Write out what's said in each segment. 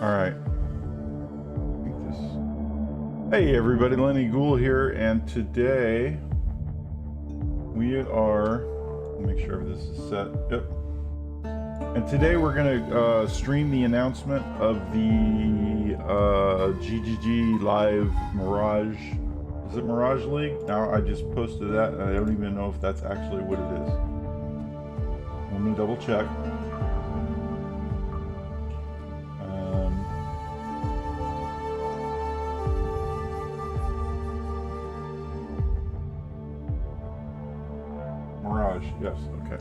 Alright. Hey everybody, Lenny Ghoul here, and today we are, make sure this is set, yep. And today we're gonna stream the announcement of the GGG Live Mirage. Is it Mirage League? Now I just posted that and I don't even know if that's actually what it is. Let me double check. Mirage, yes, okay.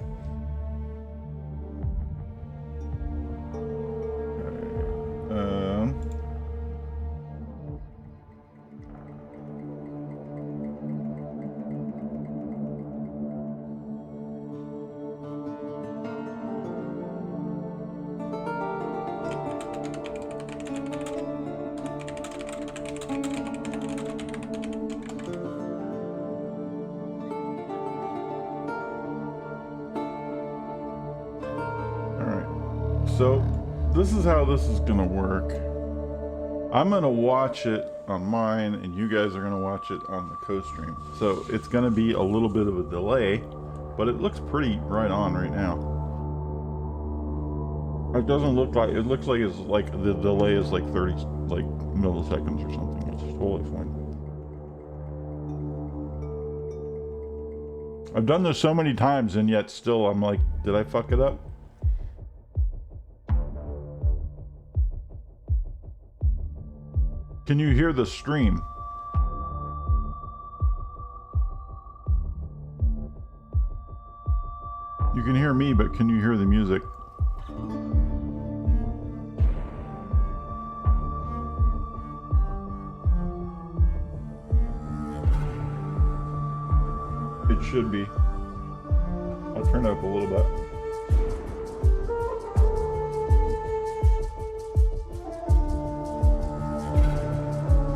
So this is how this is gonna work. I'm gonna watch it on mine and you guys are gonna watch it on the co-stream. So it's gonna be a little bit of a delay, but it looks pretty right on right now. It doesn't look like, it looks like it's like the delay is like 30 milliseconds or something. It's totally fine. I've done this so many times and yet still I'm like, did I fuck it up? Can you hear the stream? You can hear me, but can you hear the music? It should be. I'll turn it up a little bit.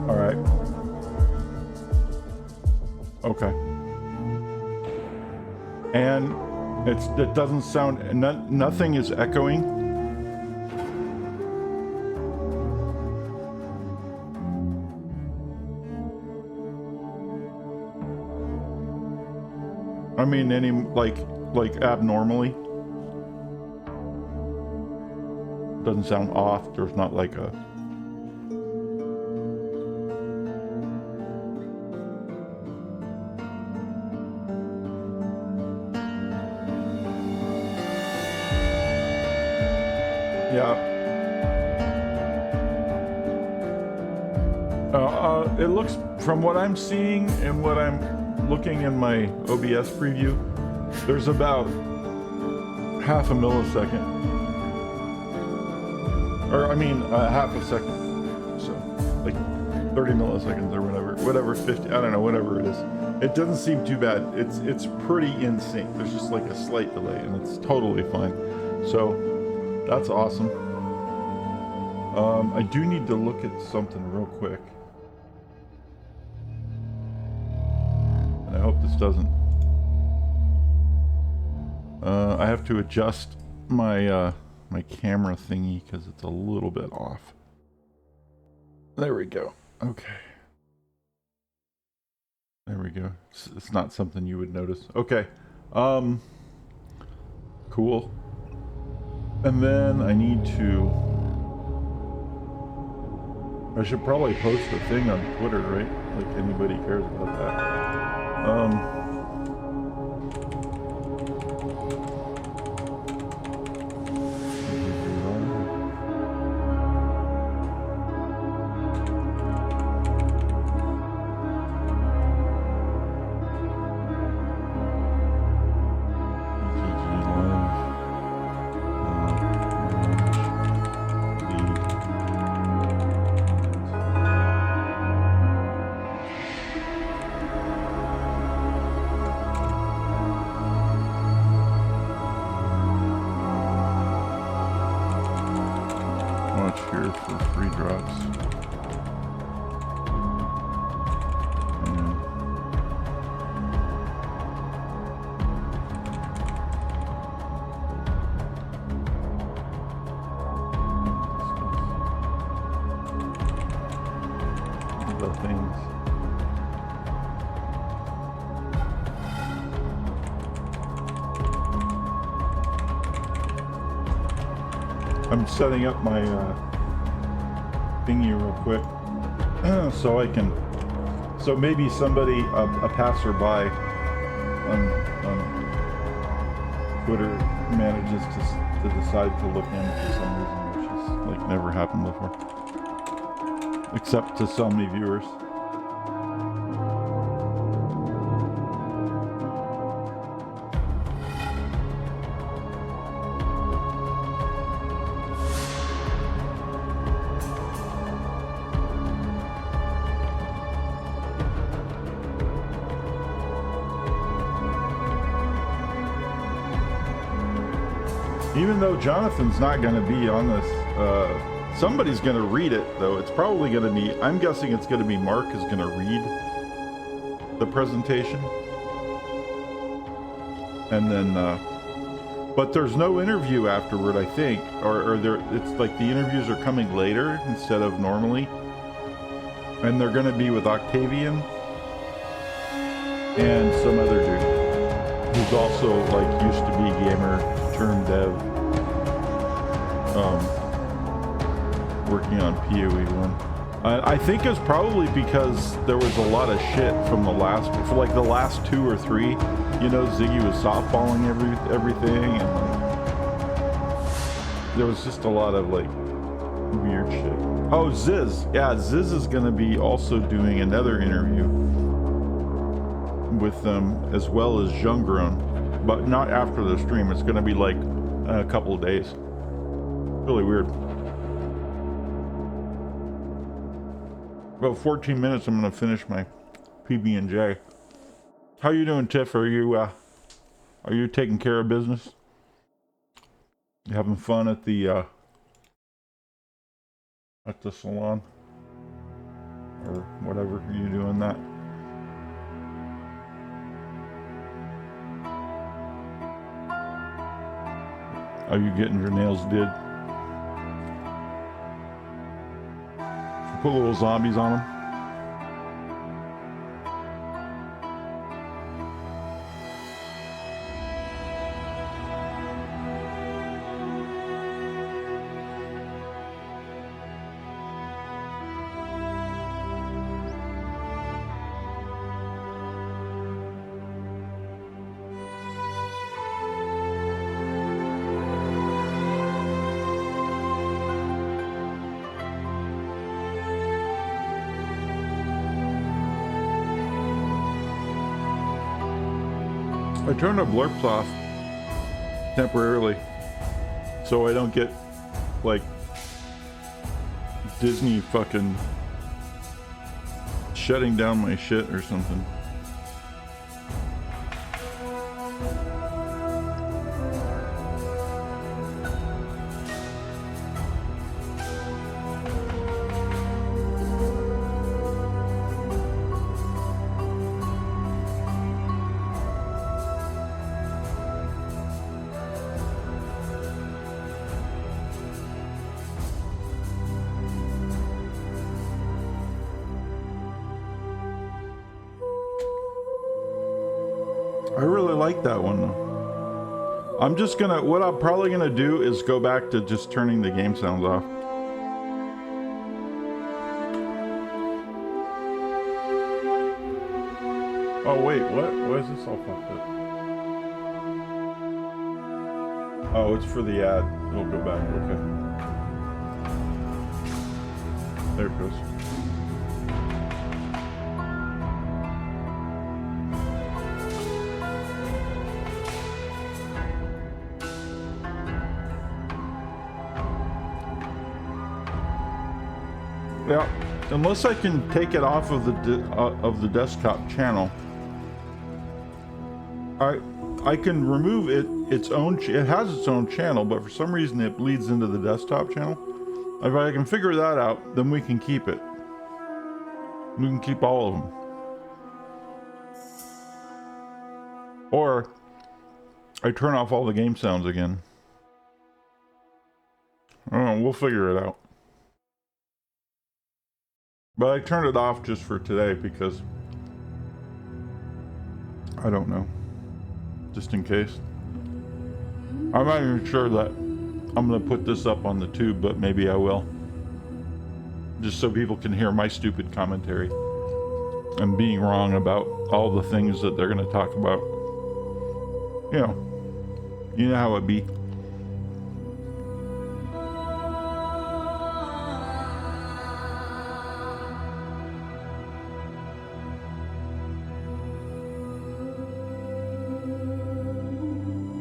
Alright. Okay. And it doesn't sound, nothing is echoing. I mean, any, like abnormally. Doesn't sound off, there's not like a... Yeah. It looks, from what I'm seeing and what I'm looking in my OBS preview, there's about half a millisecond. Or, I mean, half a second. So, like 30 milliseconds or whatever, 50, I don't know, whatever it is. It doesn't seem too bad. It's pretty in sync. There's just like a slight delay and it's totally fine. So, that's awesome. I do need to look at something real quick. And I hope this doesn't... I have to adjust my, my camera thingy because it's a little bit off. There we go. Okay. There we go. It's not something you would notice. Okay. Cool. And then I need to... I should probably post a thing on Twitter, right? Like anybody cares about that. Here for free drops. the things. I'm setting up my thingy real quick so I can, so maybe somebody, a passerby on Twitter manages to decide to look in for some reason, which has like never happened before, except to so many viewers. Even though Jonathan's not going to be on this, somebody's going to read it, though. It's probably going to be, I'm guessing it's going to be Mark is going to read the presentation. And then, but there's no interview afterward, I think. Or it's like the interviews are coming later instead of normally. And they're going to be with Octavian and some other dude who's also like used to be gamer turned dev, working on PoE 1. I think it's probably because there was a lot of shit from the last, for like the last 2 or 3, you know, Ziggy was softballing everything, and like, there was just a lot of like weird shit. Oh, Ziz, yeah, Ziz is gonna be also doing another interview with them, as well as Junggrown, but not after the stream. It's gonna be like a couple of days. Really weird. About 14 minutes, I'm gonna finish my PB&J. How you doing, Tiff? Are you taking care of business? You having fun at the salon? Or whatever, are you doing that? Are you getting your nails did? Put little zombies on them. I turned the blurps off temporarily so I don't get like Disney fucking shutting down my shit or something. I really like that one though. I'm just gonna, what I'm probably gonna do is go back to just turning the game sounds off. Oh wait, what? Why is this all fucked up? Oh, it's for the ad. It'll go back, okay. There it goes. Yeah, unless I can take it off of the desktop channel, I can remove its own. It has its own channel, but for some reason it bleeds into the desktop channel. If I can figure that out, then we can keep it. We can keep all of them, or I turn off all the game sounds again. I don't know, we'll figure it out. But I turned it off just for today because I don't know. Just in case. I'm not even sure that I'm going to put this up on the tube, but maybe I will. Just so people can hear my stupid commentary. And being wrong about all the things that they're going to talk about. You know how it be.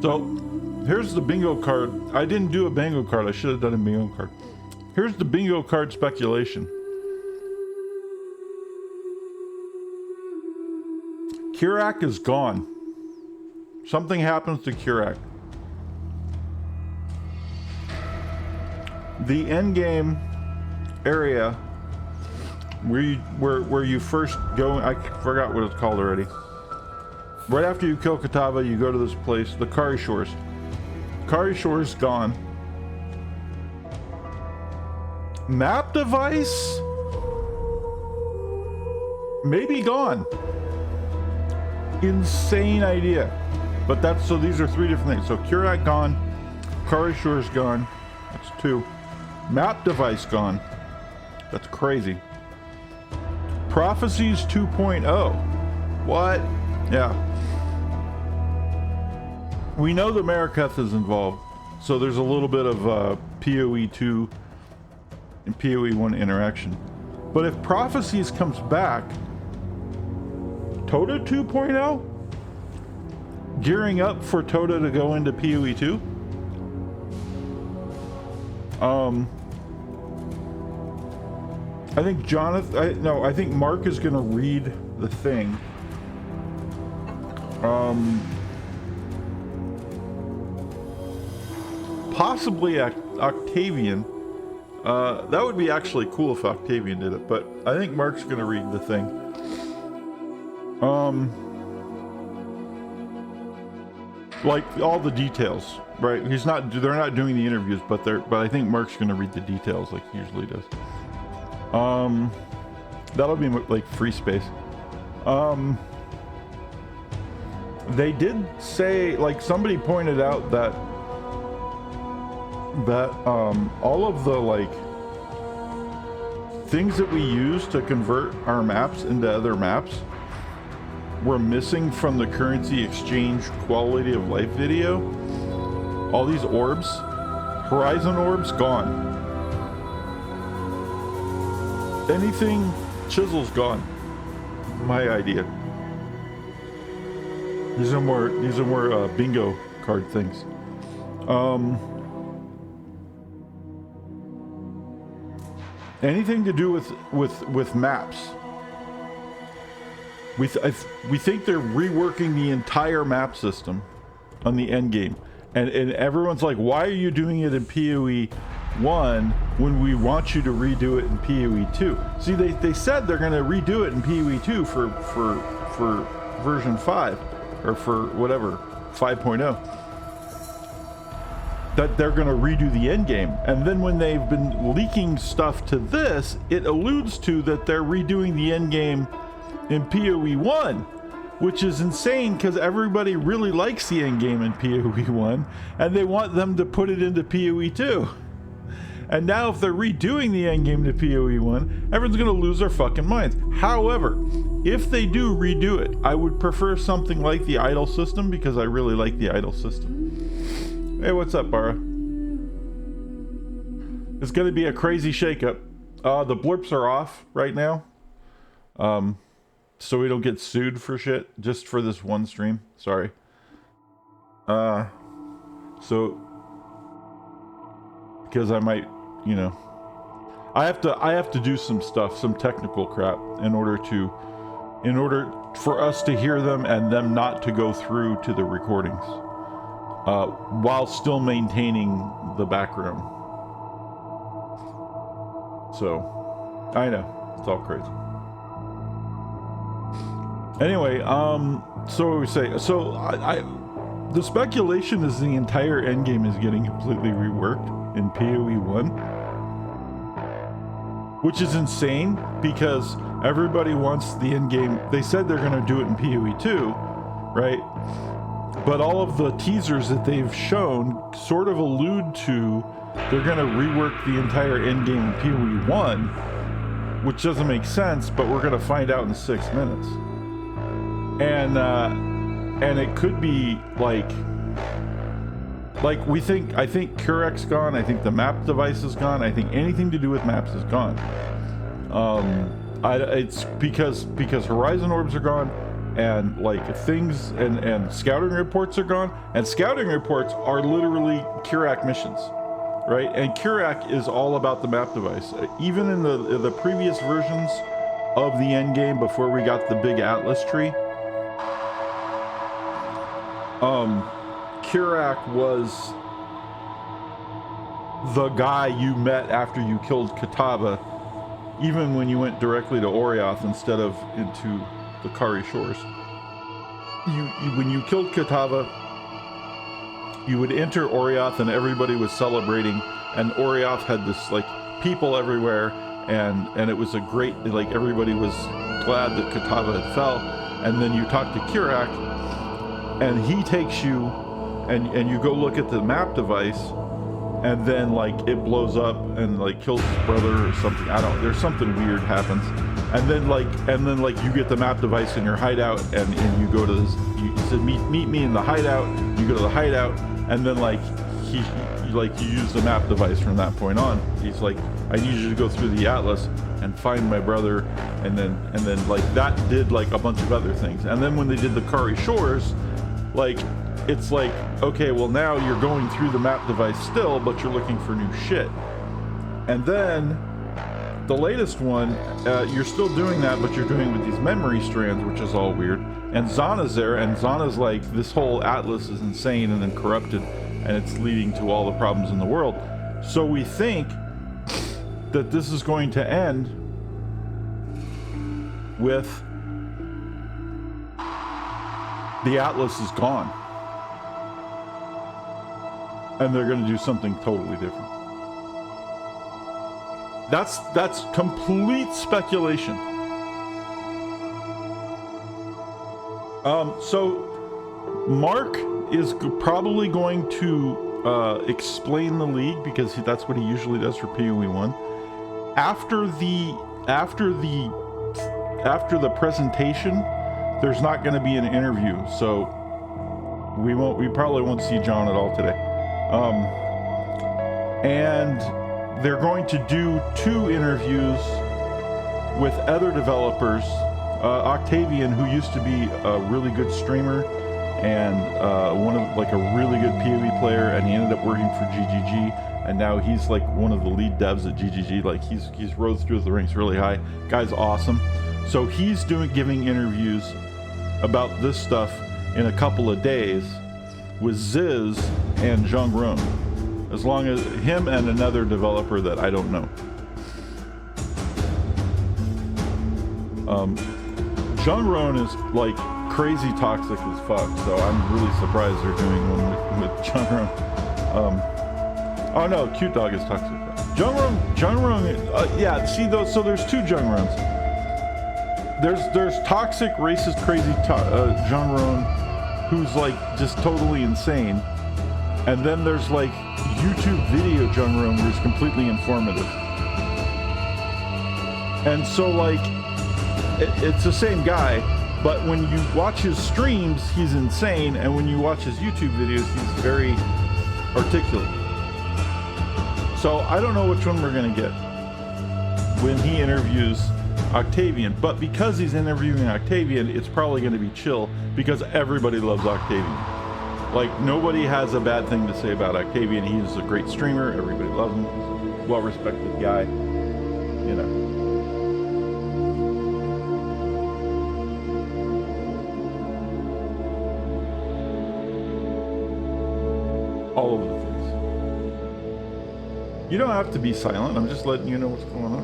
So, here's the bingo card. I didn't do a bingo card. I should have done a bingo card. Here's the bingo card speculation. Kirak is gone. Something happens to Kirak. The endgame area where you first go, I forgot what it's called already. Right after you kill Katava, you go to this place, the Kari Shores. Kari Shores gone. Map device? Maybe gone. Insane idea. But that's, so these are 3 different things. So Kirak gone, Kari Shores gone. That's 2. Map device gone. That's crazy. Prophecies 2.0. What? Yeah. We know the Mariketh is involved, so there's a little bit of PoE 2 and PoE 1 interaction. But if Prophecies comes back, Tota 2.0? Gearing up for Tota to go into PoE 2? I think Jonathan, I think Mark is going to read the thing. Possibly Octavian. That would be actually cool if Octavian did it, but I think Mark's gonna read the thing. Like all the details, right? They're not doing the interviews, but I think Mark's gonna read the details like he usually does. That'll be like free space. They did say, like somebody pointed out that all of the like things that we use to convert our maps into other maps were missing from the currency exchange quality of life video. All these orbs, horizon orbs, gone. Anything chisel's gone. My idea. These are more bingo card things. Anything to do with maps. We think they're reworking the entire map system on the end game, and everyone's like, why are you doing it in PoE 1 when we want you to redo it in PoE 2? See, they said they're going to redo it in PoE 2 for version 5 or for whatever 5.0. That they're going to redo the end game, and then when they've been leaking stuff to this, it alludes to that they're redoing the end game in PoE 1, which is insane because everybody really likes the end game in PoE 1 and they want them to put it into PoE 2. And now if they're redoing the end game to PoE 1, everyone's going to lose their fucking minds. However, if they do redo it, I would prefer something like the idle system because I really like the idle system. Hey, what's up, Bara? It's going to be a crazy shakeup. The blurps are off right now. So we don't get sued for shit just for this one stream. Sorry. So because I might, I have to do some stuff, some technical crap in order for us to hear them and them not to go through to the recordings. While still maintaining the background. So, I know, it's all crazy. Anyway, so what we say, so the speculation is the entire endgame is getting completely reworked in PoE 1. which is insane because everybody wants the end game. They said they're going to do it in PoE 2, right? But all of the teasers that they've shown sort of allude to they're going to rework the entire end game in PoE 1, which doesn't make sense, but we're going to find out in 6 minutes. And it could be like I think Curek's gone. I think the map device is gone. I think anything to do with maps is gone. It's because Horizon orbs are gone, and like things and scouting reports are gone. And scouting reports are literally Curek missions, right? And Curek is all about the map device. Even in the previous versions of the end game, before we got the big Atlas tree, Curek was the guy you met after you killed Katava, even when you went directly to Orioth instead of into the Kari Shores. When you killed Katava, you would enter Orioth and everybody was celebrating, and Orioth had this like people everywhere, and it was a great, like, everybody was glad that Katava had fell. And then you talk to Curek, and he takes you, and you go look at the map device, and then like it blows up and like kills his brother or something. I don't, there's something weird happens. And then like you get the map device in your hideout, and you go to this, you said meet me in the hideout. You go to the hideout, and then like you use the map device from that point on. He's like, I need you to go through the Atlas and find my brother, and then like that did like a bunch of other things. And then when they did the Kari Shores, like it's like, okay, well now you're going through the map device still, but you're looking for new shit. And then the latest one, you're still doing that, but you're doing it with these memory strands, which is all weird. And Zana's there, and Zana's like, this whole Atlas is insane and then corrupted, and it's leading to all the problems in the world. So we think that this is going to end with the Atlas is gone, and they're going to do something totally different. That's complete speculation. So Mark is probably going to explain the league, because that's what he usually does for PoE 1. After the presentation, there's not going to be an interview, so we probably won't see John at all today. And they're going to do 2 interviews with other developers. Octavian, who used to be a really good streamer and like a really good PoE player, and he ended up working for GGG, and now he's like one of the lead devs at GGG. Like he's rose through the ranks really high. Guy's awesome. So he's giving interviews about this stuff in a couple of days with Ziz and Zhang Ron, as long as him and another developer that I don't know. Zhang Ron is like crazy toxic as fuck, so I'm really surprised they're doing one with Zhang Ron. Oh no, Cute Dog is toxic. Zhang Ron, yeah, see those, so there's 2 Zhang Rons. There's toxic, racist, crazy Zhang Ron, who's like just totally insane. And then there's like YouTube video Zhang Ron, who's completely informative. And so like, it's the same guy, but when you watch his streams, he's insane, and when you watch his YouTube videos, he's very articulate. So I don't know which one we're gonna get when he interviews Octavian, but because he's interviewing Octavian, it's probably gonna be chill, because everybody loves Octavian. Like, nobody has a bad thing to say about Octavian. He's a great streamer, everybody loves him, he's a well-respected guy, you know. All of the things. You don't have to be silent. I'm just letting you know what's going on.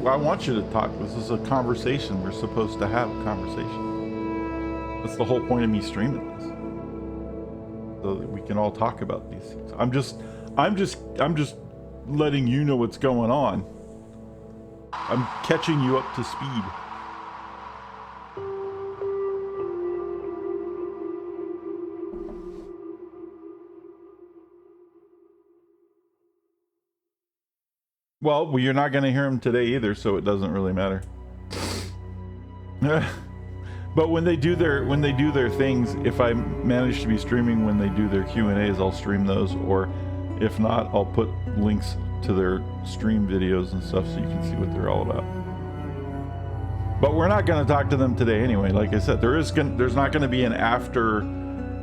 I want you to talk. This is a conversation. We're supposed to have a conversation. That's the whole point of me streaming this, so that we can all talk about these things. I'm just letting you know what's going on. I'm catching you up to speed. Well, you're not going to hear them today either, so it doesn't really matter. But when they do their things, if I manage to be streaming when they do their Q&As, I'll stream those, or if not, I'll put links to their stream videos and stuff so you can see what they're all about. But we're not going to talk to them today anyway. Like I said, there's not going to be an after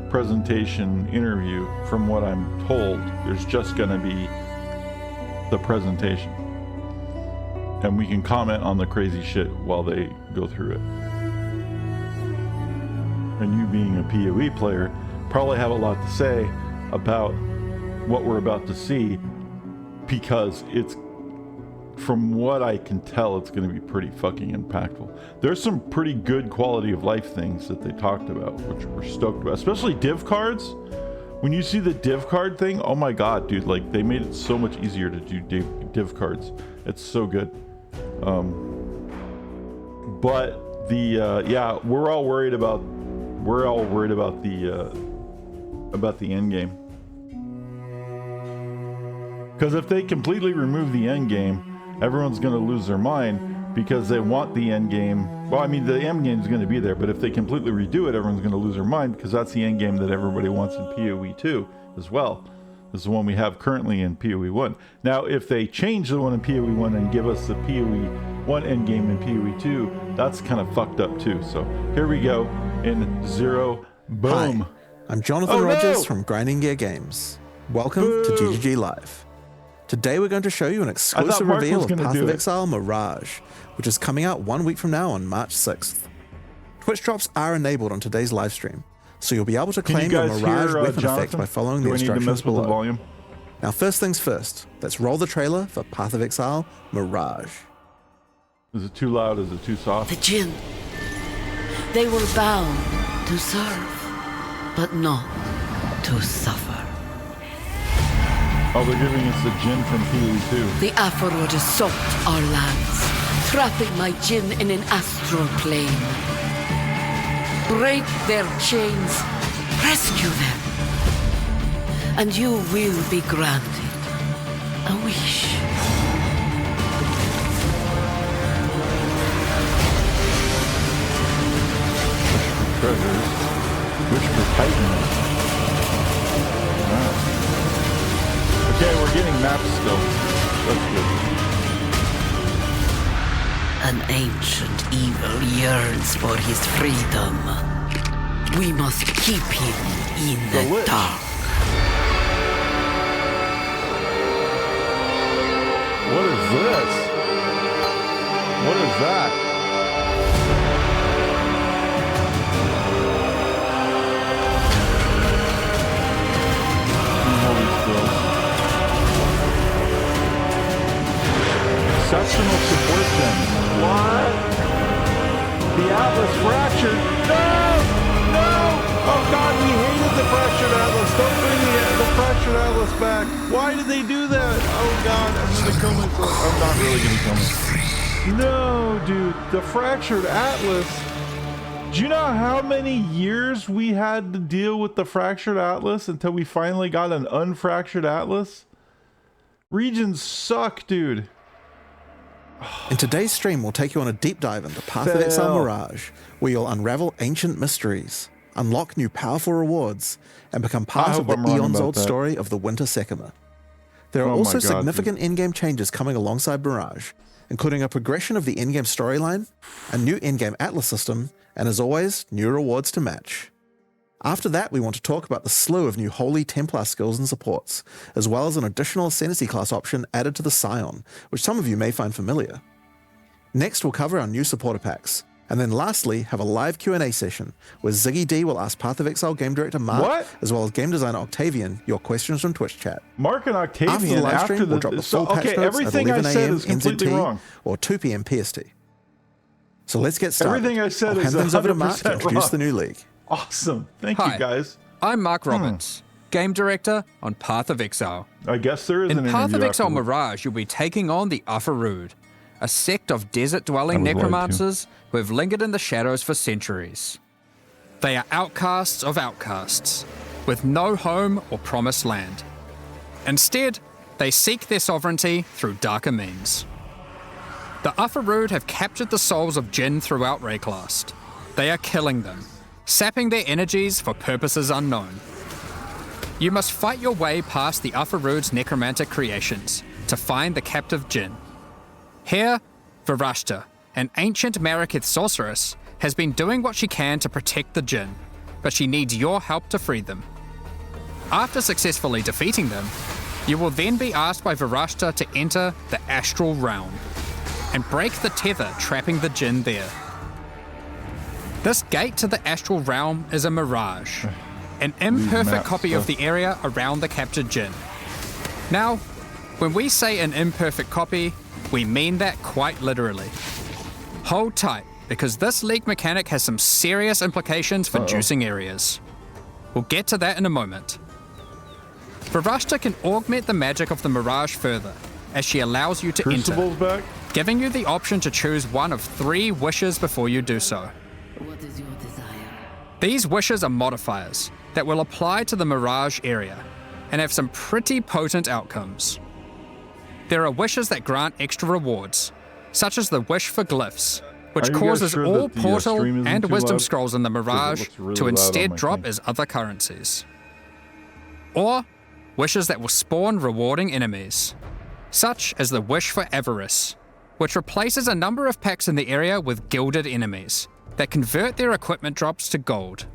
presentation interview from what I'm told. There's just going to be the presentation, and we can comment on the crazy shit while they go through it. And you being a PoE player probably have a lot to say about what we're about to see, because it's, from what I can tell, it's going to be pretty fucking impactful. There's some pretty good quality of life things that they talked about, which we're stoked about, especially div cards. When you see the div card thing, oh my god, dude, like they made it so much easier to do div cards. It's so good. But the yeah, we're all worried about the end game. Because if they completely remove the end game, everyone's going to lose their mind, because they want the end game. Well, I mean, the end game is going to be there, but if they completely redo it, everyone's going to lose their mind, because that's the end game that everybody wants in PoE 2 as well. This is the one we have currently in PoE 1. Now, if they change the one in PoE 1 and give us the PoE 1 end game in PoE 2, that's kind of fucked up too. So here we go in 0. Boom. Hi, I'm Jonathan Rogers from Grinding Gear Games. Welcome to GGG Live. Today we're going to show you an exclusive reveal of Path of Exile Mirage, which is coming out 1 week from now on March 6th. Twitch drops are enabled on today's live stream, so you'll be able to claim your Mirage weapon effect by following the instructions below. Volume? Now first things first, let's roll the trailer for Path of Exile Mirage. Is it too loud? Is it too soft? The Jinn. They were bound to serve, but not to suffer. Oh, they're giving us the Jinn from PoE 2. The Aphrodite assault our lands, trapping my Jinn in an astral plane. Break their chains, rescue them, and you will be granted a wish. Treasures. Wish for Titan. Wow. Okay, we're getting maps still. That's good. An ancient evil yearns for his freedom. We must keep him in the dark. What is this? What is that? Exceptional support then. What? The Atlas fractured. No! No! Oh god, we hated the fractured Atlas. Don't bring the fractured Atlas back. Why did they do that? Oh god, I'm gonna kill myself. I'm not really gonna kill myself. No, dude, the fractured Atlas. Do you know how many years we had to deal with the fractured Atlas until we finally got an unfractured Atlas? Regions suck, dude. In today's stream, we'll take you on a deep dive into Path of Exile Mirage, where you'll unravel ancient mysteries, unlock new powerful rewards, and become part of the eons-old story of the Winter Sekima. There are also significant in-game changes coming alongside Mirage, including a progression of the in-game storyline, a new in-game Atlas system, and as always, new rewards to match. After that, we want to talk about the slew of new Holy Templar skills and supports, as well as an additional Ascendancy class option added to the Scion, which some of you may find familiar. Next, we'll cover our new supporter packs, and then lastly, have a live Q&A session, where Ziggy D will ask Path of Exile game director Mark, as well as game designer Octavian, your questions from Twitch chat. Mark and Octavian, after the live stream, we'll drop the full patch notes at 11 AM NZT or 2 PM PST. So let's get started. Everything I said I'll hand is things over to Mark to introduce wrong. the new league. Awesome. Thank you, guys. I'm Mark Roberts, game director on Path of Exile. I guess there is an interview. In Path of Exile Mirage, you'll be taking on the Aphrodite, a sect of desert-dwelling I was lied to. necromancers who have lingered in the shadows for centuries. They are outcasts of outcasts, with no home or promised land. Instead, they seek their sovereignty through darker means. The Ufarud have captured the souls of Jinn throughout Rayclast. They are killing them, sapping their energies for purposes unknown. You must fight your way past the Ufarud's necromantic creations to find the captive Jinn. Here, Varashta, an ancient Marikith sorceress, has been doing what she can to protect the Jinn, but she needs your help to free them. After successfully defeating them, you will then be asked by Varashta to enter the Astral Realm and break the tether trapping the Jinn there. This gate to the Astral Realm is a mirage, an imperfect copy of the area around the captured Jinn. Now, when we say an imperfect copy, we mean that quite literally. Hold tight, because this leak mechanic has some serious implications for juicing areas. We'll get to that in a moment. Varashta can augment the magic of the mirage further, as she allows you to Crucible's enter, back? giving you the option to choose one of 3 wishes before you do so. What is your desire? These wishes are modifiers that will apply to the mirage area and have some pretty potent outcomes. There are wishes that grant extra rewards, such as the wish for glyphs, which Are you guys causes sure all that the, portal stream isn't and too wisdom loud? scrolls in the mirage looks really to loud on instead my drop thing. as other currencies. Or wishes that will spawn rewarding enemies, such as the wish for avarice, which replaces a number of packs in the area with gilded enemies that convert their equipment drops to gold.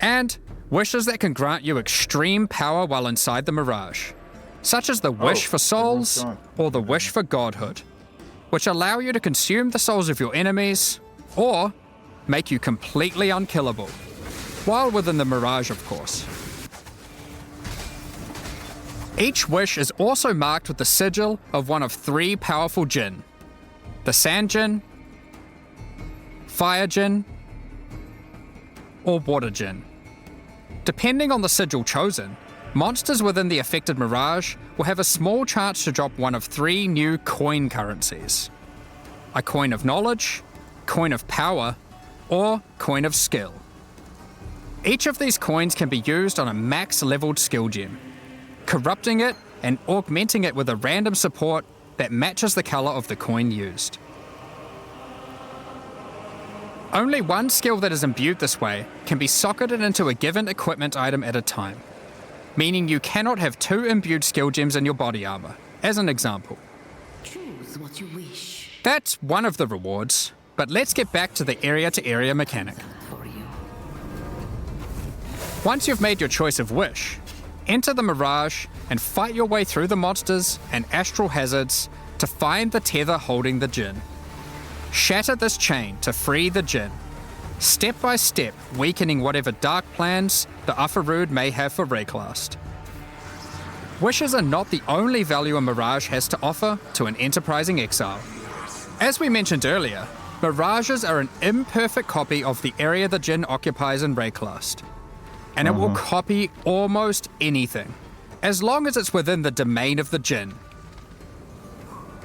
And wishes that can grant you extreme power while inside the mirage, such as the wish for souls or the wish for godhood, which allow you to consume the souls of your enemies or make you completely unkillable, while within the mirage, of course. Each wish is also marked with the sigil of one of 3 powerful Jinn: the Sand Jinn, Fire Jinn, or Water Jinn. Depending on the sigil chosen, monsters within the affected mirage will have a small chance to drop one of 3 new coin currencies: a coin of knowledge, coin of power, or coin of skill. Each of these coins can be used on a max-leveled skill gem, corrupting it and augmenting it with a random support that matches the color of the coin used. Only one skill that is imbued this way can be socketed into a given equipment item at a time, meaning you cannot have 2 imbued skill gems in your body armor, as an example. Choose what you wish. That's one of the rewards, but let's get back to the area-to-area mechanic. For you. Once you've made your choice of wish, enter the mirage and fight your way through the monsters and astral hazards to find the tether holding the Jinn. Shatter this chain to free the Jinn, step by step weakening whatever dark plans the Ufarud may have for Rayclast. Wishes are not the only value a mirage has to offer to an enterprising exile. As we mentioned earlier, mirages are an imperfect copy of the area the Jinn occupies in Rayclast, and it will copy almost anything, as long as it's within the domain of the Jinn.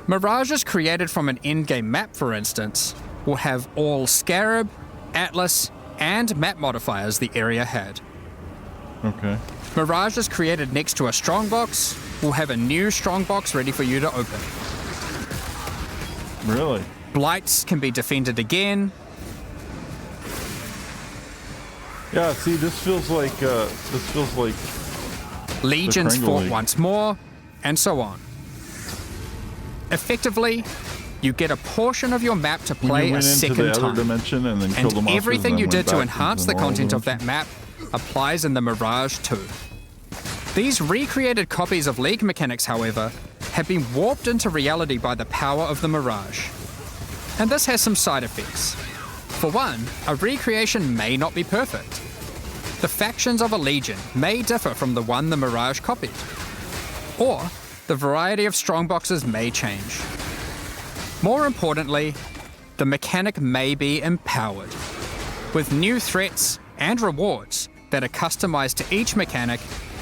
Mirages created from an endgame map, for instance, will have all Scarab, Atlas, and map modifiers the area had. Okay. Mirages created next to a strongbox will have a new strongbox ready for you to open. Really? Blights can be defended again. Yeah, see, this feels like Legions Kringle fought League. once more, and so on. Effectively, you get a portion of your map to when play you went a into second the other time. dimension and then killed the And monsters everything and you then did to went back enhance the into normal content of dimension. that map applies in the Mirage too. These recreated copies of League mechanics, however, have been warped into reality by the power of the Mirage. And this has some side effects. For one, a recreation may not be perfect. The factions of a legion may differ from the one the Mirage copied. Or, the variety of strongboxes may change. More importantly, the mechanic may be empowered, with new threats and rewards that are customized to each mechanic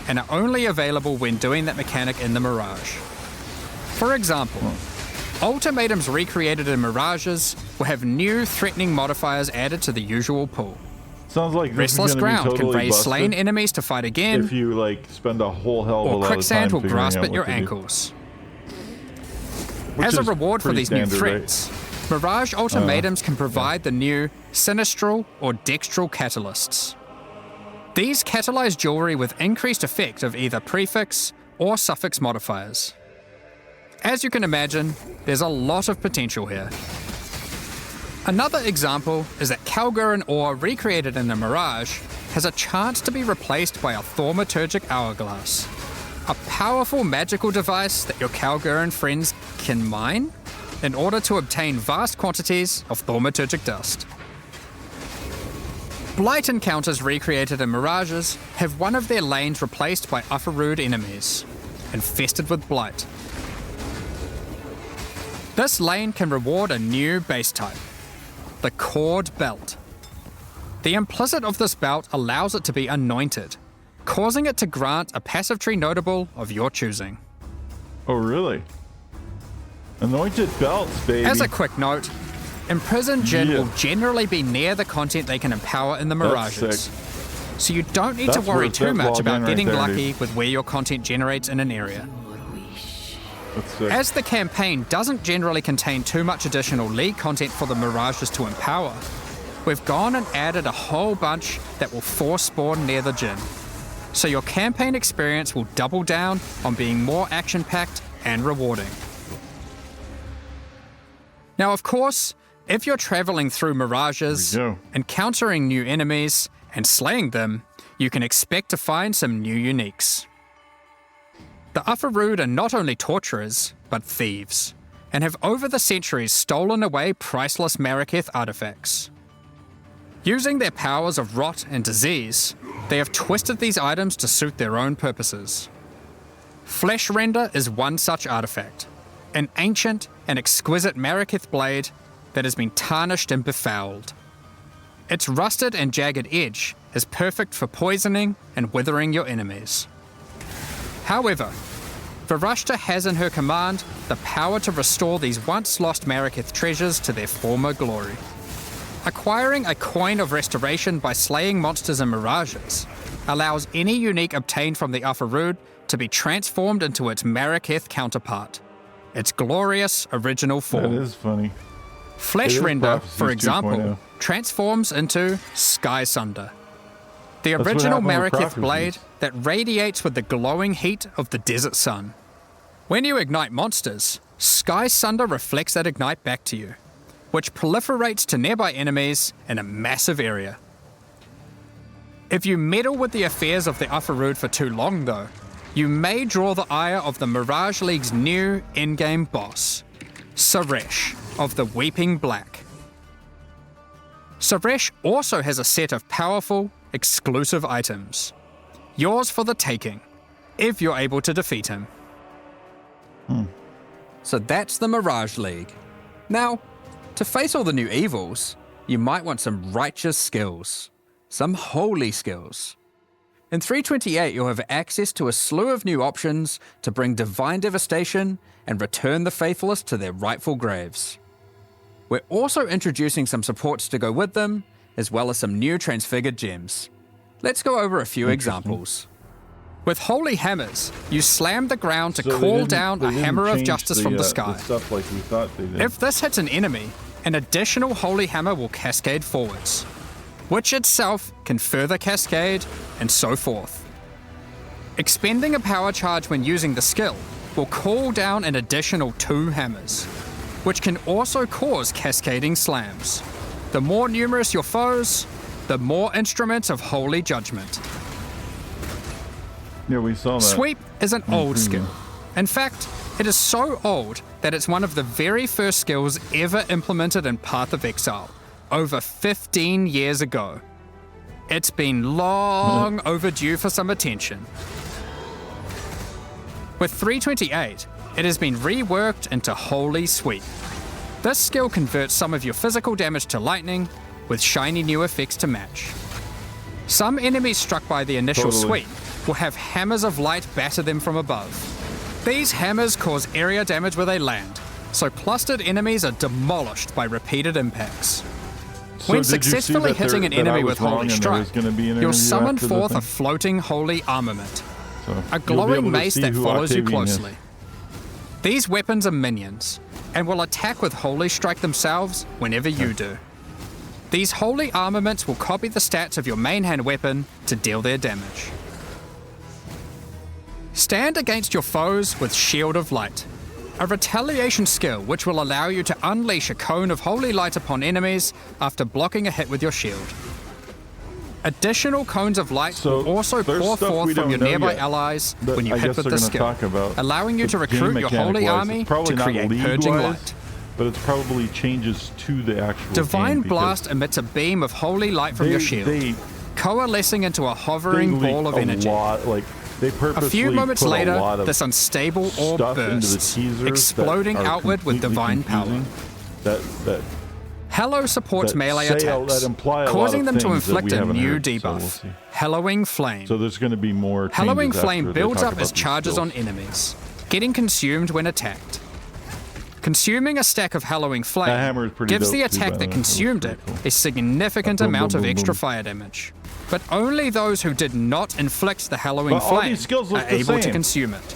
and are only available when doing that mechanic in the Mirage. For example, Ultimatums recreated in Mirages will have new threatening modifiers added to the usual pool. Sounds like this Restless is gonna Ground be totally can raise busted slain enemies to fight again, if you like spend a whole hell of a or lot of time Quicksand will figuring grasp out at your what to do. ankles. Which As a is reward for pretty these new standard, right? threats, Mirage Ultimatums can provide the new Sinistral or Dextral Catalysts. These catalyze jewelry with increased effect of either prefix or suffix modifiers. As you can imagine, there's a lot of potential here. Another example is that Kalgurin ore recreated in the Mirage has a chance to be replaced by a Thaumaturgic Hourglass, a powerful magical device that your Kalgurin friends can mine in order to obtain vast quantities of Thaumaturgic dust. Blight encounters recreated in Mirages have one of their lanes replaced by Ufferrude enemies, infested with Blight. This lane can reward a new base type, the Cord Belt. The implicit of this belt allows it to be anointed, causing it to grant a passive tree notable of your choosing. Oh, really? Anointed belts, baby. As a quick note, Imprisoned Djinn will generally be near the content they can empower in the Mirages, so you don't need to worry too much about getting lucky with where your content generates in an area. As the campaign doesn't generally contain too much additional League content for the Mirages to empower, we've gone and added a whole bunch that will force spawn near the Djinn, so your campaign experience will double down on being more action-packed and rewarding. Now, of course, if you're traveling through Mirages, encountering new enemies, and slaying them, you can expect to find some new uniques. The Ufferrude are not only torturers, but thieves, and have over the centuries stolen away priceless Marraketh artifacts. Using their powers of rot and disease, they have twisted these items to suit their own purposes. Flesh Render is one such artifact, an ancient and exquisite Marraketh blade that has been tarnished and befouled. Its rusted and jagged edge is perfect for poisoning and withering your enemies. However, Varashta has in her command the power to restore these once lost Marraketh treasures to their former glory. Acquiring a coin of restoration by slaying monsters in Mirages allows any unique obtained from the Ufferrude to be transformed into its Marraketh counterpart, its glorious original form. That is funny. Flesh Render, for example, transforms into Sky Sunder, the original Marraketh blade that radiates with the glowing heat of the desert sun. When you ignite monsters, Sky Sunder reflects that ignite back to you, which proliferates to nearby enemies in a massive area. If you meddle with the affairs of the Ufferrude for too long though, you may draw the ire of the Mirage League's new in-game boss, Suresh of the Weeping Black. Suresh also has a set of powerful, exclusive items, yours for the taking, if you're able to defeat him. So that's the Mirage League. Now, to face all the new evils, you might want some righteous skills, some holy skills. In 328, you'll have access to a slew of new options to bring divine devastation and return the faithless to their rightful graves. We're also introducing some supports to go with them, as well as some new transfigured gems. Let's go over a few examples. With Holy Hammers, you slam the ground to call down a Hammer of Justice from the sky. Stuff like we thought they did. If this hits an enemy, an additional Holy Hammer will cascade forwards, which itself can further cascade, and so forth. Expending a power charge when using the skill will call down an additional 2 hammers, which can also cause cascading slams. The more numerous your foes, the more instruments of holy judgment. Yeah, we saw that. Sweep is an old skill. In fact, it is so old that it's one of the very first skills ever implemented in Path of Exile, over 15 years ago. It's been long overdue for some attention. With 328, it has been reworked into Holy Sweep. This skill converts some of your physical damage to lightning, with shiny new effects to match. Some enemies struck by the initial sweep will have hammers of light batter them from above. These hammers cause area damage where they land, so clustered enemies are demolished by repeated impacts. So When did you see successfully that hitting an that I enemy was with wrong Holy and there Strike, was gonna be an you'll interview summon after the forth a thing? floating holy armament, So a you'll be glowing able to mace see that who follows you Octavian is. closely. These weapons are minions, and will attack with Holy Strike themselves whenever you do. These holy armaments will copy the stats of your main hand weapon to deal their damage. Stand against your foes with Shield of Light, a retaliation skill which will allow you to unleash a cone of holy light upon enemies after blocking a hit with your shield. Additional cones of light So, will also there's pour stuff we forth from don't your know nearby yet allies that when you I hit guess with they're the gonna skill, talk about allowing you the to recruit game your holy mechanic-wise. army It's probably to not create purging league-wise, light. but it's probably changes to the actual Divine game because Blast emits a beam of holy light from your shield, They coalescing into a hovering ball of energy. They purposely A few moments put later, a lot of this unstable orb stuff into the bursts, teasers exploding that are outward with completely divine power. confusing, that Hello supports that melee say- attacks, that imply a lot causing of them to things that we inflict a haven't new heard, so debuff, we'll see. Hallowing Flame. So there's going to be more changes Hallowing after Flame they builds talk up as about these charges skills. on enemies, getting consumed when attacked. Consuming a stack of Hallowing That Flame hammer is pretty gives dope the too, attack by the that way. consumed That it was pretty a significant Boom, amount boom, of boom, extra boom. fire damage. But only those who did not inflict the Hallowing But all Flame these skills look are the able to same. consume it.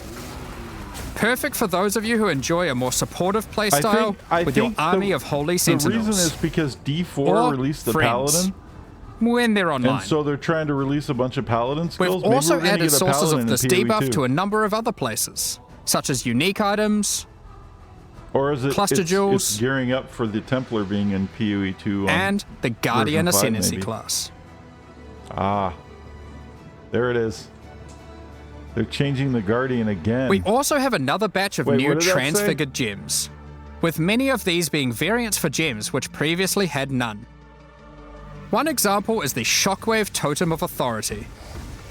Perfect for those of you who enjoy a more supportive playstyle I with your think army of holy The sentinels. reason is because D4 or released the friends, Paladin, when they're online. and so they're trying to release a bunch of Paladin We've skills. Maybe also we're gonna added get a sources Paladin of in this PoE debuff too. to a number of other places, such as unique items Or is it cluster it's jewels, gearing up for the Templar being in PoE 2 and the Guardian version 5 Ascendancy maybe. class. Ah, there it is. They're changing the Guardian again. We also have another batch of Wait, new what did that say? transfigured gems, with many of these being variants for gems which previously had none. One example is the Shockwave Totem of Authority,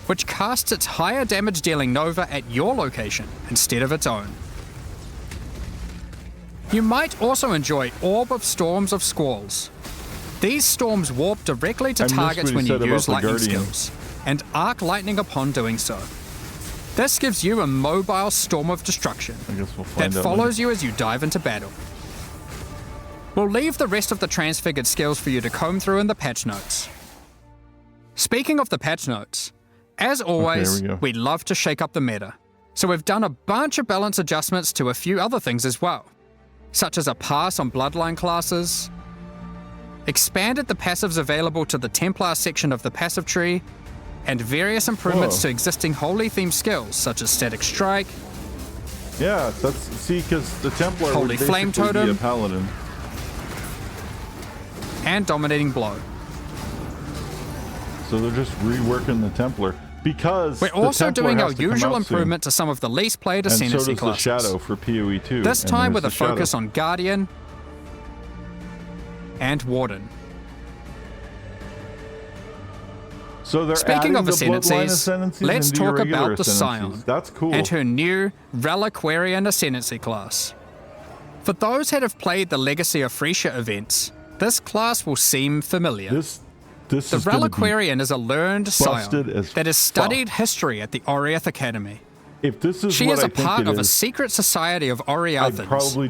which casts its higher damage dealing Nova at your location instead of its own. You might also enjoy Orb of Storms of Squalls. These storms warp directly to I missed targets what when he you said about use the lightning Guardian. skills, and arc lightning upon doing so. This gives you a mobile storm of destruction I guess we'll that find out. follows you as you dive into battle. We'll leave the rest of the transfigured skills for you to comb through in the patch notes. Speaking of the patch notes, as always, we go. we love to shake up the meta, so we've done a bunch of balance adjustments to a few other things as well, such as a pass on bloodline classes, expanded the passives available to the Templar section of the passive tree, and various improvements Whoa. to existing holy themed skills such as Static Strike, Yeah, that's see because the Templar Holy would Flame basically be Totem. a Paladin. and Dominating Blow. So they're just reworking the Templar because We're the also Templar doing has our to come usual out soon. improvement to some of the least played And so Ascendancy does classes. the Shadow for PoE 2. This and time there's with a the Shadow. focus on Guardian and Warden. So they're Speaking adding of the Bloodline Ascendancies, Ascendancies let's into your talk regular about the Ascendancies. Scion That's cool. and her new Reliquarian Ascendancy class. For those that have played the Legacy of Freesia events, this class will seem familiar. This The is gonna be Reliquarian is a learned busted Scion as that has studied fuck. history at the Oriath Academy. If this is She what is I a think part it of a is, secret society of probably Oriathans,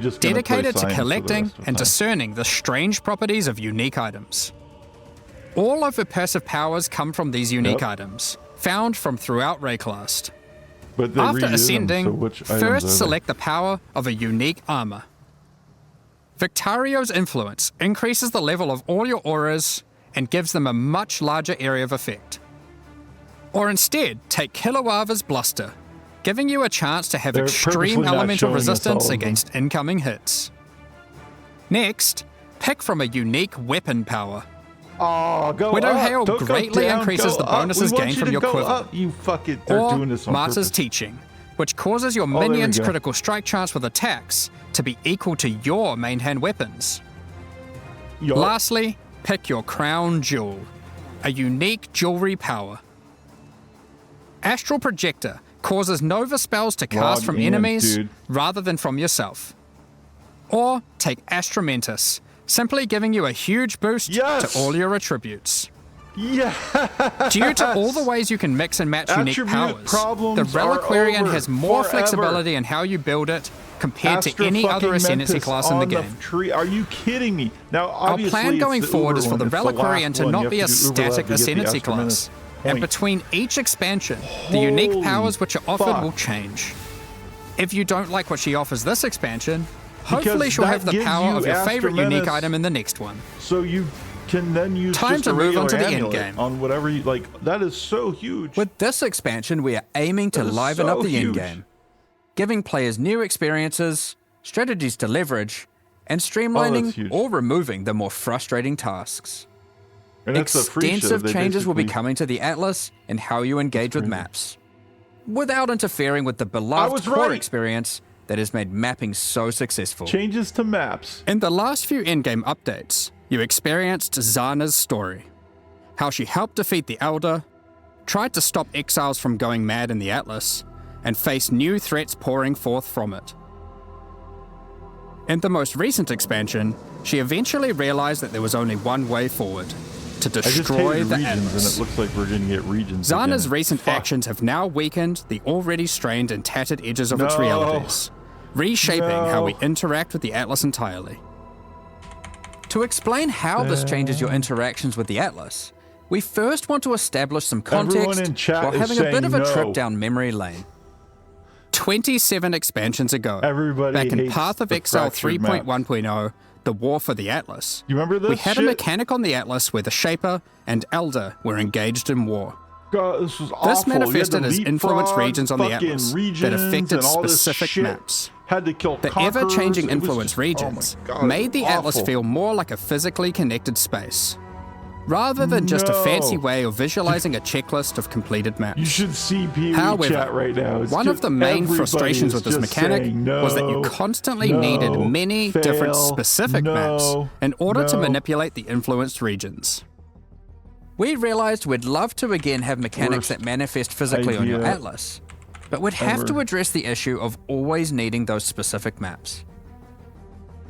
just gonna play dedicated to Science for the collecting rest of and time. discerning the strange properties of unique items. All of her passive powers come from these unique Yep. items, found from throughout Rayclast. but they After reuse them, ascending, so which items first are they? select the power of a unique armor. Victario's influence increases the level of all your auras and gives them a much larger area of effect. Or instead, take Kilowava's Bluster, giving you a chance to have They're purposely extreme not elemental showing us all resistance of them. against incoming hits. Next, pick from a unique weapon power. Oh, go Widow up. Hail Don't go greatly down, increases go the up. bonuses We want gained you from to your go quiver. Up. You fuck it. They're Or doing this on Martyr's purpose. Teaching, which causes your there we minions' go. critical strike chance with attacks to be equal to your main hand weapons. Yo. Lastly, pick your Crown Jewel, a unique jewelry power. Astral Projector causes Nova spells to cast Log from in, enemies dude. rather than from yourself. Or take Astromentus, simply giving you a huge boost Yes! to all your attributes. Yeah. Due to all the ways you can mix and match unique Attribute powers, problems the are Reliquarian over has more forever. flexibility in how you build it, compared to any other ascendancy class in the game. Are you kidding me? Now, Our obviously, plan going forward is for the Reliquarian to not be a static ascendancy class. And between each expansion, the unique powers which are offered will change. If you don't like what she offers this expansion, hopefully she'll have the power of your favorite unique item in the next one. So you can then use time just to a move on to the amulet end game. on whatever you like. That is so huge. With this expansion, we are aiming to liven up the end game, giving players new experiences, strategies to leverage, and streamlining or removing the more frustrating tasks. Extensive changes will be coming to the Atlas and how you engage with maps, without interfering with the beloved core experience that has made mapping so successful. Changes to maps. In the last few endgame updates, you experienced Zana's story, how she helped defeat the Elder, tried to stop exiles from going mad in the Atlas, and faced new threats pouring forth from it. In the most recent expansion, she eventually realized that there was only one way forward: to destroy the Atlas. And it looks like we're going to get regions Zana's again. recent actions have now weakened the already strained and tattered edges of its realities, reshaping how we interact with the Atlas entirely. To explain how this changes your interactions with the Atlas, we first want to establish some context while having a bit of a trip down memory lane. 27 expansions ago, back in Path of Exile 3.1.0, the War for the Atlas, you remember this we had a mechanic on the Atlas where the Shaper and Elder were engaged in war. God, this was awful. This manifested as influence regions on the Atlas that affected specific maps. Had to kill the ever-changing influence regions made the Atlas feel more like a physically connected space, rather than just a fancy way of visualizing a checklist of completed maps. You should see PoE However, chat right now. One of the main frustrations with this mechanic was that you constantly needed many different specific maps in order to manipulate the influenced regions. We realized we'd love to again have mechanics that manifest physically on your Atlas, but we'd have to address the issue of always needing those specific maps.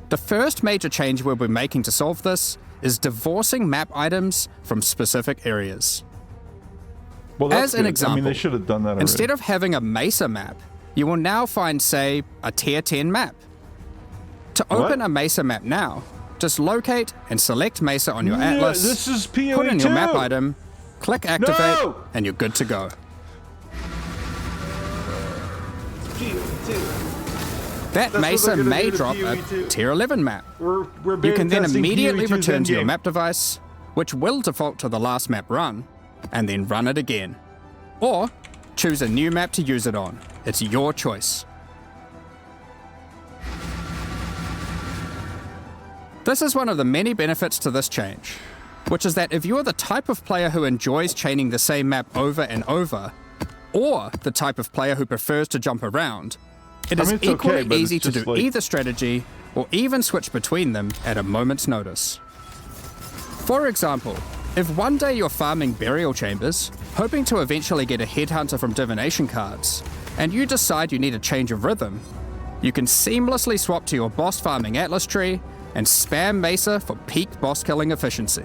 The first major change we'll be making to solve this is divorcing map items from specific areas. Well, that's As an good. example, I mean, they should have done that already. Instead of having a Mesa map, you will now find, say, a Tier 10 map. To open a Mesa map now, just locate and select Mesa on your Atlas, this is PoE put in your map 2. item, click activate, and you're good to go. That Mesa may drop a Tier 11 map. You can then immediately return to your map device, which will default to the last map run, and then run it again. Or choose a new map to use it on. It's your choice. This is one of the many benefits to this change, which is that if you're the type of player who enjoys chaining the same map over and over, or the type of player who prefers to jump around, it is equally easy to do either strategy or even switch between them at a moment's notice. For example, if one day you're farming burial chambers, hoping to eventually get a headhunter from divination cards, and you decide you need a change of rhythm, you can seamlessly swap to your boss farming Atlas tree and spam Mesa for peak boss killing efficiency.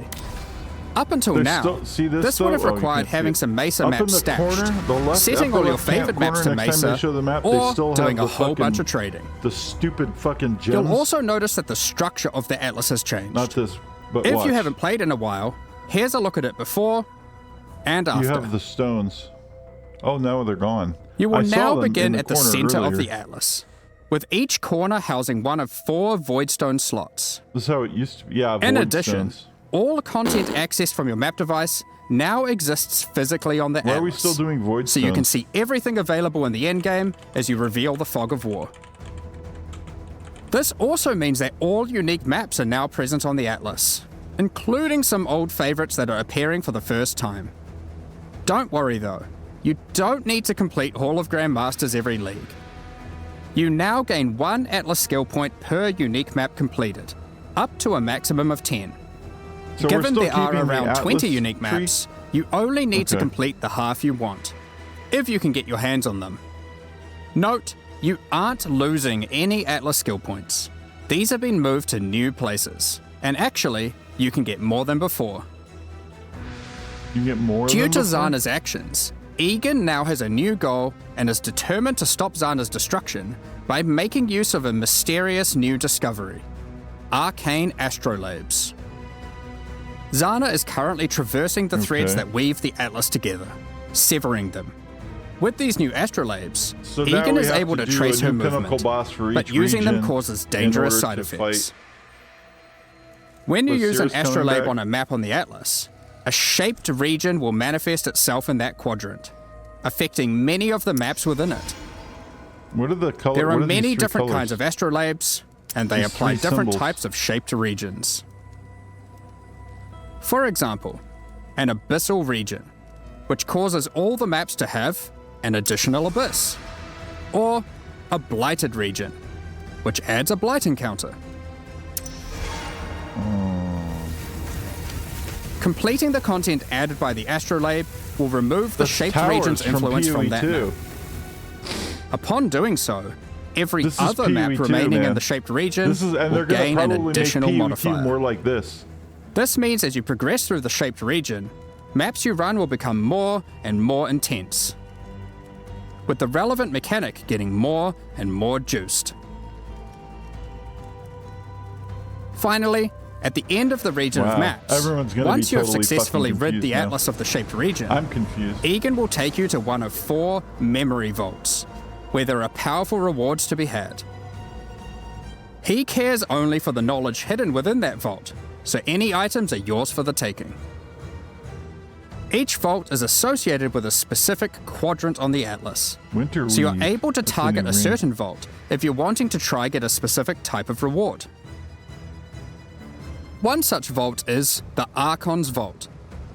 Up until now, this would have required having some Mesa maps stashed, setting all your favorite maps to Mesa, or doing a whole bunch of trading. The stupid fucking gems. You'll also notice that the structure of the Atlas has changed. Not this, but if you haven't played in a while, here's a look at it before and after. You have the stones. Oh, no, they're gone. You will now begin at the center of the Atlas, with each corner housing one of 4 Voidstone slots. This is how it used to be. Yeah, in addition, all content accessed from your map device now exists physically on the Atlas. Why are we still doing Voidstone? So you can see everything available in the endgame as you reveal the Fog of War. This also means that all unique maps are now present on the Atlas, including some old favorites that are appearing for the first time. Don't worry though, you don't need to complete Hall of Grandmasters every league. You now gain 1 Atlas skill point per unique map completed, up to a maximum of 10. So given there are around 20 unique maps, you only need to complete the half you want, if you can get your hands on them. Note, you aren't losing any Atlas skill points. These have been moved to new places, and actually, you can get more than before. You get more Due to Zana's actions, Egan now has a new goal and is determined to stop Zana's destruction by making use of a mysterious new discovery, arcane astrolabes. Zana is currently traversing the threads that weave the Atlas together, severing them. With these new astrolabes, So now Egan we is have able to to do trace a her new pinnacle movement, boss for but each using them region causes in dangerous order side to effects. fight. When you Was use an Cirrus coming astrolabe back? on a map on the Atlas, a shaped region will manifest itself in that quadrant, affecting many of the maps within it. What are the colors? There are many different kinds of astrolabes, and they These apply three different symbols. types of shaped regions. For example, an abyssal region, which causes all the maps to have an additional abyss. Or a blighted region, which adds a blight encounter. Completing the content added by the astrolabe will remove the That's shaped towers region's influence from PoE that 2. map. Upon doing so, every This is other map PoE 2, remaining man. in the shaped region This is, and will they're going gain to an probably make additional PoE2 modifier. more like this. This means as you progress through the shaped region, maps you run will become more and more intense, with the relevant mechanic getting more and more juiced. Finally, at the end of the region Wow, of maps, everyone's gonna once be you have totally successfully fucking rid the confused now. Atlas of the shaped region, I'm confused. Egan will take you to one of 4 memory vaults, where there are powerful rewards to be had. He cares only for the knowledge hidden within that vault, so any items are yours for the taking. Each vault is associated with a specific quadrant on the Atlas, Winter so you're Weave. able to That's the target new a ring. certain vault if you're wanting to try get a specific type of reward. One such vault is the Archon's Vault,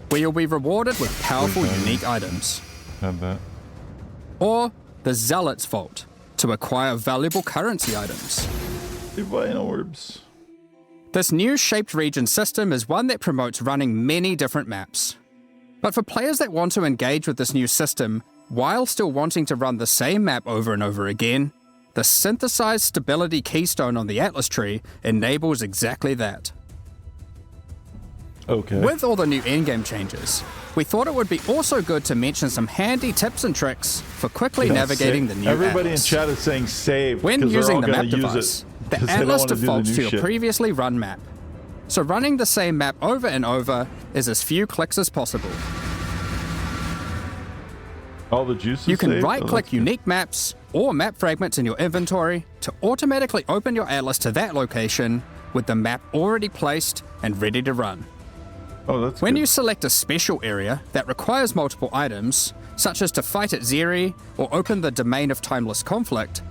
where you'll be rewarded with powerful unique items. Have that. Or the Zealot's Vault, to acquire valuable currency items. Divine orbs. This new shaped region system is one that promotes running many different maps. But for players that want to engage with this new system while still wanting to run the same map over and over again, the synthesized stability keystone on the Atlas tree enables exactly that. Okay. With all the new endgame changes, we thought it would be also good to mention some handy tips and tricks for quickly Yeah, navigating the new Everybody Atlas. in chat is saying save. When 'cause they're using all the gonna map use device, it, the 'cause they don't Atlas wanna do the defaults new to your shit. previously run map. So running the same map over and over is as few clicks as possible. All the juices. You can saved? Oh, right-click that's good. unique maps or map fragments in your inventory to automatically open your Atlas to that location with the map already placed and ready to run. Oh, that's When good. you select a special area that requires multiple items, such as to fight at Zeri or open the Domain of Timeless Conflict,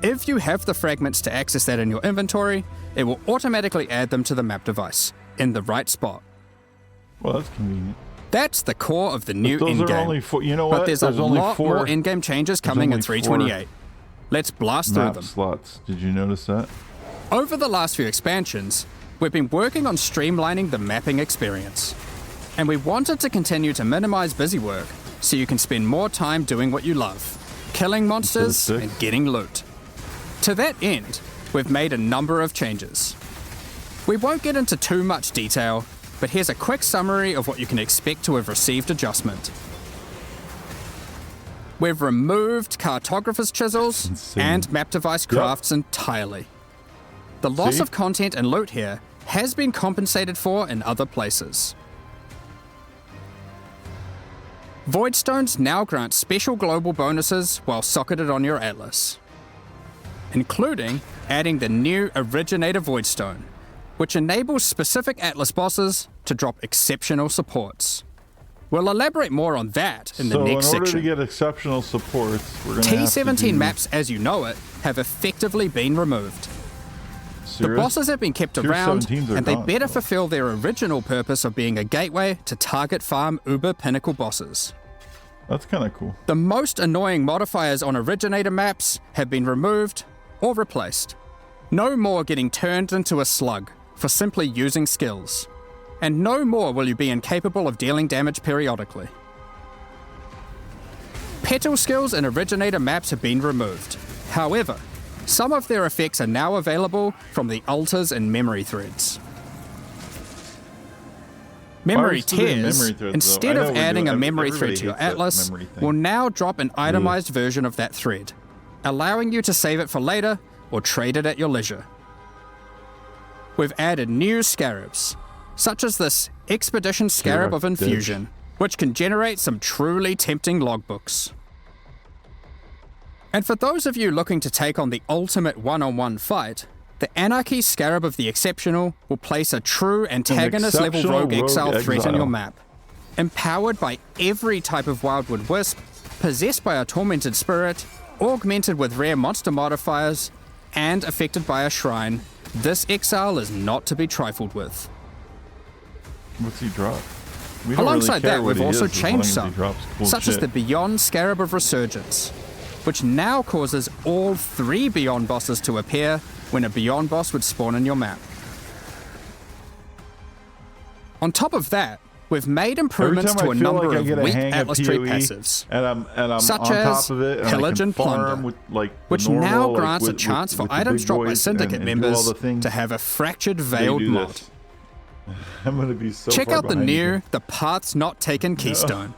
if you have the fragments to access that in your inventory, it will automatically add them to the map device in the right spot. Well, that's convenient. That's the core of the new Those are endgame. only 4. You know what? But there's a only lot 4 more in-game changes coming in only 328. Let's blast through map them. slots. Did you notice that? Over the last few expansions, we've been working on streamlining the mapping experience. And we wanted to continue to minimize busy work so you can spend more time doing what you love, killing monsters Instead of and 6. getting loot. To that end, we've made a number of changes. We won't get into too much detail, but here's a quick summary of what you can expect to have received adjustment. We've removed cartographer's chisels insane. and map device crafts entirely. The loss See? of content and loot here has been compensated for in other places. Void Stones now grant special global bonuses while socketed on your Atlas, including adding the new Originator Void Stone, which enables specific Atlas bosses to drop exceptional supports. We'll elaborate more on that in the So next in order section. to get exceptional supports, we're going to have to T17 do maps as you know it have effectively been removed. The Serious? bosses have been kept Tier around, 17s are and they gone, better though. fulfill their original purpose of being a gateway to target farm uber pinnacle bosses. That's kind of cool. The most annoying modifiers on Originator maps have been removed or replaced. No more getting turned into a slug for simply using skills. And no more will you be incapable of dealing damage periodically. Petal skills in Originator maps have been removed. However, some of their effects are now available from the altars and memory threads. Memory we still doing tiers, memory threads, though? instead I know of we're adding doing- a memory everybody thread to your hates that Atlas, memory thing. will now drop an itemized version of that thread, allowing you to save it for later or trade it at your leisure. We've added new scarabs, such as this Expedition Scarab of Infusion, which can generate some truly tempting logbooks. And for those of you looking to take on the ultimate one-on-one fight, the Anarchy Scarab of the Exceptional will place a true antagonist-level rogue exile threat on your map. Empowered by every type of Wildwood Wisp, possessed by a tormented spirit, augmented with rare monster modifiers, and affected by a shrine, this exile is not to be trifled with. What's he drop? Alongside that, we've also changed some, such as the Beyond Scarab of Resurgence, which now causes all 3 Beyond bosses to appear when a Beyond boss would spawn in your map. On top of that, we've made improvements to a number of weak Atlas Tree passives, such as Pillage and Plunder, which now grants a chance for items dropped by Syndicate members to have a Fractured Veiled mod. I'm gonna be so Check far out the behind new you. The Paths Not Taken Keystone,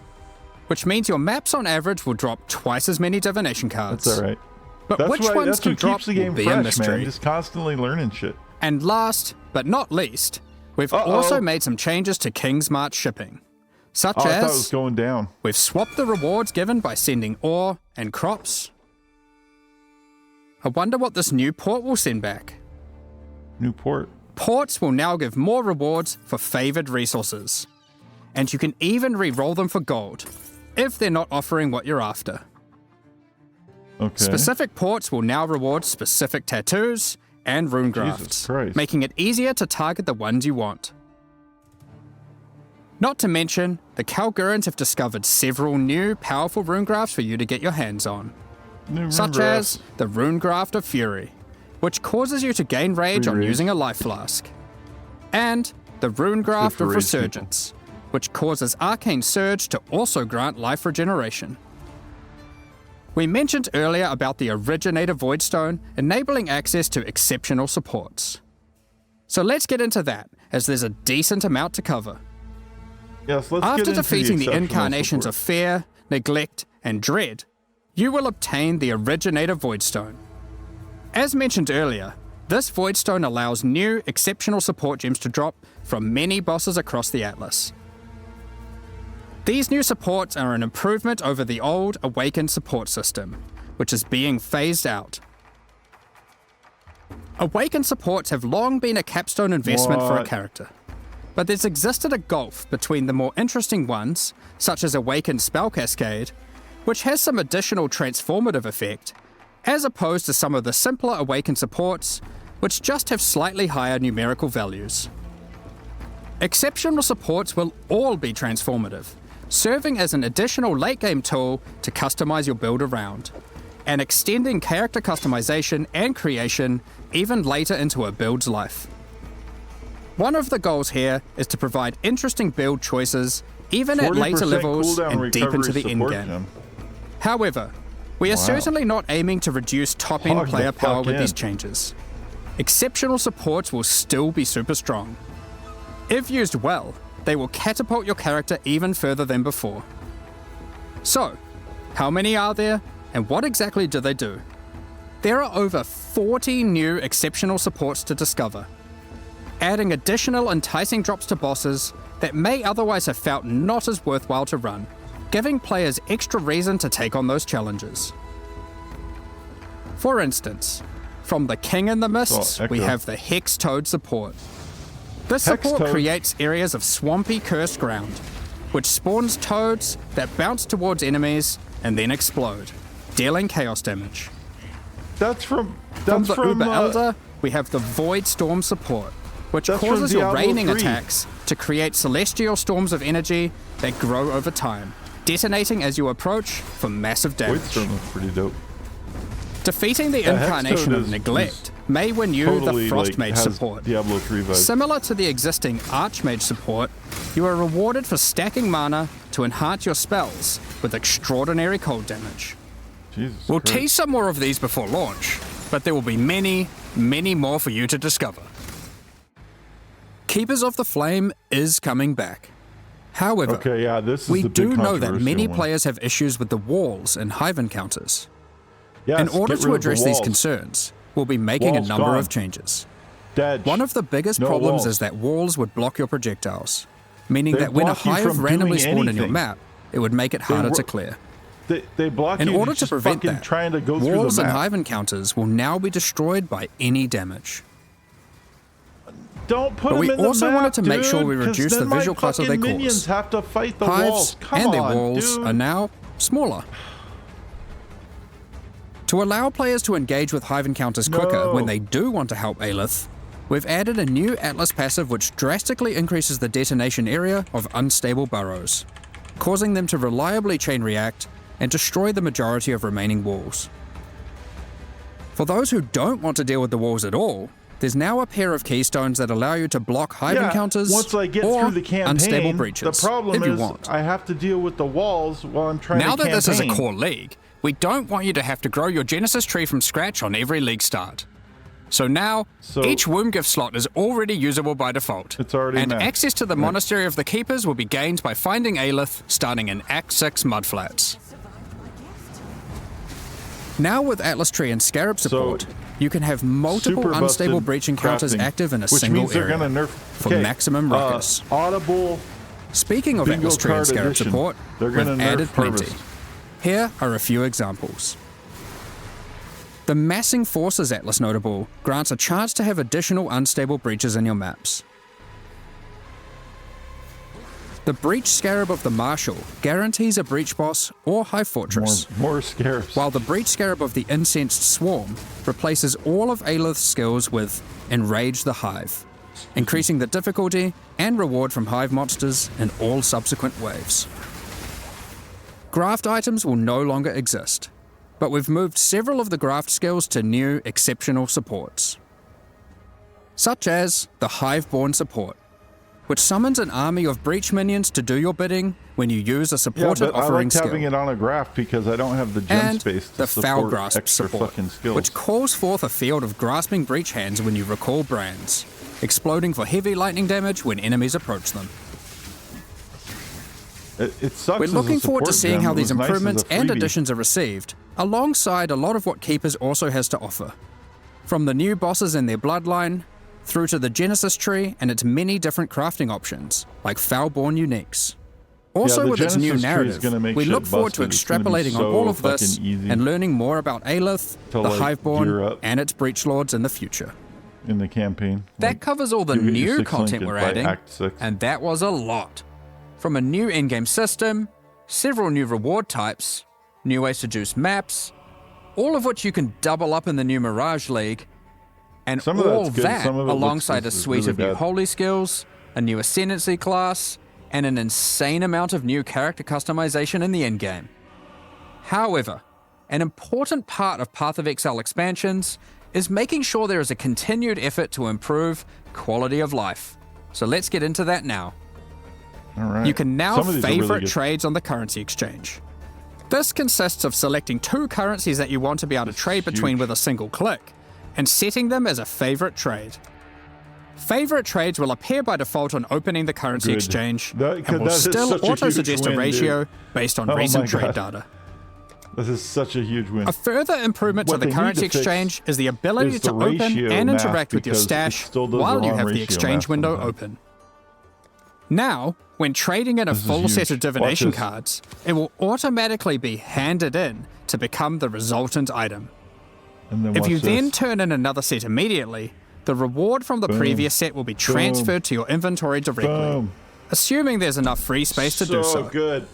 which means your maps on average will drop twice as many divination cards. That's alright. But which ones can drop keeps the game will be fresh, a mystery. man. Just constantly learning shit. And last, but not least, we've also made some changes to King's March shipping, such I thought it as was going down. we've swapped the rewards given by sending ore and crops. I wonder what this new port will send back. New port. Ports will now give more rewards for favoured resources, and you can even re-roll them for gold, if they're not offering what you're after. Okay. Specific ports will now reward specific tattoos and rune grafts, making it easier to target the ones you want. Not to mention, the Kalgurans have discovered several new powerful rune grafts for you to get your hands on, such as the Rune Graft of Fury, which causes you to gain rage on using a life flask, and the Rune Graft of Resurgence, which causes Arcane Surge to also grant life regeneration. We mentioned earlier about the Originator Voidstone enabling access to exceptional supports. So let's get into that, as there's a decent amount to cover. Yes, let's After get into defeating the exceptional incarnations support. of Fear, Neglect, and Dread, you will obtain the Originator Voidstone. As mentioned earlier, this Voidstone allows new, exceptional support gems to drop from many bosses across the Atlas. These new supports are an improvement over the old Awakened support system, which is being phased out. Awakened supports have long been a capstone investment for a character, but there's existed a gulf between the more interesting ones, such as Awakened Spell Cascade, which has some additional transformative effect, as opposed to some of the simpler Awakened supports, which just have slightly higher numerical values. Exceptional supports will all be transformative, serving as an additional late-game tool to customize your build around, and extending character customization and creation even later into a build's life. One of the goals here is to provide interesting build choices even at later levels and deep into the endgame. However, we are certainly not aiming to reduce top-end player power with these changes. Exceptional supports will still be super strong. If used well, they will catapult your character even further than before. So, how many are there, and what exactly do they do? There are over 40 new exceptional supports to discover, adding additional enticing drops to bosses that may otherwise have felt not as worthwhile to run, giving players extra reason to take on those challenges. For instance, from the King in the Mists, we have the Hex Toad support. This support creates areas of swampy cursed ground, which spawns toads that bounce towards enemies and then explode, dealing chaos damage. From the Uber Elder, we have the Void Storm support, which causes your raining attacks to create celestial storms of energy that grow over time, detonating as you approach for massive damage. Void Storm looks pretty dope. Defeating the incarnation of Neglect may win you the Frostmage support. Diablo 3 vibes. Similar to the existing Archmage support, you are rewarded for stacking mana to enhance your spells with extraordinary cold damage. We'll tease some more of these before launch, but there will be many, many more for you to discover. Keepers of the Flame is coming back. However, this is we the big do know that controversial many one. players have issues with the walls in Hive encounters. Yes, In order get to rid of address the these walls. concerns, we'll be making a Walls number gone. of changes. Dead. One of the biggest No problems walls. is that walls would block your projectiles, meaning They that when a block you hive from randomly doing spawned in your anything. map, it would make it harder to clear. They block In you order to just prevent fucking that, trying to go through walls the and map. hive encounters will now be destroyed by any damage. Don't put But them we in the also map, wanted to make sure we dude, 'cause reduce the then my visual clutter they fucking minions cause. have to fight the Hives walls. Come and their on, walls dude. are now smaller. To allow players to engage with hive encounters quicker No. when they do want to help Aelith, we've added a new Atlas passive which drastically increases the detonation area of unstable burrows, causing them to reliably chain react and destroy the majority of remaining walls. For those who don't want to deal with the walls at all, there's now a pair of keystones that allow you to block hive encounters once I get or through the campaign, unstable breaches, the problem if you is want. I have to deal with the walls while I'm trying Now to that this is a campaign. core league, we don't want you to have to grow your Genesis tree from scratch on every league start. So now, each womb gift slot is already usable by default. It's already and maxed. access to the Monastery of the Keepers will be gained by finding Aelith starting in Act 6 Mudflats. Now with Atlas Tree and Scarab support, you can have multiple super unstable busted breach encounters crafting, active in a which single means they're area gonna nerf for maximum ruckus. Audible. Speaking of Bingo Atlas Tree and card Scarab edition. support, They're we've gonna nerf added plenty. Harvest. Here are a few examples. The Massing Forces Atlas notable grants a chance to have additional unstable breaches in your maps. The Breach Scarab of the Marshal guarantees a breach boss or hive fortress, More scarabs. while the Breach Scarab of the Incensed Swarm replaces all of Aelith's skills with Enrage the Hive, increasing the difficulty and reward from hive monsters in all subsequent waves. Graft items will no longer exist, but we've moved several of the graft skills to new exceptional supports, such as the Hiveborn support, which summons an army of breach minions to do your bidding when you use a yeah, supported but I offering like skill. having it on a graph because I don't have the gem And space to the Foul support Grasp extra support, fucking skills. which calls forth a field of grasping breach hands when you recall brands, exploding for heavy lightning damage when enemies approach them. It sucks. We're as a looking forward to support seeing gem. how It these was nice as a improvements and freebie. additions are received, alongside a lot of what Keepers also has to offer. From the new bosses in their bloodline, through to the Genesis tree and its many different crafting options, like Foulborn Uniques. Also the with its new Genesis tree is narrative, gonna make we shit look forward to busted. It's gonna be extrapolating on so all of this fucking easy and learning more about Aelith, to, the like, gear Hiveborn, up. and its Breach Lords in the future. in the campaign. That covers all the you get your new 6 content Lincoln we're by adding, Act 6. and that was a lot. From a new in-game system, several new reward types, new ways to juice maps, all of which you can double up in the new Mirage League, and Some of all that's good, that some of it looks alongside a is suite really of new bad. holy skills, a new Ascendancy class, and an insane amount of new character customization in the endgame. However, an important part of Path of Exile expansions is making sure there is a continued effort to improve quality of life. So let's get into that now. All right. You can now Some of these are really favorite good. trades on the currency exchange. This consists of selecting 2 currencies that you want to be able to trade between huge. with a single click, and setting them as a favorite trade. Favorite trades will appear by default on opening the currency Good. exchange, That- and will that is still such a auto-suggest a huge win, ratio dude. based on Oh recent my trade God. data. This is such a huge win. A further improvement What to the they need currency to fix exchange is the ability is to the open ratio and math, interact with your because it stash still does the while you wrong have the ratio exchange math window sometimes. open. Now, when trading in a This is full set huge. of divination Watch this. cards, it will automatically be handed in to become the resultant item. And then If watch you then this. turn in another set immediately, the reward from the previous set will be transferred to your inventory directly, Boom. assuming there's enough free space to do so. good.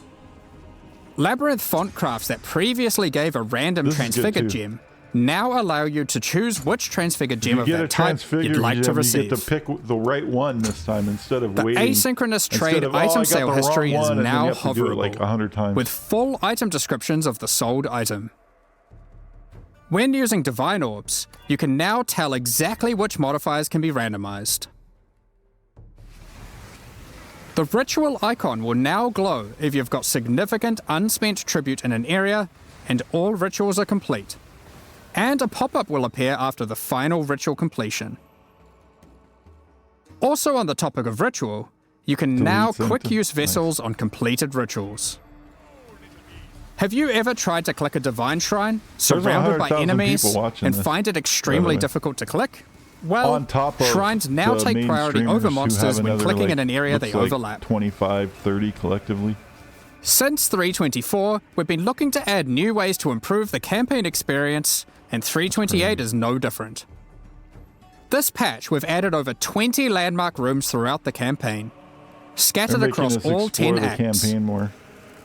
Labyrinth font crafts that previously gave a random This is good transfigured too. gem now allow you to choose which transfigured gem You of get a that type transfigured you'd like to gem, receive. you get to pick the right one this time instead of The waiting. asynchronous Instead trade of, "Oh, I item got sale the wrong history is one," and then now you have to do it hoverable, like 100 times. with full item descriptions of the sold item. When using Divine Orbs, you can now tell exactly which modifiers can be randomized. The ritual icon will now glow if you've got significant unspent tribute in an area and all rituals are complete. And a pop-up will appear after the final ritual completion. Also on the topic of ritual, you can now Delete quick something. use vessels on completed rituals. Have you ever tried to click a divine shrine, surrounded by 100,000 enemies, people watching and this, find it extremely difficult to click? Well, On top of shrines now the take main priority streamers over who monsters have when another, clicking like, in an area they looks like overlap. 25, 30 collectively. Since 3.24, we've been looking to add new ways to improve the campaign experience, and 3.28 is no different. This patch, we've added over 20 landmark rooms throughout the campaign, scattered They're across making us all explore 10 the acts. campaign more.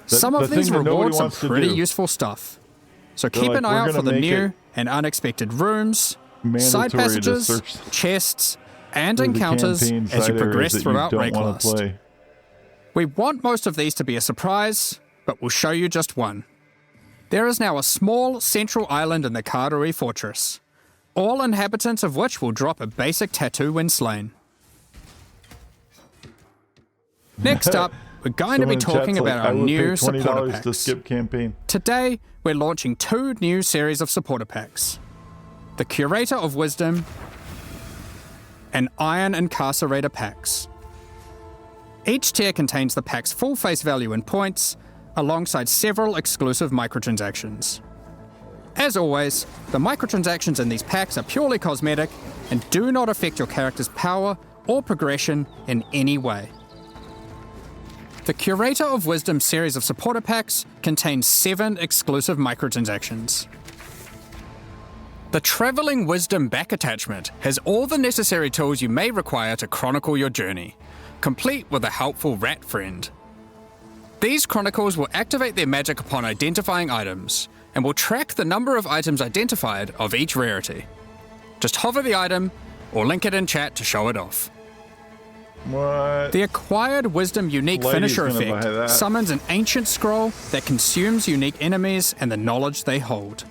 Some of the these thing that nobody rewards some wants to pretty do. useful stuff. So They're keep like, an "We're eye out gonna for the make new it and unexpected rooms, mandatory side to passages, search chests, and for the encounters campaign as you side progress areas that throughout you don't wanna Rayclast. play. We want most of these to be a surprise, but we'll show you just one. There is now a small central island in the Karui Fortress, all inhabitants of which will drop a basic tattoo when slain. Next up, we're going to be Someone in talking chat's about like, our I would new pay supporter $20 to packs. skip campaign. Today, we're launching 2 new series of supporter packs. The Curator of Wisdom and Iron Incarcerator packs. Each tier contains the pack's full face value in points, alongside several exclusive microtransactions. As always, the microtransactions in these packs are purely cosmetic and do not affect your character's power or progression in any way. The Curator of Wisdom series of supporter packs contains 7 exclusive microtransactions. The Travelling Wisdom back attachment has all the necessary tools you may require to chronicle your journey, complete with a helpful rat friend. These chronicles will activate their magic upon identifying items, and will track the number of items identified of each rarity. Just hover the item, or link it in chat to show it off. What? The Acquired Wisdom Unique Lady's Finisher gonna buy effect that. summons an ancient scroll that consumes unique enemies and the knowledge they hold.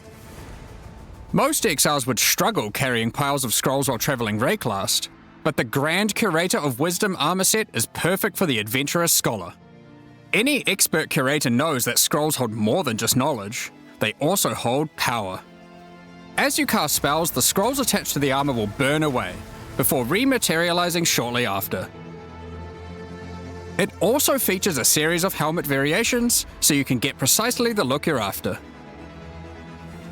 Most exiles would struggle carrying piles of scrolls while travelling Rayclast, but the Grand Curator of Wisdom armor set is perfect for the adventurous scholar. Any expert curator knows that scrolls hold more than just knowledge, they also hold power. As you cast spells, the scrolls attached to the armor will burn away, before rematerializing shortly after. It also features a series of helmet variations, so you can get precisely the look you're after.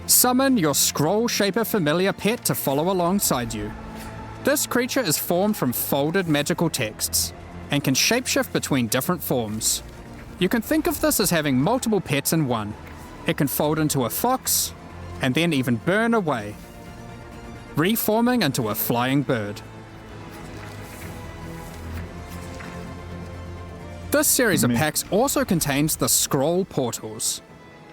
Summon your Scroll Shaper familiar pet to follow alongside you. This creature is formed from folded magical texts, and can shapeshift between different forms. You can think of this as having multiple pets in one. It can fold into a fox, and then even burn away, reforming into a flying bird. This series of packs also contains the Scroll Portals,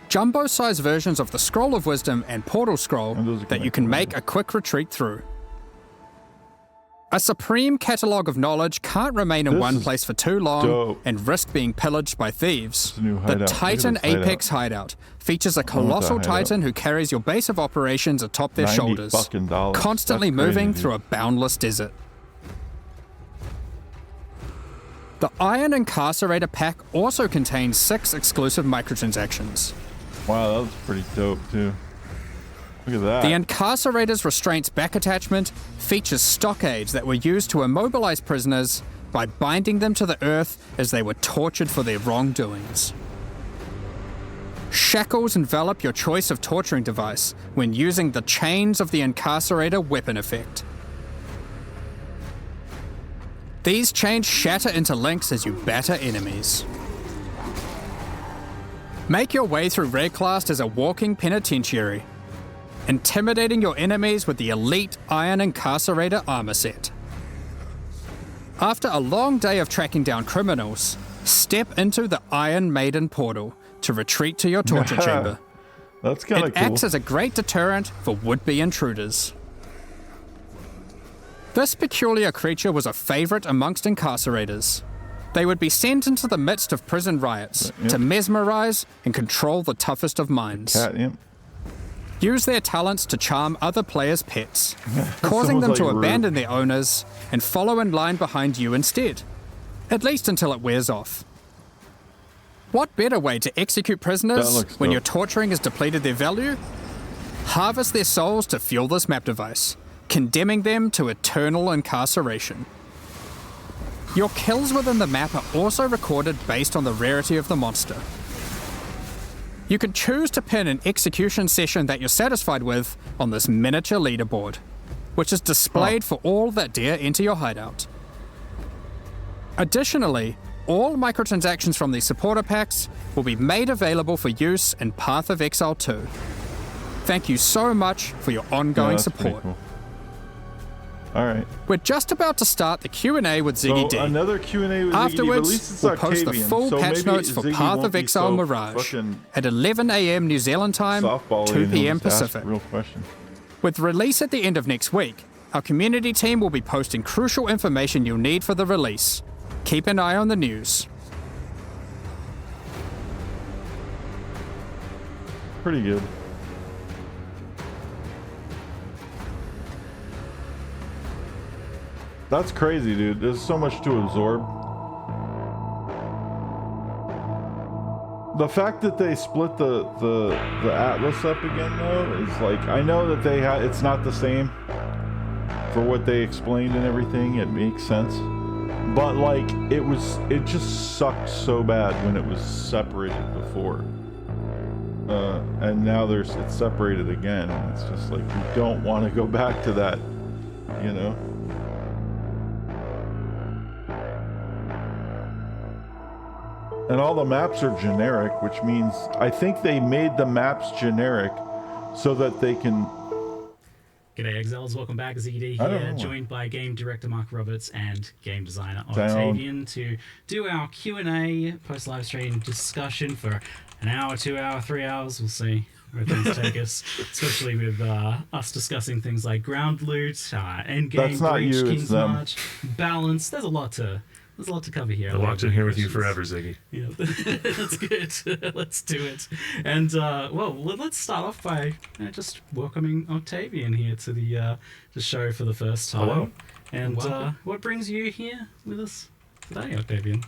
jumbo-sized versions of the Scroll of Wisdom and Portal Scroll that you can make a quick retreat through. A supreme catalogue of knowledge can't remain in one place for too long dope. and risk being pillaged by thieves. a new The hideout. Look at Titan this hideout. Apex Hideout features a colossal hideout. titan who carries your base of operations atop their $90 shoulders, fucking dollars. constantly That's crazy, moving dude. through a boundless desert. The Iron Incarcerator pack also contains 6 exclusive microtransactions. Wow, that was pretty dope too. Look at that. The Incarcerator's Restraints back attachment features stockades that were used to immobilize prisoners by binding them to the earth as they were tortured for their wrongdoings. Shackles envelop your choice of torturing device when using the Chains of the Incarcerator weapon effect. These chains shatter into links as you batter enemies. Make your way through Rayclast as a walking penitentiary, intimidating your enemies with the elite Iron Incarcerator armor set. After a long day of tracking down criminals, step into the Iron Maiden portal to retreat to your torture chamber. That's kind of It cool. acts as a great deterrent for would-be intruders. This peculiar creature was a favorite amongst incarcerators. They would be sent into the midst of prison riots to mesmerize and control the toughest of minds. Cat imp. Use their talents to charm other players' pets, causing Sounds them to like rude. abandon their owners and follow in line behind you instead, at least until it wears off. What better way to execute That prisoners looks when dope. your torturing has depleted their value? Harvest their souls to fuel this map device, condemning them to eternal incarceration. Your kills within the map are also recorded based on the rarity of the monster. You can choose to pin an execution session that you're satisfied with on this miniature leaderboard, which is displayed for all that dare enter your hideout. Additionally, all microtransactions from these supporter packs will be made available for use in Path of Exile 2. Thank you so much for your ongoing support. Cool. All right. We're just about to start the Q&A with Ziggy D. Another Q&A with Afterwards, Ziggy D, we'll post the full patch notes for Path of Exile Mirage at 11 a.m. New Zealand time, 2 p.m. Pacific. Real question. With release at the end of next week, our community team will be posting crucial information you'll need for the release. Keep an eye on the news. Pretty good. That's crazy, dude. There's so much to absorb. The fact that they split the Atlas up again, though, is like, I know that it's not the same for what they explained and everything. It makes sense, but like it just sucked so bad when it was separated before, and now it's separated again. And it's just like, we don't want to go back to that, you know. And all the maps are generic, which means I think they made the maps generic so that they can... G'day Exiles, welcome back. ZD here, joined by game director Mark Roberts and game designer Octavian to do our Q&A post-live stream discussion for an hour, 2 hours, 3 hours. We'll see where things take us, especially with us discussing things like ground loot, endgame, breach, King's March, balance. There's a lot to cover here. I locked in here with you forever, Ziggy. Yeah, that's good. Let's do it. And, well, let's start off by just welcoming Octavian here to the show for the first time. Hello. And what brings you here with us today, Octavian?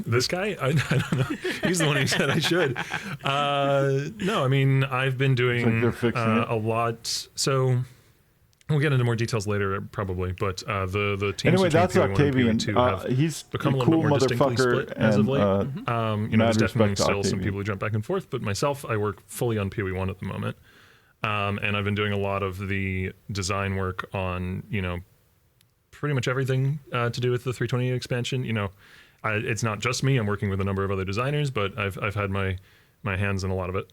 This guy? I don't know. He's the one who said I should. No, I mean, I've been doing a lot. So... we'll get into more details later, probably, but the teams anyway, that's Octavian. He's become a cool little bit more distinctly split as of late. You know, there's definitely still some people who jump back and forth, but myself, I work fully on PoE1 at the moment, and I've been doing a lot of the design work on, you know, pretty much everything to do with the 328 expansion. You know, it's not just me. I'm working with a number of other designers, but I've had my hands in a lot of it.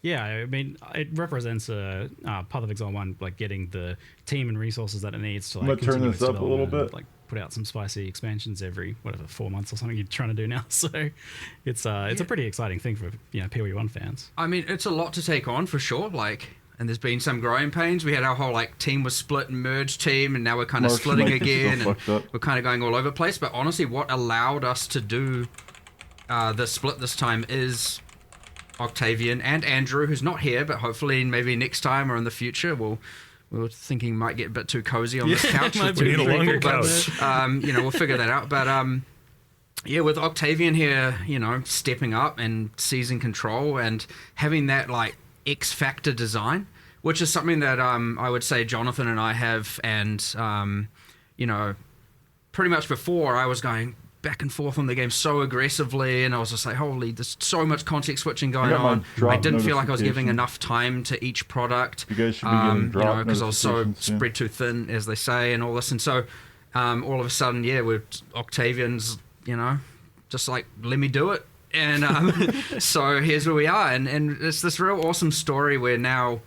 Yeah, I mean, it represents a Path of Exile 1, like getting the team and resources that it needs to like turn this up a little bit, like put out some spicy expansions every 4 months or something you're trying to do now. So it's a pretty exciting thing for PoE1 fans. I mean, it's a lot to take on for sure. Like, and there's been some growing pains. We had our whole like team was split and merged team, and now we're kind of splitting again, and we're kind of going all over the place. But honestly, what allowed us to do the split this time is Octavian and Andrew, who's not here, but hopefully maybe next time or in the future we were thinking might get a bit too cozy on this couch. We need a longer couch. You know, we'll figure that out. But yeah, with Octavian here, you know, stepping up and seizing control and having that like X Factor design, which is something that I would say Jonathan and I have, and you know, pretty much before I was going back and forth on the game so aggressively, and I was just like, holy, there's so much context switching going on. I didn't feel like I was giving enough time to each product. You guys should be getting drop, you know, because I was so spread too thin, as they say, and all this. And so all of a sudden, yeah, with Octavian's, you know, just like, let me do it. And so here's where we are. And it's this real awesome story where now,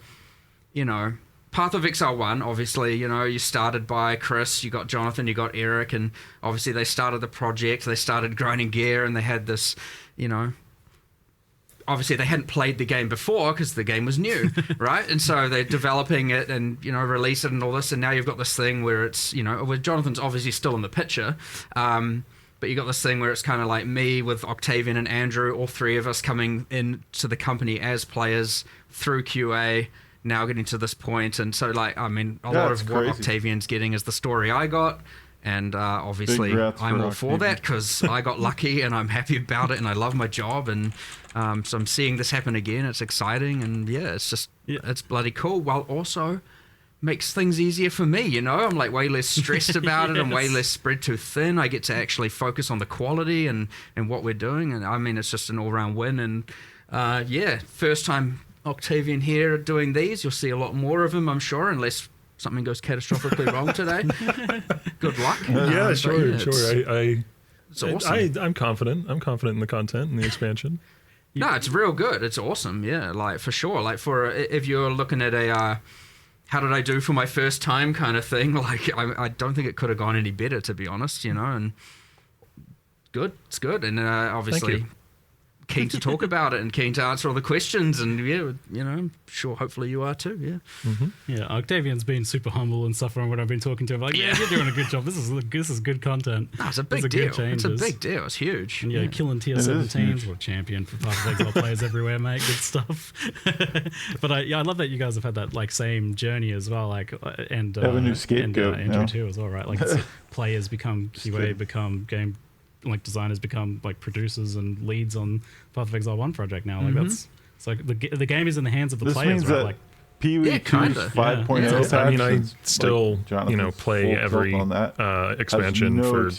you know, Path of Exile 1, obviously, you know, you started by Chris, you got Jonathan, you got Eric, and obviously they started the project, they started grinding gear, and they had this, you know, obviously they hadn't played the game before because the game was new, right? And so they're developing it and, you know, release it and all this, and now you've got this thing where it's, you know, where Jonathan's obviously still in the picture, but you got this thing where it's kind of like me with Octavian and Andrew, all three of us coming into the company as players through QA, now getting to this point. And so, like, I mean, a lot of what Octavian's getting is the story I got, and obviously I'm all for that because I got lucky and I'm happy about it and I love my job, and so I'm seeing this happen again. It's exciting, and yeah, it's just it's bloody cool, while also makes things easier for me, you know. I'm like way less stressed about it. I'm way less spread too thin. I get to actually focus on the quality and what we're doing, and I mean, it's just an all-round win. And first time Octavian here doing these. You'll see a lot more of them, I'm sure, unless something goes catastrophically wrong today. Good luck. Sure. It's awesome. I'm confident. I'm confident in the content and the expansion. No, it's real good. It's awesome. Yeah, like for sure. Like if you're looking at a how did I do for my first time kind of thing, like I don't think it could have gone any better, to be honest. And good. It's good, and obviously keen to talk about it and keen to answer all the questions, and I'm sure hopefully you are too. Yeah, Octavian's been super humble and stuff. When I've been talking to him, like, you're doing a good job. This is good content. No, it's a big deal. It's a big deal. It's huge. And killing tier 17s. What a champion for Path of Exile players everywhere, mate. Good stuff. But I love that you guys have had that like same journey as well. Like and have a new scapegoat, Andrew too as well, right? Like it's players become QA, become game. Like designers become like producers and leads on Path of Exile 1 project now. Like it's like the game is in the hands of the players, right? Like PoE 2's 5.0 patch. I mean, I still play every expansion for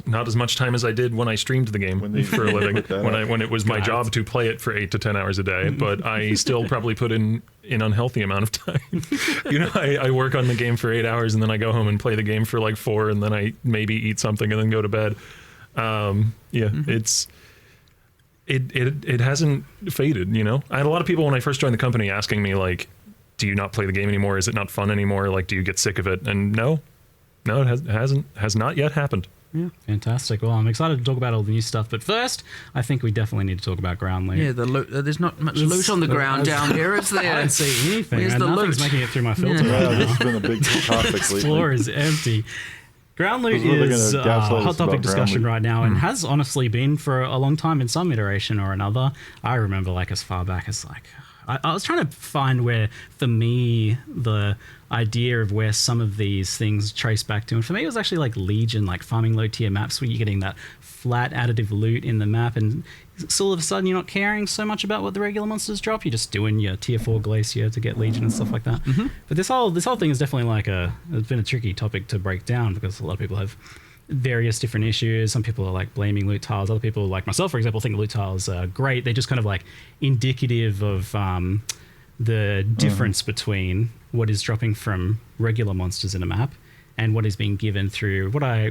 not as much time as I did when I streamed the game for a living. When it was my job to play it for 8 to 10 hours a day, but I still probably put in an unhealthy amount of time. I work on the game for 8 hours and then I go home and play the game for like 4, and then I maybe eat something and then go to bed. It hasn't faded. I had a lot of people when I first joined the company asking me like, do you not play the game anymore? Is it not fun anymore? Like, do you get sick of it? And no, it has not yet happened. Yeah, fantastic. Well, I'm excited to talk about all the new stuff, but first, I think we definitely need to talk about ground loot. Yeah, the loot. There's not much loot on the ground down here, is there? I don't see anything. Where's the nothing's loot? making it through my filter right now. This has been a big topic lately. The floor is empty. Ground loot is a hot topic discussion right now, and has honestly been for a long time in some iteration or another. I remember like as far back as like I was trying to find where, for me, the idea of where some of these things trace back to, and for me it was actually like Legion, like farming low tier maps where you're getting that flat additive loot in the map, and so all of a sudden you're not caring so much about what the regular monsters drop. You're just doing your tier 4 glacier to get Legion and stuff like that. But this whole thing is definitely like it's been a tricky topic to break down because a lot of people have various different issues. Some people are like blaming loot tiles. Other people, like myself, for example, think loot tiles are great. They're just kind of like indicative of the difference between what is dropping from regular monsters in a map and what is being given through what I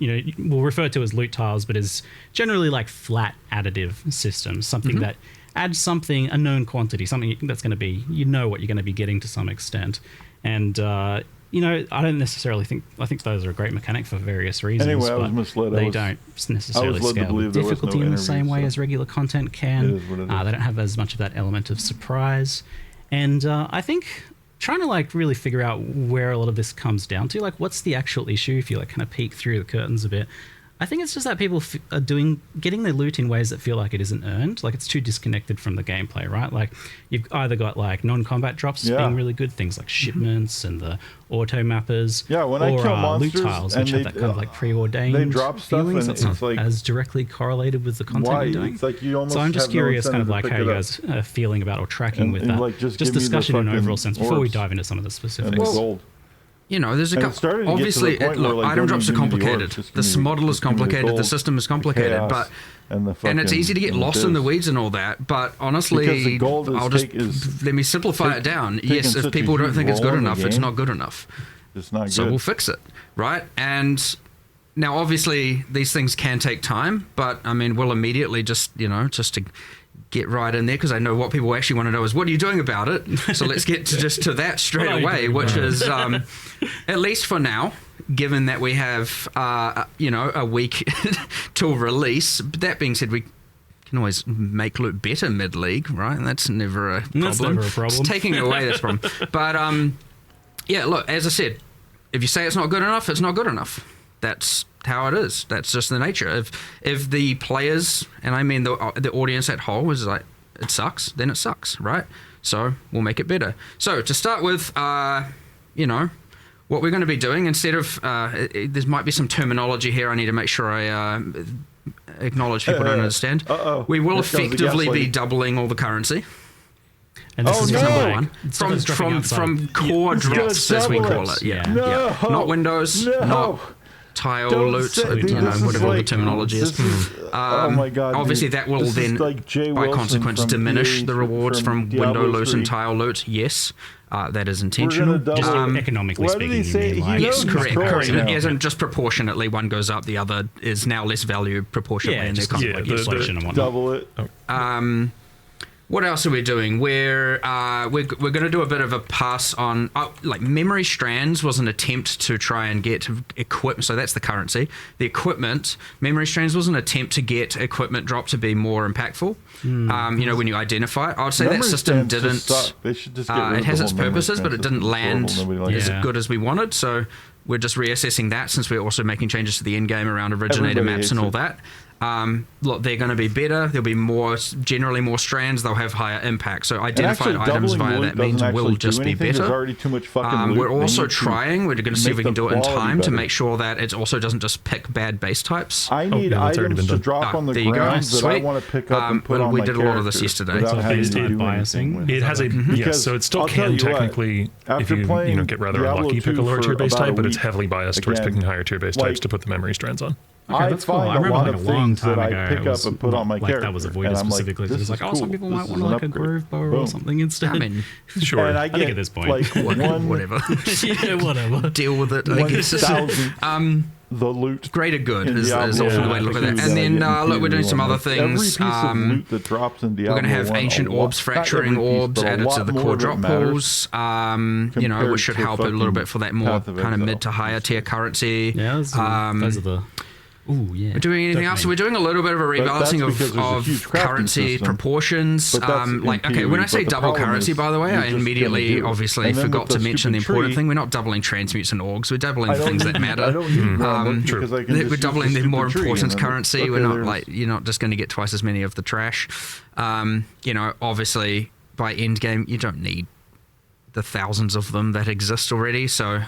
will refer to as loot tiles, but is generally like flat additive systems, something that adds something, a known quantity, something that's going to be, what you're going to be getting to some extent. And I don't necessarily I think those are a great mechanic for various reasons. Anyway, I was misled. They don't necessarily scale with difficulty in the same way as regular content can. They don't have as much of that element of surprise. And I think trying to like really figure out where a lot of this comes down to, like what's the actual issue if you like kind of peek through the curtains a bit. I think it's just that people are getting their loot in ways that feel like it isn't earned. Like it's too disconnected from the gameplay, right? Like you've either got like non-combat drops being really good, things like shipments and the auto mappers, when I kill monsters, loot tiles, which have that kind of like preordained they drop stuff feelings. and That's not like, as directly correlated with the content you're doing. It's like you almost so I'm just curious kind of like how you guys are feeling about or tracking with that. Like just discussion in an overall sense before we dive into some of the specifics. There's a couple. Obviously, look, item drops are complicated. The model is complicated. The system is complicated, but and it's easy to get lost in the weeds and all that. But honestly, let me simplify it down. Yes, if people don't think it's good enough, it's not good enough. It's not good. So we'll fix it, right? And now, obviously, these things can take time, but I mean, we'll immediately just to get right in there, because I know what people actually want to know is what are you doing about it. So let's get to that straight away, which is at least for now, given that we have a week till release. But that being said, we can always make loot better mid-league, right? And that's never a problem. That's never a problem. It's taking away this problem. But look, as I said, if you say it's not good enough, it's not good enough. That's how it is. That's just the nature. If the players, and I mean the audience at whole, is like, it sucks, then it sucks, right? So we'll make it better. So to start with, what we're going to be doing, instead of, there might be some terminology here I need to make sure I acknowledge people don't understand. We will effectively be doubling all the currency. And this is number one. From core drops, as we call it. Yeah. Not Windows, not tile Don't loot, say- dude, this is whatever the like- terminology is. this is- oh my god! Obviously, dude. that will This is then, like Jay by Wilson consequence, from diminish PA the rewards from Diablo window loot 3. and tile loot. Yes, that is We're intentional. gonna double. Economically what did speaking, he say? you mean, He like, Yes, knows correct. control Correct. now. It isn't just proportionately one goes up, the other is now less value proportionately. Yeah, in just their like contract. inflation and whatnot. Double it. What else are we doing? We're going to do a bit of a pass on like memory strands was an attempt to try and get equipment. So that's the currency. The equipment memory strands was an attempt to get equipment drop to be more impactful. When you identify it, I would say Memory that system stands just didn't. suck. They should just get rid of It the has whole its memory purposes, stand but it system. didn't It's land horrible. Nobody likes as it. good as we wanted. So we're just reassessing that since we're also making changes to the end game around originator Everybody maps and all hates it. that. Look, they're going to be better. There'll be generally more strands. They'll have higher impact. So identified items via that means will just be better. There's already too much fucking loot. We're They also need to trying. We're going to see if we make can the do it in quality time to better. make sure that it also doesn't just pick bad base types. I need yeah, that's already items been to done. drop on the There you go. ground that I Sweet. want to pick up and put well, on we my did a lot of this character yesterday. without So having phase to type do biasing. anything with It has a yes, Because so it still I'll tell can you what, technically after if you playing get rather Diablo unlucky, pick a 2 lower tier for base about a type, but it's week, heavily biased towards again, picking higher tier base like- types to put the memory strands on. Okay, I that's cool. find I remember a lot like of a long things that time I ago. pick it up was and put on my like character. that was and avoided I'm like, specifically this because it's is like, oh, cool. some people This might is want an like a upgrade. groove bow Boom. or something instead. I mean, Sure. And I think get at this point. like one whatever. yeah, whatever. Deal with it. I guess. 1,000th the loot. Greater good in is Diablo often the way to look at that. And then look, we're doing some other Every things. piece of loot that drops in Diablo We're going to have 1, ancient a lot- orbs, not fracturing every piece, orbs but a added to lot the more core of it drop matters pools, which should to help a little bit for that more Path of kind of Exile. mid to higher tier currency. Yeah, those are the. Ooh, yeah. We're doing anything else? So we're doing a little bit of a that's rebalancing because there's a huge of crafting currency system. proportions. But that's in Okay, when I theory, say but the double problem currency, is by the way, you're I just gonna immediately do it. obviously And then forgot with to the mention the stupid important tree, thing. We're not doubling transmutes and orgs. We're doubling I don't things need- that matter. I don't need ground True. because I can just We're use doubling the more stupid tree importance and then- currency. okay, We're not there's- you're not just going to get twice as many of the trash. Obviously by end game you don't need the thousands of them that exist already. So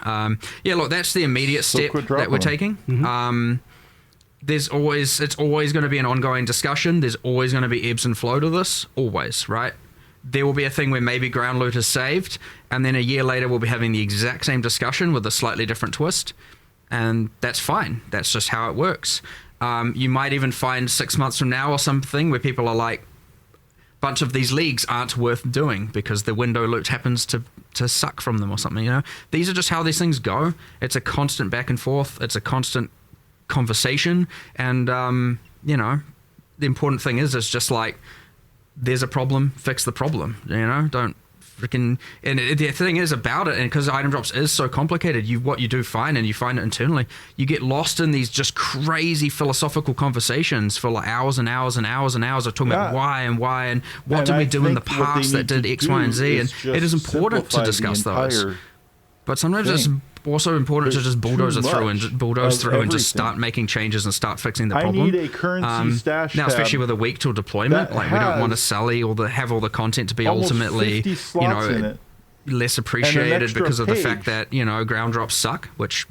look, that's the immediate step quit that we're dropping taking. It's always going to be an ongoing discussion. There's always going to be ebbs and flow to this, always, right? There will be a thing where maybe ground loot is saved, and then a year later we'll be having the exact same discussion with a slightly different twist, and that's fine. That's just how it works. You might even find 6 months from now or something where people are like, bunch of these leagues aren't worth doing because the window loot happens to suck from them or something. These are just how these things go. It's a constant back and forth. It's a constant conversation, and the important thing is just like, there's a problem, fix the problem. Don't freaking. And the thing is about it, and because item drops is so complicated, what you do find, and you find it internally, you get lost in these just crazy philosophical conversations for like hours and hours and hours and hours of talking about why and what And did I we do in the think what they past that need did to X, Y, and do Z, and is it is just important to simplify the discuss those. entire But sometimes it's thing. also important to There's just bulldoze too it through much and bulldoze of through and just everything. start making changes and start fixing the I problem. need a currency stash now, especially tab with a week till deployment, that like we don't want to has sally or have all the content to be almost ultimately 50 slots in it. less appreciated extra because of the fact page. that ground drops suck, which,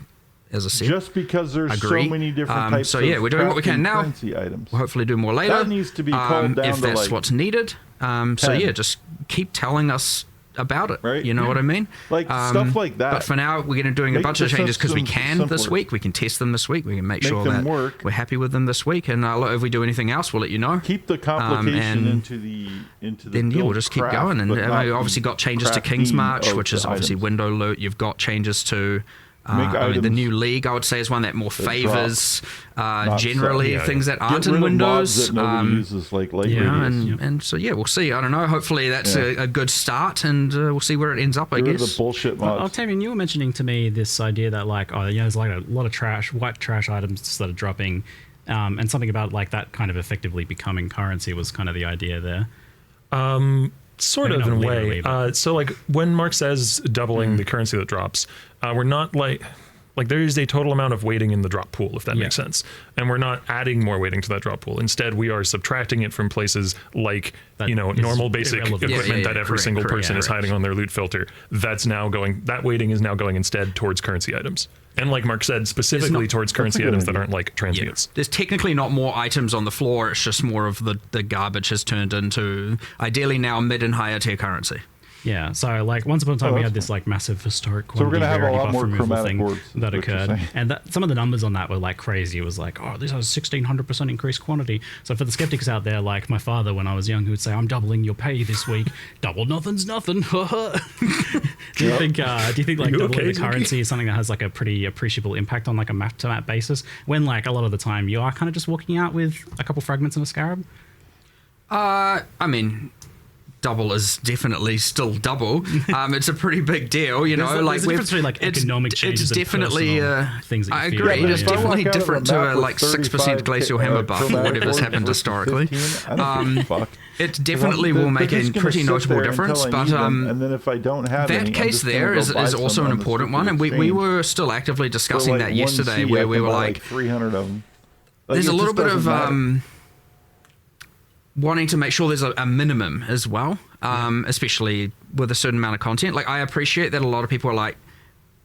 as I said, Just because there's agree. so many different types so of yeah, we're doing what we can crafting now. currency items. We'll hopefully do more later. That needs to be called down if to, that's like, what's needed. So 10. yeah, just keep telling us about it. Right? You know what I mean? Like, stuff like that. But for now, we're going to doing a Make bunch the of changes because we system can this simpler. week. We can test them this week. We can make sure them that work. we're happy with them this week. And if we do anything else, we'll let you know. Keep the complication and into the then yeah, we'll build just keep craft, going. And but not we obviously got changes to King's crafting March, of which is the obviously items. window loot. You've got changes to the items new league, I would say, is one that more favors Not generally so- things that Get aren't rid in of mobs Windows. that nobody uses, like Light Radius. And so yeah, we'll see. I don't know. Hopefully that's a good start, and we'll see where it ends up. I Get rid of guess. the bullshit mobs. Octavian, you were mentioning to me this idea that like, there's like a lot of white trash items that are dropping, and something about like that kind of effectively becoming currency was kind of the idea there. Sort Maybe of, not in a literally, way. but- So like when Mark says doubling the currency that drops, we're not like there is a total amount of weighting in the drop pool, if that makes sense. And we're not adding more weighting to that drop pool. Instead, we are subtracting it from places like, That is normal basic irrelevant. equipment that every Correct, single correct, person is hiding on their loot filter. That weighting is now going instead towards currency items. And like Mark said, specifically towards currency good items that idea. aren't like transients. There's technically not more items on the floor. It's just more of the garbage has turned into ideally now mid and higher tier currency. Yeah, so like once upon a time we had this like massive historic quantity rarity buff removal thing that occurred, and some of the numbers on that were like crazy. It was like, oh, this has 1600% increased quantity. So for the skeptics out there, like my father when I was young, who would say, I'm doubling your pay this week. Double nothing's nothing. Do you think like doubling the currency is something that has like a pretty appreciable impact on like a map to map basis, when like a lot of the time you are kind of just walking out with a couple fragments and a scarab? I mean, double is definitely still double. It's a pretty big deal, you know. There's a difference between like economic changes. It's definitely things that I you agree. feel It's definitely different to a like 6% glacial hammer buff or whatever's happened historically. It definitely will make a pretty notable difference. But and then if I don't have that case there is also an important one, and we were still actively discussing that yesterday, where we were like 300 of them. There's a little bit of wanting to make sure there's a minimum as well, especially with a certain amount of content. Like, I appreciate that a lot of people are like,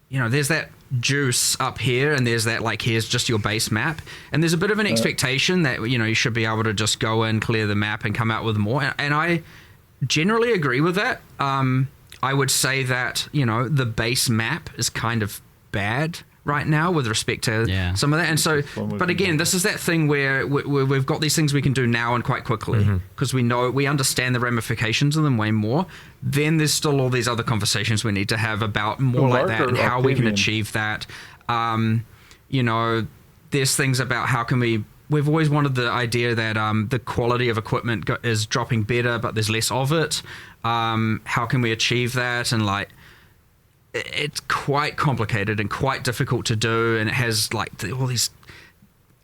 you know, there's that juice up here and there's that, like, here's just your base map. And there's a bit of an expectation that, you know, you should be able to just go in, clear the map and come out with more. And I generally agree with that. I would say that, you know, the base map is kind of bad right now with respect to some of that. And so, but again, this is that thing where we've got these things we can do now and quite quickly, because we understand the ramifications of them way more. Then there's still all these other conversations we need to have about more like that and how we can achieve that. You know, there's things about how can we've always wanted the idea that the quality of equipment is dropping better, but there's less of it. How can we achieve that? And like, it's quite complicated and quite difficult to do, and it has like all these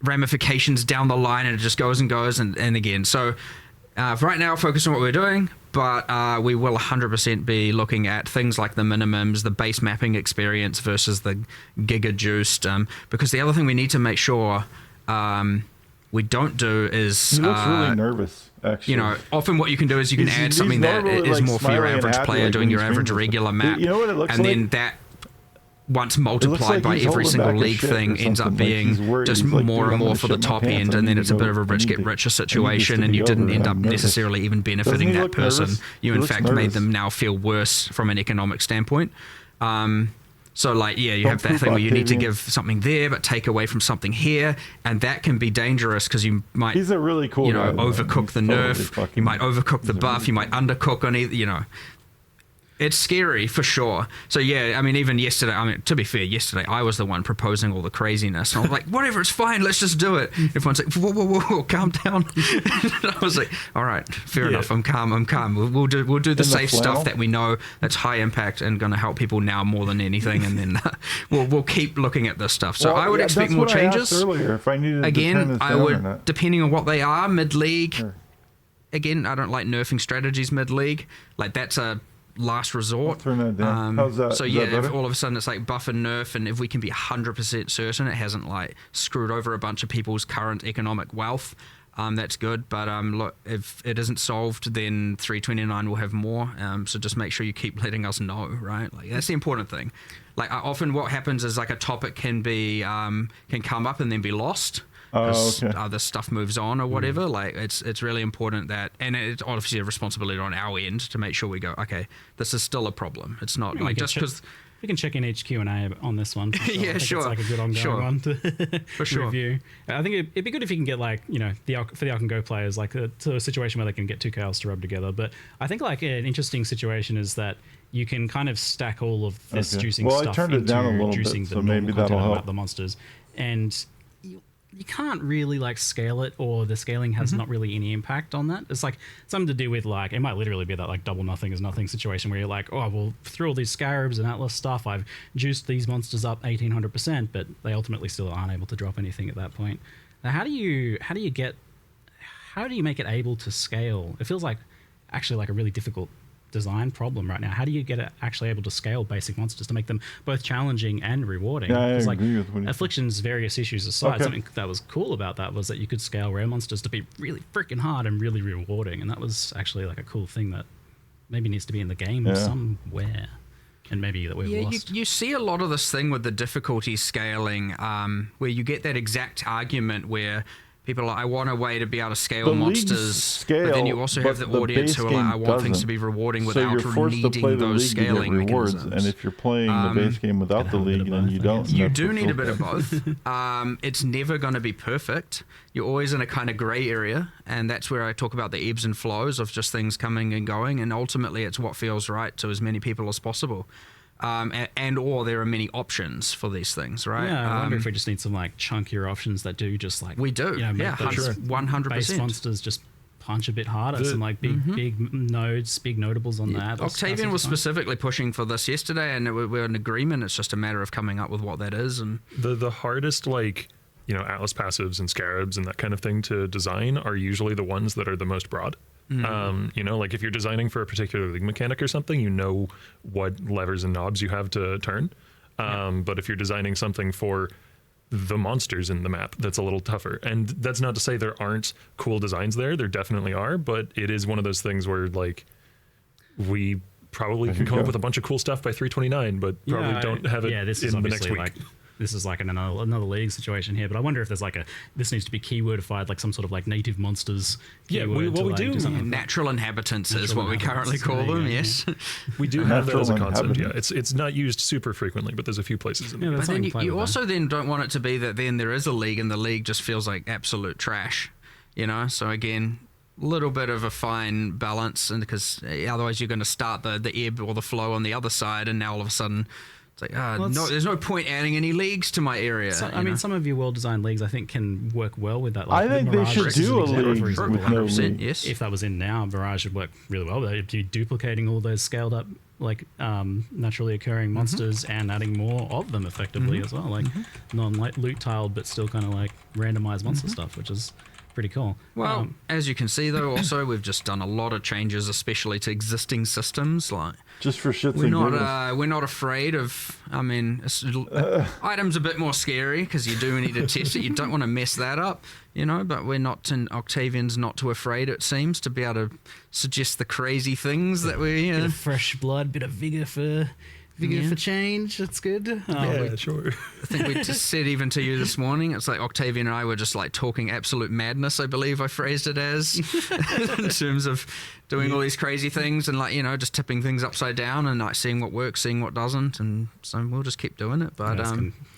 ramifications down the line, and it just goes and goes and again. So for right now, focus on what we're doing, but we will 100% be looking at things like the minimums, the base mapping experience versus the giga juiced, because the other thing we need to make sure we don't do is he looks really nervous, actually. You know, often what you can do is you can add something that is like more for your average player, doing your average regular map, you know what it looks and like? Then that once multiplied by every single league thing ends up being just more and more for the top end, and then it's a bit of a rich get richer situation, and you didn't end up necessarily even benefiting that person. You in fact made them now feel worse from an economic standpoint. So like, you have that thing where you need to give something there, but take away from something here, and that can be dangerous because you might, he's a really cool guy, overcook the nerf, you might overcook the buff, you might undercook on either, you know. It's scary for sure. So I mean, even yesterday, to be fair, yesterday I was the one proposing all the craziness. And I was like, whatever, it's fine, let's just do it. Everyone's like, whoa, calm down. And I was like, all right, fair enough, I'm calm. We'll do the safe stuff that we know that's high impact and going to help people now more than anything, and then we'll keep looking at this stuff. So I would expect more changes. If I needed again, I would, depending on what they are, mid-league. Again, I don't like nerfing strategies mid-league. Like, that's a last resort. Turn that down. How's that? So if all of a sudden it's like buff and nerf, and if we can be 100% certain it hasn't like screwed over a bunch of people's current economic wealth, that's good. But look, if it isn't solved, then 329 will have more. So just make sure you keep letting us know, right? Like, that's the important thing. Like, often what happens is like a topic can come up and then be lost. Other stuff moves on or whatever. Like, it's really important that, and it's obviously a responsibility on our end to make sure we go, okay, this is still a problem. It's not like just because we can check in each Q&A on this one. Sure. Yeah, sure. It's like a good ongoing one to review. I think it'd be good if you can get like, you know, for the Ark and Go players, like to a situation where they can get two chaos to rub together. But I think like an interesting situation is that you can kind of stack all of this juicing stuff into juicing the normal content of the monsters, and you can't really like scale it, or the scaling has not really any impact on that. It's like something to do with like, it might literally be that like double nothing is nothing situation where you're like, oh, well, through all these scarabs and Atlas stuff, I've juiced these monsters up 1800%, but they ultimately still aren't able to drop anything at that point. Now, how do you make it able to scale? It feels like actually like a really difficult design problem right now. How do you get it actually able to scale basic monsters to make them both challenging and rewarding? Yeah, I agree with what you Affliction's various issues aside, something that was cool about that was that you could scale rare monsters to be really freaking hard and really rewarding, and that was actually like a cool thing that maybe needs to be in the game somewhere, and maybe that we've lost. You see a lot of this thing with the difficulty scaling, where you get that exact argument where people are like, I want a way to be able to scale The monsters, but then you also have the audience who are like, I want things to be rewarding without needing those scaling mechanisms. And if you're playing the base game without the league, then you don't. You do need a bit of both. It's never going to be perfect. You're always in a kind of gray area, and that's where I talk about the ebbs and flows of just things coming and going, and ultimately it's what feels right to as many people as possible. And or there are many options for these things, right? Yeah, I wonder if we just need some like chunkier options that do just like we do. Make those 100%. Base monsters just punch a bit harder. Some like big nodes, big notables on that. Octavian was specifically pushing for this yesterday, and we're in agreement. It's just a matter of coming up with what that is. And the hardest Atlas passives and scarabs and that kind of thing to design are usually the ones that are the most broad. Like if you're designing for a particular league mechanic or something, you know what levers and knobs you have to turn. But if you're designing something for the monsters in the map, that's a little tougher. And that's not to say there aren't cool designs there. There definitely are, but it is one of those things where like we probably can come up with a bunch of cool stuff by 329, but probably don't have it in the next week. This is like another league situation here, but I wonder if there's like this needs to be keywordfied, like some sort of like native monsters. Yeah, we do. Natural inhabitants is what we currently call them. Yes, we do have that as a concept. Yeah, it's not used super frequently, but there's a few places in there. But then you also then don't want it to be that then there is a league and the league just feels like absolute trash, So again, a little bit of a fine balance, and because otherwise you're going to start the ebb or the flow on the other side, and now all of a sudden. It's like, there's no point adding any leagues to my area. I mean, some of your well-designed leagues, I think, can work well with that. Like, I think Mirage they should do a league with no league. Yes. If that was in now, Mirage would work really well. They'd be duplicating all those scaled-up, like naturally occurring monsters and adding more of them effectively as well, like non-like loot tiled, but still kind of like randomized monster stuff, which is pretty cool. Well, as you can see, though, also we've just done a lot of changes, especially to existing systems. Like just for shits and giggles. We're not afraid of. I mean, items a bit more scary because you do need to test it. You don't want to mess that up, But we're not. Octavian's not too afraid. It seems to be able to suggest the crazy things that we. Bit of fresh blood, bit of vigor for change. That's good. Sure. I think we just said even to you this morning, it's like Octavian and I were just like talking absolute madness, I believe I phrased it as, in terms of doing all these crazy things and just tipping things upside down and like seeing what works, seeing what doesn't, and so we'll just keep doing it. But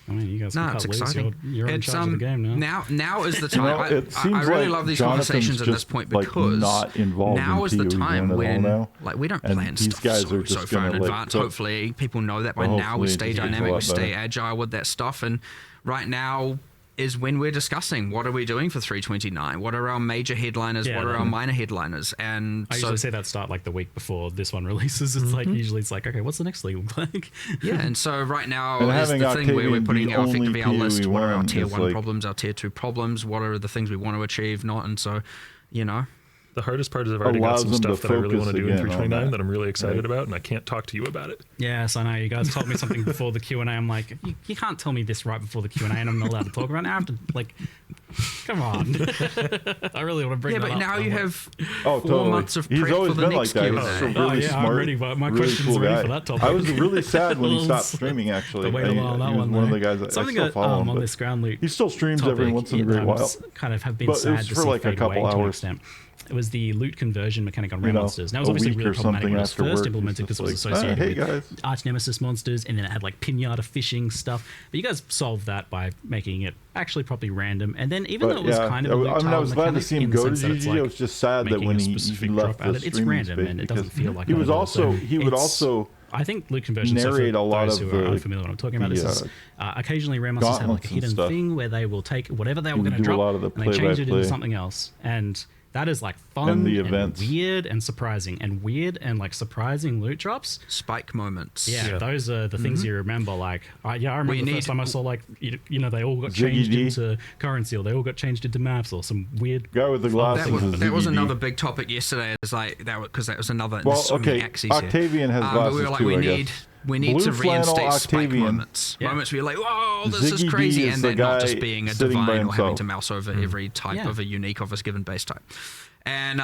you guys it's exciting. You're in charge of the game now. Now is the time. I really love these conversations at this point because now is the time when we don't plan stuff so far in advance. Hopefully people know that by now. We stay dynamic, we stay agile with that stuff, and right now is when we're discussing what are we doing for 329, what are our major headliners, what are our minor headliners, and I usually say that start like the week before this one releases. It's like usually it's like, okay, what's the next league look like? And so right now is the thing where we're putting our effectively our list, what are our tier 1 problems, our tier 2 problems, what are the things we want to achieve, not, and so the hardest part is I've already got some stuff that I really want to do in 329 that I'm really excited about, and I can't talk to you about it. Yes, I know. You guys told me something before the Q&A. I'm like, you can't tell me this right before the Q&A, and I'm not allowed to talk about it. I have to, come on. I really want to bring that up. Yeah, but now you have 4 months of prep for the next Q&A. I'm ready, but my question's ready for that topic. I was really sad when he stopped streaming, actually. Wait a while on that one. One of the guys that I still follow him, on this ground loot. He still streams every once in a great while. Kind of have been sad to see like a couple hours. It was the loot conversion mechanic on rare monsters. Now, it was obviously really problematic when it was first implemented because it was associated with arch nemesis monsters, and then it had like pinata fishing stuff. But you guys solved that by making it actually properly random. And then even though it was kind of a loot tile I was glad to see him go to GGG. I was just sad that when he left the it's random and it doesn't feel like he would also I think loot conversion narrate a lot those of who are unfamiliar with what I'm talking about. This is occasionally rare monsters have like a hidden thing where they will take whatever they were going to drop and they change it into something else. And that is like fun and weird and surprising, and weird and like surprising loot drops. Spike moments. Yeah. Those are the things you remember. Like, I remember the first time I saw like, they all got changed into currency, or they all got changed into maps, or some weird guy with the glasses. That was another big topic yesterday. It's like that because that was another. Many axes Octavian has glasses we were like, too. We need to reinstate spike moments. Moments where you're like, whoa, this is crazy. And then not just being a divine or having to mouse over every type of a unique of a given base type. And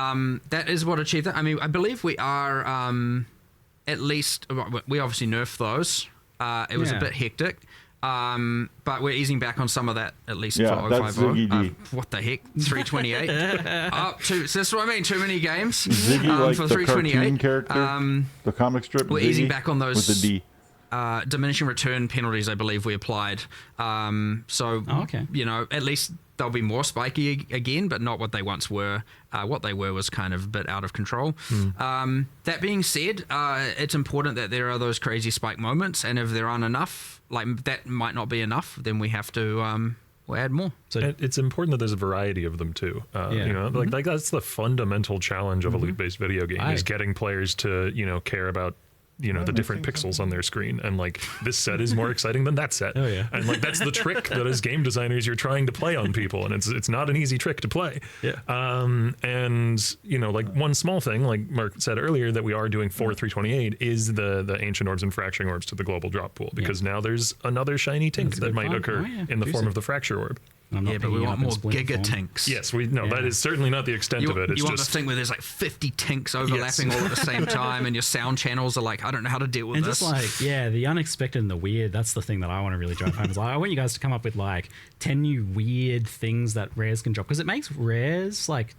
that is what achieved that. I mean, I believe we are at least, we obviously nerfed those. It was a bit hectic. But we're easing back on some of that, at least Yeah, for that's 050. Ziggy D. What the heck? 328? So this is what I mean, too many games. Ziggy, like for the 328. cartoon character, the comic strip. We're Ziggy, easing back on those with the D. Diminishing return penalties, I believe we applied. At least they'll be more spiky again, but not what they once were. What they were was kind of a bit out of control. That being said, it's important that there are those crazy spike moments, and if there aren't enough, like that might not be enough, then we have to we'll add more. So it's important that there's a variety of them too. Like that's the fundamental challenge of a loot-based video game is getting players to care about the different pixels on their screen, and like this set is more exciting than that set. And like that's the trick that as game designers you're trying to play on people, and it's not an easy trick to play. And like one small thing, like Mark said earlier, that we are doing for 328 is the ancient orbs and fracturing orbs to the global drop pool, because now there's another shiny tink that might occur in the form of the fracture orb. But we want more giga tinks. Yes, that is certainly not the extent of it. It's you want just the thing where there's like 50 tinks overlapping all at the same time, and your sound channels are like, I don't know how to deal with this. And just like, the unexpected and the weird, that's the thing that I want to really drive home. Is like, I want you guys to come up with like 10 new weird things that rares can drop, because it makes rares like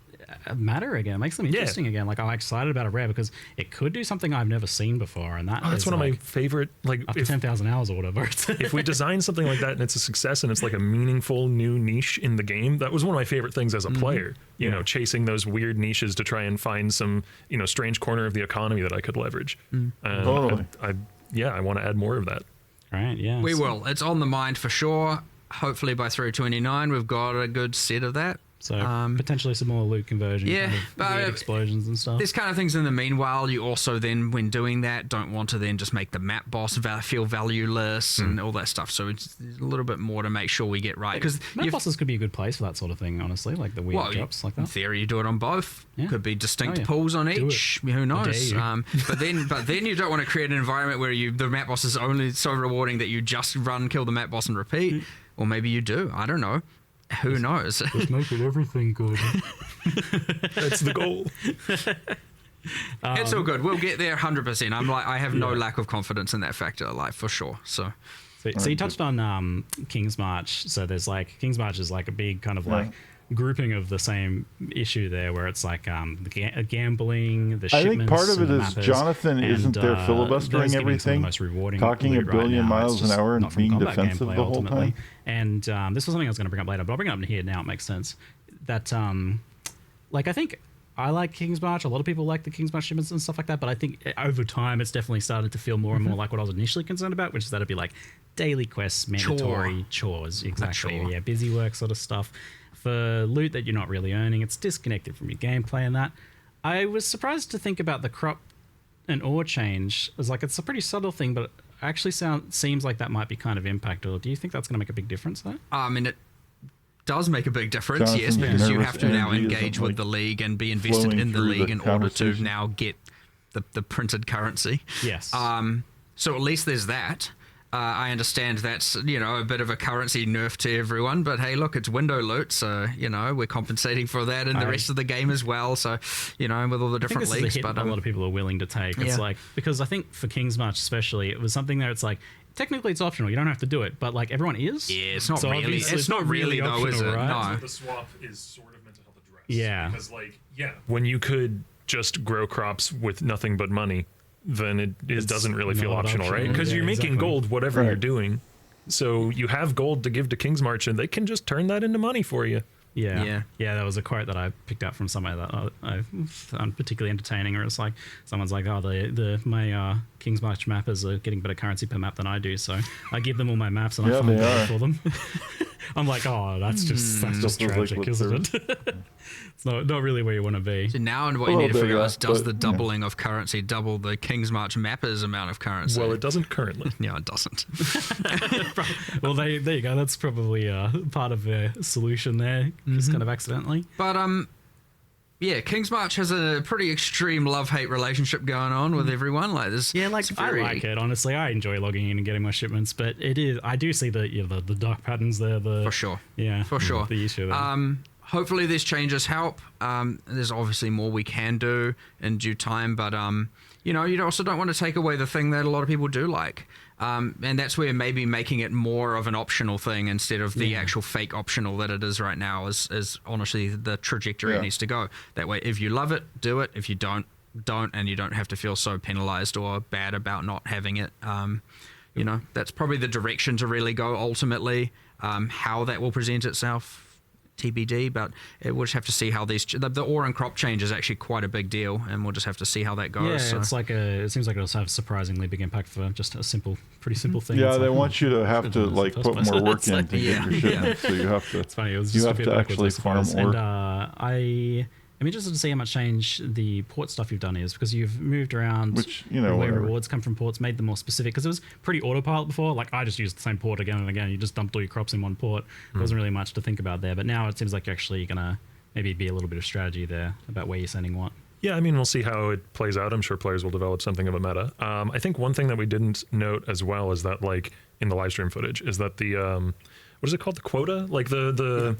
matter again. It makes them interesting again. Like, I'm excited about a rare because it could do something I've never seen before, and that's one of my favorite, like up to 10,000 hours or whatever. If we design something like that and it's a success and it's like a meaningful new niche in the game, that was one of my favorite things as a player. Chasing those weird niches to try and find some strange corner of the economy that I could leverage. Totally. I want to add more of that. Right. Yeah. We will. It's on the mind for sure. Hopefully by 329 we've got a good set of that. So potentially some more loot conversion, weird explosions and stuff. There's kind of things in the meanwhile. You also then, when doing that, don't want to then just make the map boss feel valueless and all that stuff. So it's a little bit more to make sure we get right. Because map bosses could be a good place for that sort of thing, honestly, like the weird drops like that. In theory, you do it on both. Could be distinct pools on each. Who knows? But then you don't want to create an environment where the map boss is only so rewarding that you just kill the map boss and repeat. Or maybe you do. I don't know. Who knows? Just making everything good. That's the goal. It's all good. We'll get there 100%. I have no lack of confidence in that factor, for sure. So you touched on King's March. So there's like King's March is like a big kind of like grouping of the same issue there, where it's like the gambling, the shipments. I think part of it is mappers, Jonathan isn't there filibustering everything, talking a billion miles an hour and being defensive the whole time. And this was something I was going to bring up later, but I'll bring it up here now. It makes sense that I think I like King's March. A lot of people like the King's March shipments and stuff like that, but I think over time it's definitely started to feel more and more like what I was initially concerned about, which is that it'd be like daily quests, mandatory chores. Exactly. Yeah, busy work sort of stuff. For loot that you're not really earning, it's disconnected from your gameplay and that. I was surprised to think about the crop and ore change. It's like it's a pretty subtle thing, but it actually seems like that might be kind of impactful. Do you think that's going to make a big difference though? I mean, it does make a big difference, Jonathan's because you have to now engage with the league and be invested in the league in order to now get the printed currency. Yes. So at least there's that. I understand that's, a bit of a currency nerf to everyone, but hey, look, it's window loot, so, we're compensating for that in the rest of the game as well, so, with all the different leagues. Is a hit a lot of people are willing to take. It's like, because I think for King's March especially, it was something there, it's like, technically it's optional, you don't have to do it, but like everyone is. Yeah, it's not really. It's not really though, optional, is it? Right? No. The swap is sort of meant to help address. Yeah. Because when you could just grow crops with nothing but money, then it doesn't really feel optional, right? Because you're making gold whatever you're doing. So you have gold to give to King's March, and they can just turn that into money for you. Yeah. That was a quote that I picked up from somewhere that I found particularly entertaining. Where it's like someone's like, "Oh, my King's March mappers are getting better currency per map than I do, so I give them all my maps and I find gold for them." I'm like, "Oh, that's just tragic, like isn't it?" It's not really where you want to be. So now, what you need to figure out is, does the doubling of currency double the King's March mappers amount of currency? Well, it doesn't currently. No, it doesn't. Well, there you go. That's probably part of the solution there, just kind of accidentally. But King's March has a pretty extreme love-hate relationship going on with everyone. Like this, I like it. Honestly, I enjoy logging in and getting my shipments, but I do see the dark patterns there. For sure. Yeah, for sure. The issue there. Hopefully these changes help. There's obviously more we can do in due time, but you also don't want to take away the thing that a lot of people do like. And that's where maybe making it more of an optional thing instead of the actual fake optional that it is right now is honestly the trajectory it needs to go. That way, if you love it, do it. If you don't, and you don't have to feel so penalized or bad about not having it. You know, that's probably the direction to really go ultimately. How that will present itself, TBD, but we'll just have to see how the ore and crop change is actually quite a big deal, and we'll just have to see how that goes. Yeah, so. it's like it seems like it'll have a surprisingly big impact for just a pretty simple thing. Yeah, it's they like, want you to have to like put more work in to get your shipment, so you have to. It's funny. It was you just have to actually farm ore. And I'm interested to see how much change the port stuff you've done is, because you've moved around Which, you know, where whatever. rewards come from ports, made them more specific, because it was pretty autopilot before. Like, I just used the same port again and again. You just dumped all your crops in one port. There wasn't really much to think about there, but now it seems like you're actually going to maybe be a little bit of strategy there about where you're sending what. Yeah, I mean, we'll see how it plays out. I'm sure players will develop something of a meta. I think one thing that we didn't note as well is that, like, in the live stream footage, is that the what is it called? The quota? Like the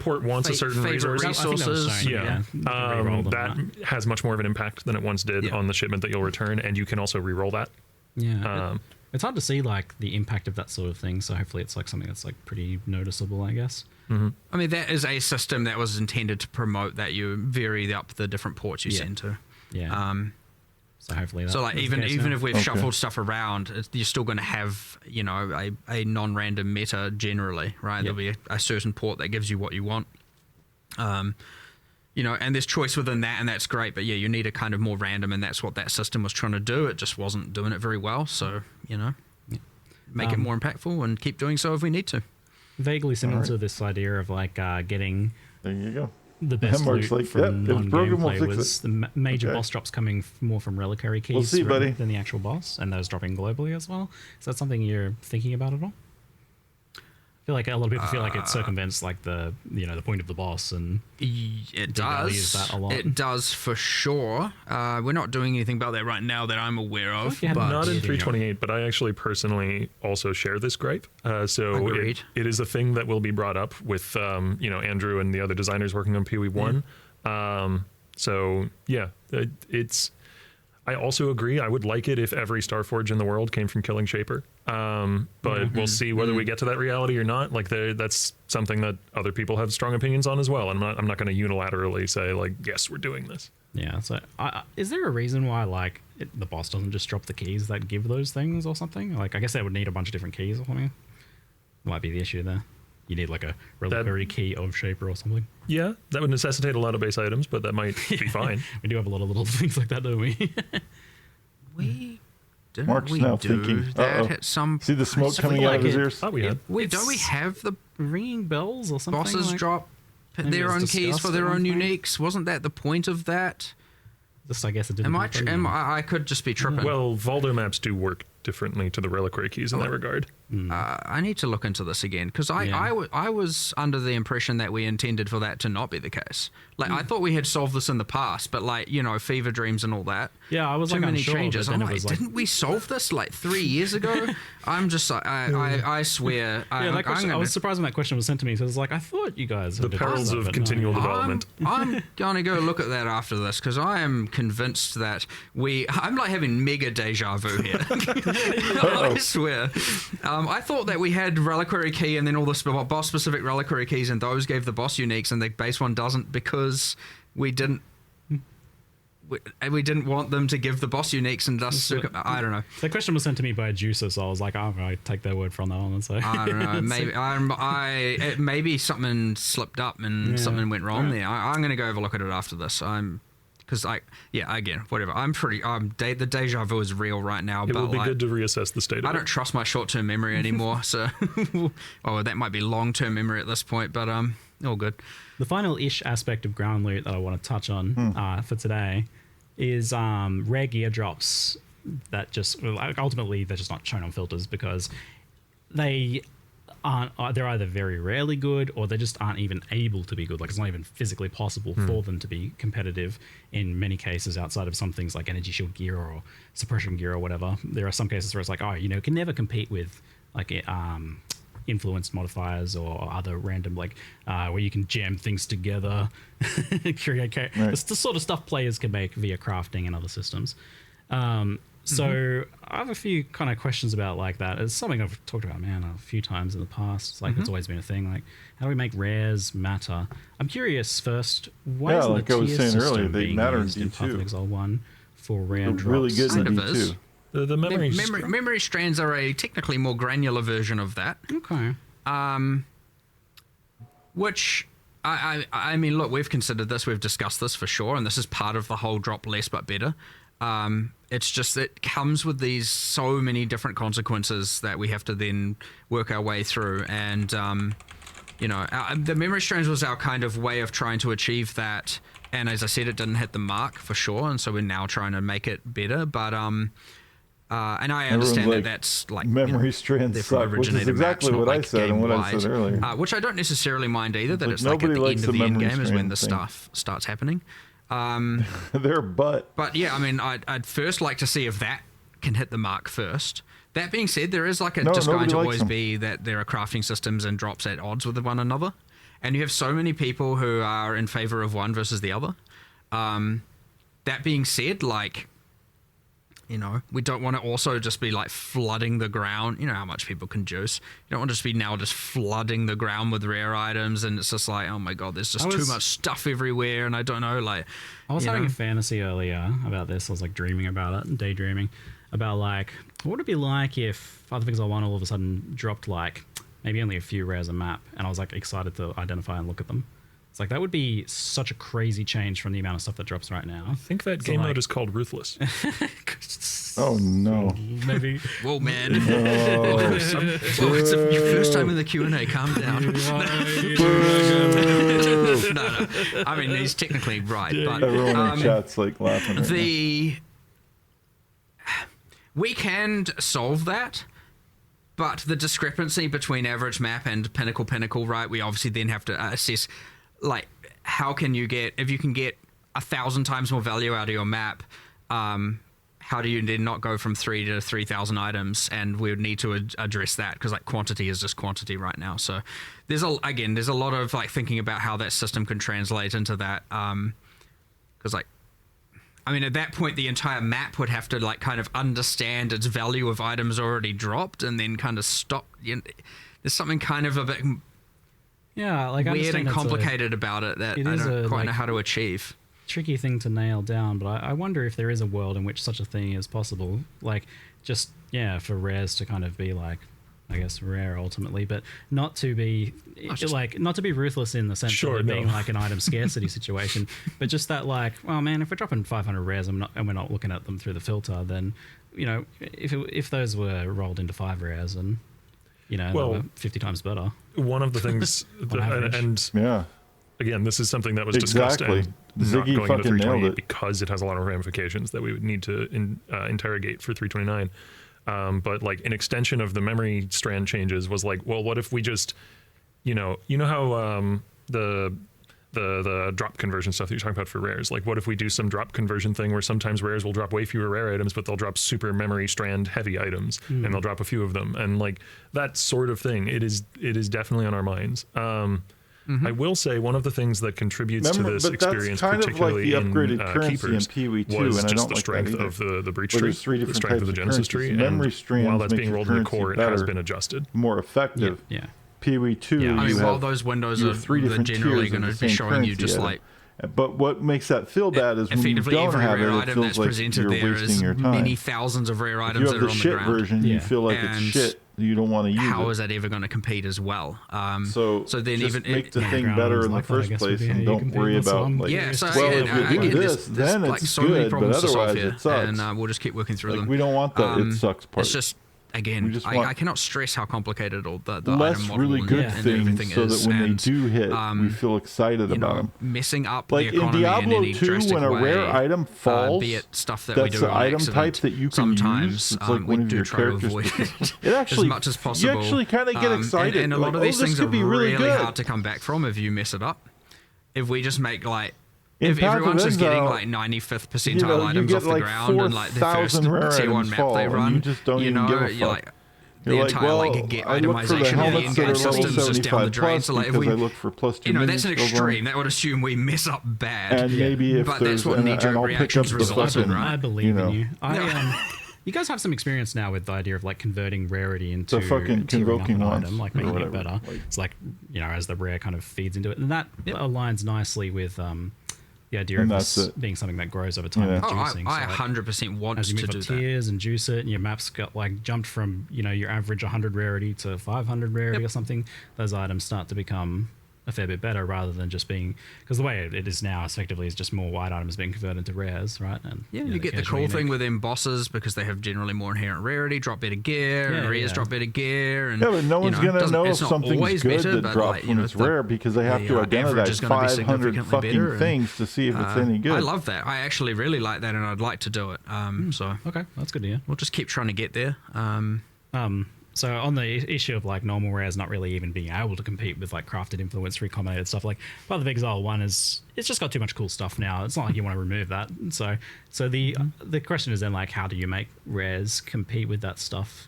port wants a certain resource. Resources. That has much more of an impact than it once did on the shipment that you'll return, and you can also re-roll that. Yeah. It's hard to see like the impact of that sort of thing, so hopefully it's like something that's like pretty noticeable, I guess. Mm-hmm. I mean, that is a system that was intended to promote that you vary up the different ports you send to. Yeah. So hopefully that's so like even if we've shuffled stuff around, you're still going to have, you know, a non-random meta generally, right? There'll be a certain port that gives you what you want. You know, and there's choice within that, and that's great. But yeah, you need a kind of more random, and that's what that system was trying to do. It just wasn't doing it very well. So, you know, make it more impactful and keep doing so if we need to. Vaguely similar to this idea of like getting there you go. The best loot from non-gameplay was the major boss drops coming more from reliquary keys than the actual boss, and those dropping globally as well. Is that something you're thinking about at all? I feel like a lot of people feel like it circumvents like the point of the boss, and it does. That a lot. It does for sure. We're not doing anything about that right now that I'm aware of. But not in 328, but I actually personally also share this gripe. So it is a thing that will be brought up with Andrew and the other designers working on PoE1. So yeah, it's. I also agree. I would like it if every Starforge in the world came from killing Shaper. But we'll see whether we get to that reality or not. Like that's something that other people have strong opinions on as well. And I'm not going to unilaterally say like, yes, we're doing this. Yeah. So is there a reason why like the boss doesn't just drop the keys that give those things or something? Like I guess they would need a bunch of different keys or something. Might be the issue there. You need like a reliquary key of Shaper or something. Yeah, that would necessitate a lot of base items, but that might be fine. We do have a lot of little things like that, don't we? Mark's now thinking. At some See the smoke coming out of his ears? Oh, we have. Don't we have the ringing bells or something? Bosses like, drop their own keys for their own uniques. Wasn't that the point of that? Just I guess it didn't. I could just be tripping. Well, Voldo maps do work differently to the reliquary keys in that regard. I need to look into this again because I was under the impression that we intended for that to not be the case. Like I thought we had solved this in the past, but like fever dreams and all that. Yeah, I was too like many unsure, changes. I'm like, didn't we solve this like 3 years ago? I'm just like I swear. I was surprised when that question was sent to me. So it's like I thought you guys the perils of continual development. I'm gonna go look at that after this because I am convinced that I'm like having mega deja vu here. I swear. I thought that we had reliquary key and then all the boss specific reliquary keys and those gave the boss uniques and the base one doesn't because we didn't want them to give the boss uniques and thus I don't know. The question was sent to me by a juicer, so I was like, I take their word from that one. So I don't know. Maybe something slipped up and something went wrong there. I'm going to go have a look at it after this. Because again, whatever. The deja vu is real right now. It will be good to reassess the state of it. I don't trust my short-term memory anymore, so that might be long-term memory at this point, but all good. The final-ish aspect of ground loot that I want to touch on for today is rare gear drops that ultimately they're just not shown on filters because they're either very rarely good or they just aren't even able to be good. Like it's not even physically possible for them to be competitive in many cases outside of some things like energy shield gear or suppression gear or whatever. There are some cases where it's like, can never compete with like influenced modifiers or other random where you can jam things together. It's the sort of stuff players can make via crafting and other systems. So I have a few kind of questions about like that. It's something I've talked about, a few times in the past. It's like it's always been a thing. Like, how do we make rares matter? I'm curious first. Why isn't like the I was tier saying system earlier, they being matter in used in Path of D2. Exile 1 for rare They're drops? really good in Kind of is. D2. The memory strands are a technically more granular version of that. Okay. Which I mean, look, we've considered this, we've discussed this for sure, and this is part of the whole drop less but better. It's just it comes with these so many different consequences that we have to then work our way through, and the memory strands was our kind of way of trying to achieve that. And as I said, it didn't hit the mark for sure, and so we're now trying to make it better. But and I understand like, that's like memory strands suck, which is exactly what I said and what I said earlier. Which I don't necessarily mind either. That Like, it's like at the end of the end memory game is when the strand stuff starts happening. Their butt. But yeah, I mean, I'd first like to see if that can hit the mark first. That being said, there is like just going to always be that there are crafting systems and drops at odds with one another. And you have so many people who are in favor of one versus the other. That being said, like, we don't want to also just be like flooding the ground. You know how much people can juice. You don't want to just be now just flooding the ground with rare items, and it's just like, oh my god, there's just too much stuff everywhere, and I don't know, like. I was having a fantasy earlier about this. I was like dreaming about it and daydreaming about like, what would it be like if Path of Exile 1 all of a sudden dropped like maybe only a few rares a map, and I was like excited to identify and look at them. It's like that would be such a crazy change from the amount of stuff that drops right now. I think that game mode is called Ruthless. Oh no! Maybe. Whoa, man! It's your first time in the Q&A. Calm down. No. I mean, he's technically right, but everyone in chat's like laughing. Right we can solve that. But the discrepancy between average map and pinnacle, right? We obviously then have to assess, like, how can you get, if you can get 1,000 times more value out of your map, how do you then not go from 3 to 3,000 items? And we would need to address that because like quantity is just quantity right now. So there's a lot of like thinking about how that system can translate into that. Because like, I mean, at that point, the entire map would have to like kind of understand its value of items already dropped, and then kind of stop. There's something kind of a bit weird and complicated about it that I don't quite know how to achieve. Tricky thing to nail down, but I wonder if there is a world in which such a thing is possible. Like, just for rares to kind of be like, I guess rare ultimately, but not to be not to be ruthless in the sense of it being like an item scarcity situation, but just that like, well, man, if we're dropping 500 rares and we're not looking at them through the filter, then if those were rolled into 5 rares and they were 50 times better. One of the things, again, this is something that was discussed and not Ziggy going into fucking nailed 328 it. because it has a lot of ramifications that we would need to interrogate for 329. But like an extension of the memory strand changes was like, well, what if we just, how the drop conversion stuff that you're talking about for rares, like what if we do some drop conversion thing where sometimes rares will drop way fewer rare items, but they'll drop super memory strand heavy items and they'll drop a few of them, and like that sort of thing. It is definitely on our minds. I will say one of the things that contributes to this experience, particularly in Keepers, was just the strength of the breach tree, the strength of the Genesis tree, and while that's being rolled in the core, it has been adjusted. More effective. Yeah. PoE2, I mean, while those windows are generally going to be showing you just like. But what makes that feel bad is when you don't have it, it feels like you're wasting your time. Many thousands of rare items that are on the ground. If you have the shit version, you feel like it's shit. You don't want to use it. How is that ever going to compete as well? So then just even make the thing better in the first place, and don't worry about like. Yeah, so if we do this, then it's good, but otherwise it sucks. And we'll just keep working through them. We don't want that it sucks part. It's just. Again, I cannot stress how complicated all the less item model really good and things everything so is. that when they do hit, we feel excited about them. Messing up like the economy in Diablo in any 2, drastic when a rare way, item falls, be it stuff that we do the on item accident, type that you can sometimes use. It's like we one of do your try to characters. avoid It actually, as much as possible. You actually kind of get excited. And a lot of these things are be really hard to come back from if you mess it up. If we just make like. In If Path everyone's of just getting Exile, like 95th percentile items off the like ground and like the first tier 1 map they run, you just don't even give a fuck. You're like, the entire like get itemization of the in-game systems just down the drain. So like if we, I look for plus 2 that's an extreme. That would assume we mess up bad. And maybe if but that's what knee-jerk reactions result in, right? I believe in you. you guys have some experience now with the idea of like converting rarity into the fucking convoking item, like making it better. Like, it's like, you know, as the rare kind of feeds into it, and that aligns nicely with the idea of this being something that grows over time with juicing. I 100% want to do tiers and juice it, and your map's got like jumped from, you know, your average 100 rarity to 500 rarity or something. Those items start to become a fair bit better rather than just being, because the way it is now effectively is just more white items being converted into rares, right? And you get the cool thing with them bosses because they have generally more inherent rarity, drop better gear, and rares drop better gear. And, but no one's gonna know if something's good that drops when it's rare because they have to identify 500 fucking things to see if it's any good. I love that. I actually really like that, and I'd like to do it. So okay, that's good to hear. We'll just keep trying to get there. So on the issue of like normal rares not really even being able to compete with like crafted influence, recombinated stuff, like Path of Exile 1 it's just got too much cool stuff now. It's not like you want to remove that. So the question is then like, how do you make rares compete with that stuff?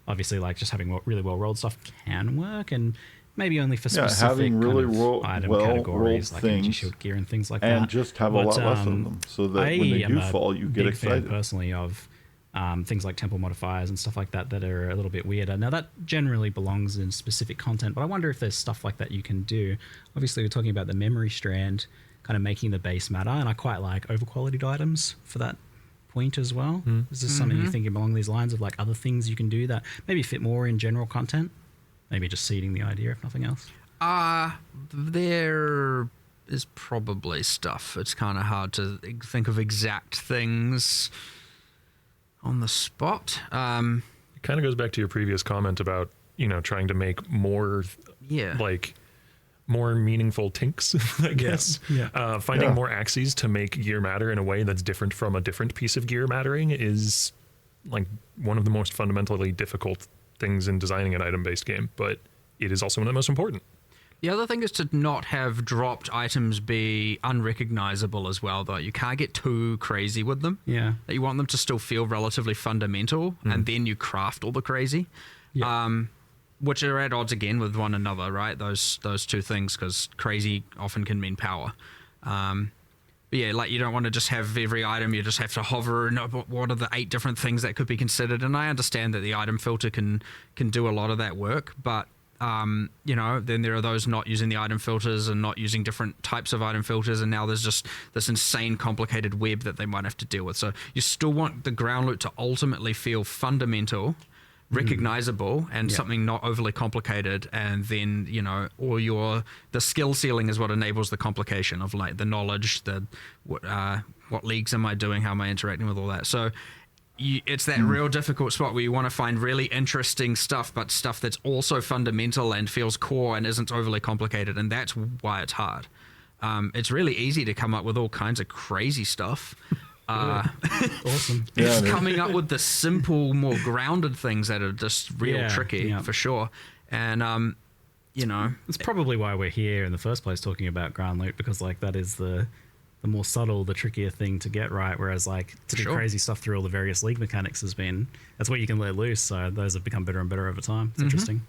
Obviously, like just having really well rolled stuff can work, and maybe only for specific having really item categories like energy shield gear and things like that. And just have a lot less of them, so that when they do fall, you get excited. Fan personally of things like temple modifiers and stuff like that that are a little bit weirder. Now, that generally belongs in specific content, but I wonder if there's stuff like that you can do. Obviously, we're talking about the memory strand kind of making the base matter, and I quite like overqualityed items for that point as well. Is this something you're thinking along these lines of like other things you can do that maybe fit more in general content? Maybe just seeding the idea, if nothing else? There is probably stuff. It's kind of hard to think of exact things on the spot. It kind of goes back to your previous comment about, you know, trying to make more, like, more meaningful tinks, I guess. Finding more axes to make gear matter in a way that's different from a different piece of gear mattering is, like, one of the most fundamentally difficult things in designing an item-based game, but it is also one of the most important. The other thing is to not have dropped items be unrecognizable as well, though. You can't get too crazy with them. Yeah. You want them to still feel relatively fundamental, and then you craft all the crazy, which are at odds again with one another, right? Those two things, because crazy often can mean power. But yeah, like you don't want to just have every item, you just have to hover and know what are the 8 different things that could be considered. And I understand that the item filter can do a lot of that work, but you know, then there are those not using the item filters and not using different types of item filters, and now there's just this insane complicated web that they might have to deal with. So you still want the ground loot to ultimately feel fundamental, recognizable, and something not overly complicated, and then, you know, or the skill ceiling is what enables the complication of like the knowledge, what leagues am I doing, how am I interacting with all that. So it's that real difficult spot where you want to find really interesting stuff, but stuff that's also fundamental and feels core and isn't overly complicated, and that's why it's hard. It's really easy to come up with all kinds of crazy stuff. Awesome. It's coming up with the simple, more grounded things that are just real tricky, for sure. And, you know... It's probably why we're here in the first place talking about ground loot, because, like, that is the more subtle, the trickier thing to get right, whereas like to do crazy stuff through all the various league mechanics that's what you can let loose, so those have become better and better over time. It's interesting.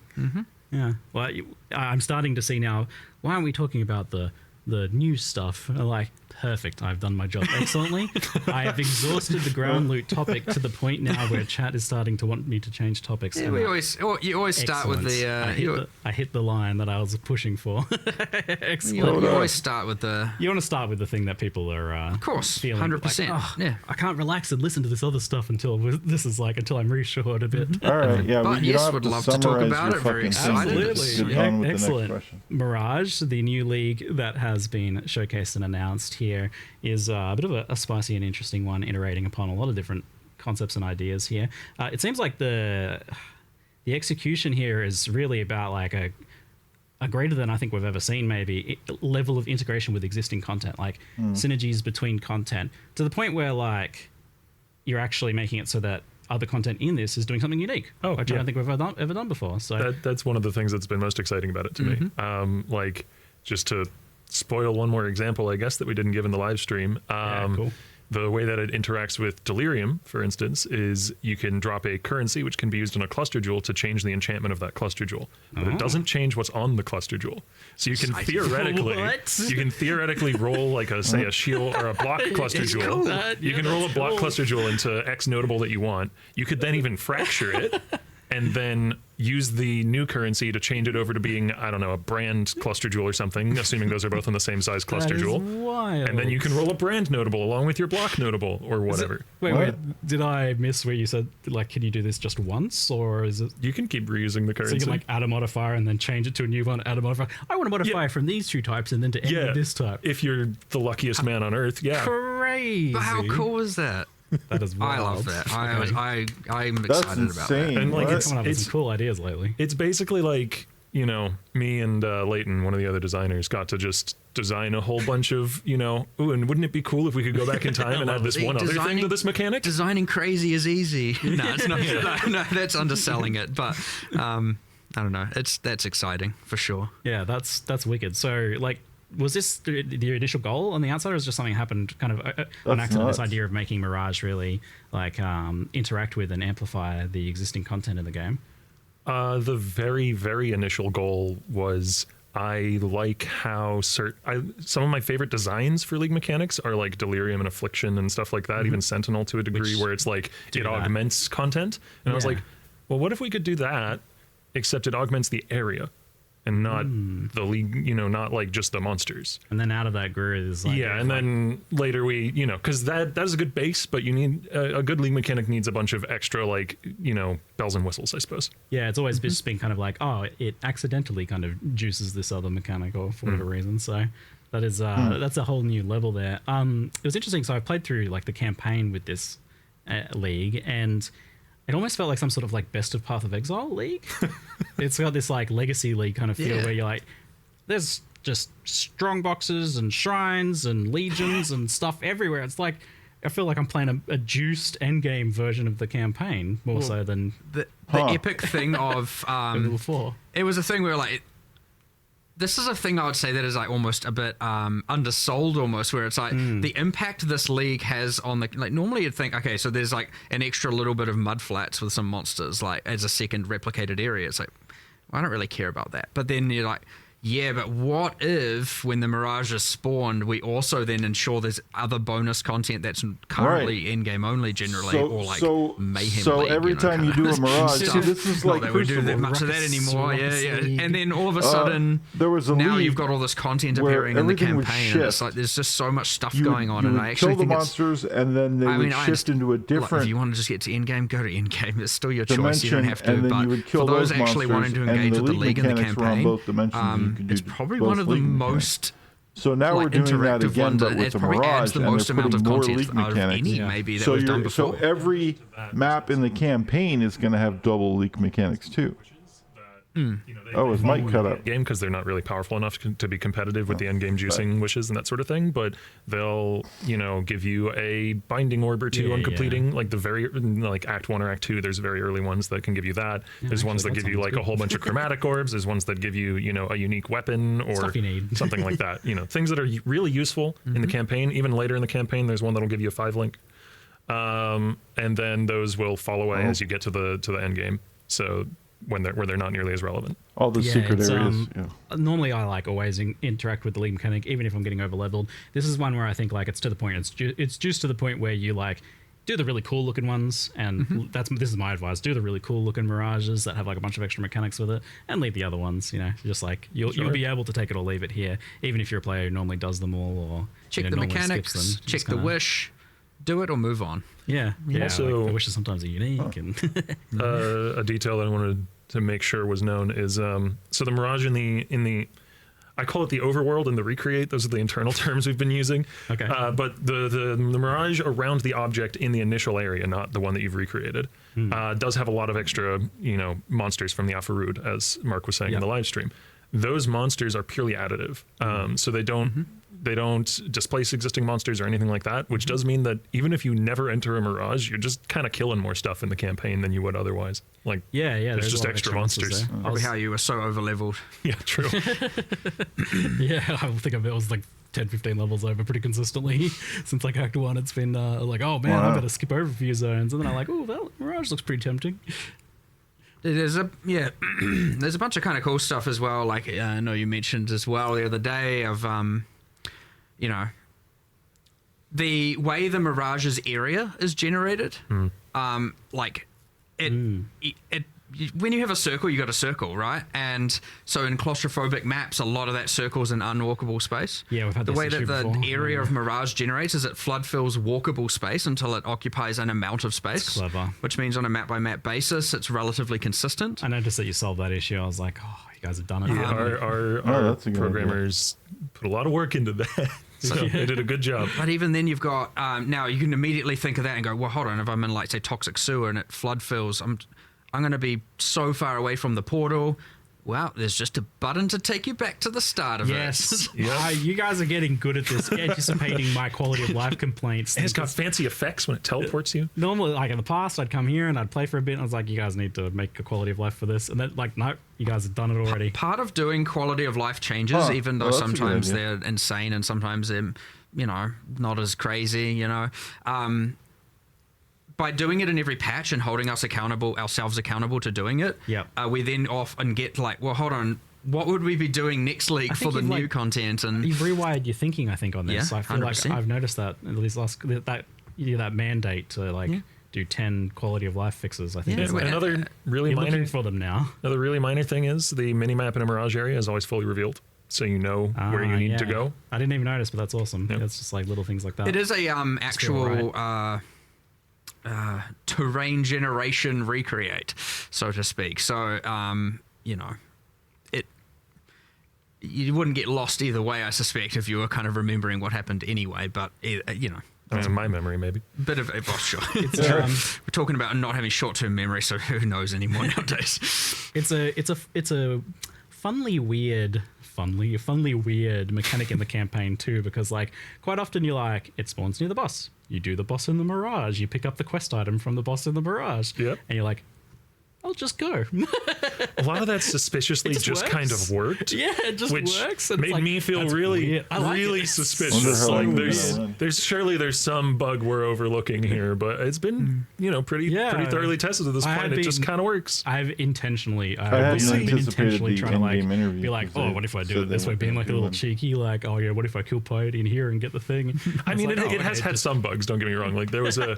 Yeah, well, I'm starting to see now, why aren't we talking about the new stuff? Like, perfect, I've done my job excellently. I have exhausted the ground loot topic to the point now where chat is starting to want me to change topics. Yeah, you always start with the... I hit the line that I was pushing for. Excellent. You always start with the... You want to start with the thing that people are of course, feeling 100%. Like, I can't relax and listen to this other stuff until I'm reassured a bit. All right, yeah. But yes, would love to talk about it. Very excited. Absolutely. Excellent. Mirage, the new league that has been showcased and announced here, is a bit of a spicy and interesting one, iterating upon a lot of different concepts and ideas here. It seems like the execution here is really about like a greater than I think we've ever seen, maybe, level of integration with existing content, like synergies between content, to the point where like you're actually making it so that other content in this is doing something unique, which I don't think we've ever done before. So that's one of the things that's been most exciting about it to me. Like, just to spoil one more example, I guess, that we didn't give in the live stream. Cool. The way that it interacts with Delirium, for instance, is you can drop a currency which can be used in a cluster jewel to change the enchantment of that cluster jewel, but it doesn't change what's on the cluster jewel. So you can theoretically roll like a shield or a block cluster jewel. Cool. You can roll a block cluster jewel into X notable that you want. You could then even fracture it. And then use the new currency to change it over to being, I don't know, a brand cluster jewel or something, assuming those are both in the same size cluster jewel. Wild. And then you can roll a brand notable along with your block notable or whatever. Wait, did I miss where you said, like, can you do this just once, or is it... You can keep reusing the currency. So you can, like, add a modifier and then change it to a new one, add a modifier. I want to modify from these two types and then to end with this type. If you're the luckiest man on Earth, Crazy. But how cool is that? That is wild. I love that. I'm excited about that. And like it's coming up with some cool ideas lately. It's basically like, you know, me and Leighton, one of the other designers, got to just design a whole bunch of, you know, ooh, and wouldn't it be cool if we could go back in time and add this one other thing to this mechanic? Designing crazy is easy. No, it's not. No, that's underselling it. But I don't know. That's exciting for sure. Yeah, that's wicked. So like, was this the initial goal on the outside, or was just something that happened kind of on accident? This idea of making Mirage really like interact with and amplify the existing content in the game. The very, very initial goal was I like how some of my favorite designs for League mechanics are like Delirium and Affliction and stuff like that, even Sentinel to a degree, where it's like it augments content. And I was like, well, what if we could do that, except it augments the area and not the League, you know, not like just the monsters. And then out of that grew is like... Yeah, and then later we, you know, because that is a good base, but you need, a good League mechanic needs a bunch of extra, like, you know, bells and whistles, I suppose. Yeah, it's always just been kind of like, oh, it accidentally kind of juices this other mechanic or for whatever reason, so... That is that's a whole new level there. It was interesting. So I played through like the campaign with this league, and it almost felt like some sort of like best of Path of Exile league. It's got this like legacy league kind of feel where you're like, there's just strong boxes and shrines and legions and stuff everywhere. It's like I feel like I'm playing a juiced endgame version of the campaign more so than the epic thing of Level 4. It was a thing where like. This is a thing I would say that is like almost a bit undersold almost, where it's like the impact this league has on the, like normally you'd think, okay, so there's like an extra little bit of mud flats with some monsters like as a second replicated area. It's like, well, I don't really care about that. But then you're like, yeah, but what if when the Mirage is spawned, we also then ensure there's other bonus content that's currently in-game only generally, or like Mayhem So League, every time you do a Mirage, see, this is like not that we do that much of that anymore. Yeah. And then all of a sudden, there was a now league you've got all this content appearing in the campaign, and it's like there's just so much stuff going on. And I actually kill the monsters, and then they would shift into a different. Like, if you want to just get to in-game, go to in-game. It's still your choice. You don't have to. And then you but would kill for those actually wanting to engage with the league in the campaign, it's probably one of the most so now we're doing that again, but with the Mirage, the most amount of content out of any maybe that was done before. So every map in the campaign is going to have double leak mechanics too. Oh, his mic cut up. Game because they're not really powerful enough to be competitive with the end game juicing wishes and that sort of thing. But they'll, you know, give you a binding orb or two on completing, like the very like Act 1 or Act 2. There's very early ones that can give you that. There's ones that give you like a whole bunch of chromatic orbs. There's ones that give you, you know, a unique weapon or something like that. You know, things that are really useful in the campaign. Even later in the campaign, there's one that'll give you a 5 link, and then those will fall away as you get to the end game. So where they're not nearly as relevant. All the secret areas. Normally I like always interact with the league mechanic, even if I'm getting over leveled. This is one where I think like it's to the point. It's just to the point where you like do the really cool looking ones, and this is my advice. Do the really cool looking Mirages that have like a bunch of extra mechanics with it, and leave the other ones. You know, just like you'll be able to take it or leave it here, even if you're a player who normally does them all or check the mechanics, check the wish. Do it or move on. Yeah. Also, like the wishes sometimes are unique. And a detail that I wanted to make sure was known is so the Mirage in the I call it the overworld and the recreate. Those are the internal terms we've been using. Okay. But the Mirage around the object in the initial area, not the one that you've recreated, does have a lot of extra, you know, monsters from the Alpha Root, as Mark was saying in the live stream. Those monsters are purely additive, so they don't displace existing monsters or anything like that, which does mean that even if you never enter a Mirage, you're just kind of killing more stuff in the campaign than you would otherwise. Like, there's just extra monsters. Probably how you were so over-leveled. Yeah, true. Yeah, I think it was like 10, 15 levels over pretty consistently since like Act 1. It's been like, oh man, I better skip over a few zones. And then I'm like, oh, well, Mirage looks pretty tempting. There's a bunch of kind of cool stuff as well. Like I know you mentioned as well the other day of the way the Mirage's area is generated. Like it when you have a circle, you got a circle, right? And so in claustrophobic maps, a lot of that circle's in unwalkable space. Yeah, we've had the this way that the before. area of Mirage generates is it flood fills walkable space until it occupies an amount of space. That's clever. Which means on a map by map basis, it's relatively consistent. I noticed that you solved that issue. I was like, oh, you guys have done it. Yeah, our programmers put a lot of work into that. So they did a good job. But even then, you've got now you can immediately think of that and go, well, hold on. If I'm in like say toxic sewer and it flood fills, I'm going to be so far away from the portal. Wow, there's just a button to take you back to the start of it. Yes. You guys are getting good at this, anticipating my quality of life complaints. And it's got fancy effects when it teleports you. Normally, like in the past, I'd come here and I'd play for a bit and I was like, you guys need to make a quality of life for this. And then like, no, you guys have done it already. Part of doing quality of life changes, even though sometimes they're insane and sometimes they're, not as crazy, by doing it in every patch and holding ourselves accountable to doing it, we then often get like, well, hold on, what would we be doing next week for the new content? And you've rewired your thinking, I think, on this. Yeah, I feel 100%. like I've noticed that at least that mandate to do 10 quality of life fixes. I think another really you're minor looking for them now. Another really minor thing is the mini map in a Mirage area is always fully revealed, so you know where you need to go. I didn't even notice, but that's awesome. Yeah. It's just like little things like that. It is a actual terrain generation recreate, so to speak. So you wouldn't get lost either way, I suspect, if you were kind of remembering what happened anyway. But that's my memory, maybe. Bit of sure. We're talking about not having short-term memory, so who knows anymore nowadays? It's a funny weird mechanic in the campaign too, because like quite often you're like, it spawns near the boss. You do the boss in the Mirage. You pick up the quest item from the boss in the Mirage. Yep. And you're like, I'll just go. A lot lot of that suspiciously just kind of worked. Yeah, it just works. And made me feel really suspicious. Like there's some bug we're overlooking here, but it's been pretty thoroughly tested at this point. It just kind of works. I've been intentionally trying to like be like, oh, what if I do it this way? Being like a little cheeky, like, oh yeah, what if I kill Piety in here and get the thing? I mean, it has had some bugs. Don't get me wrong. Like there was a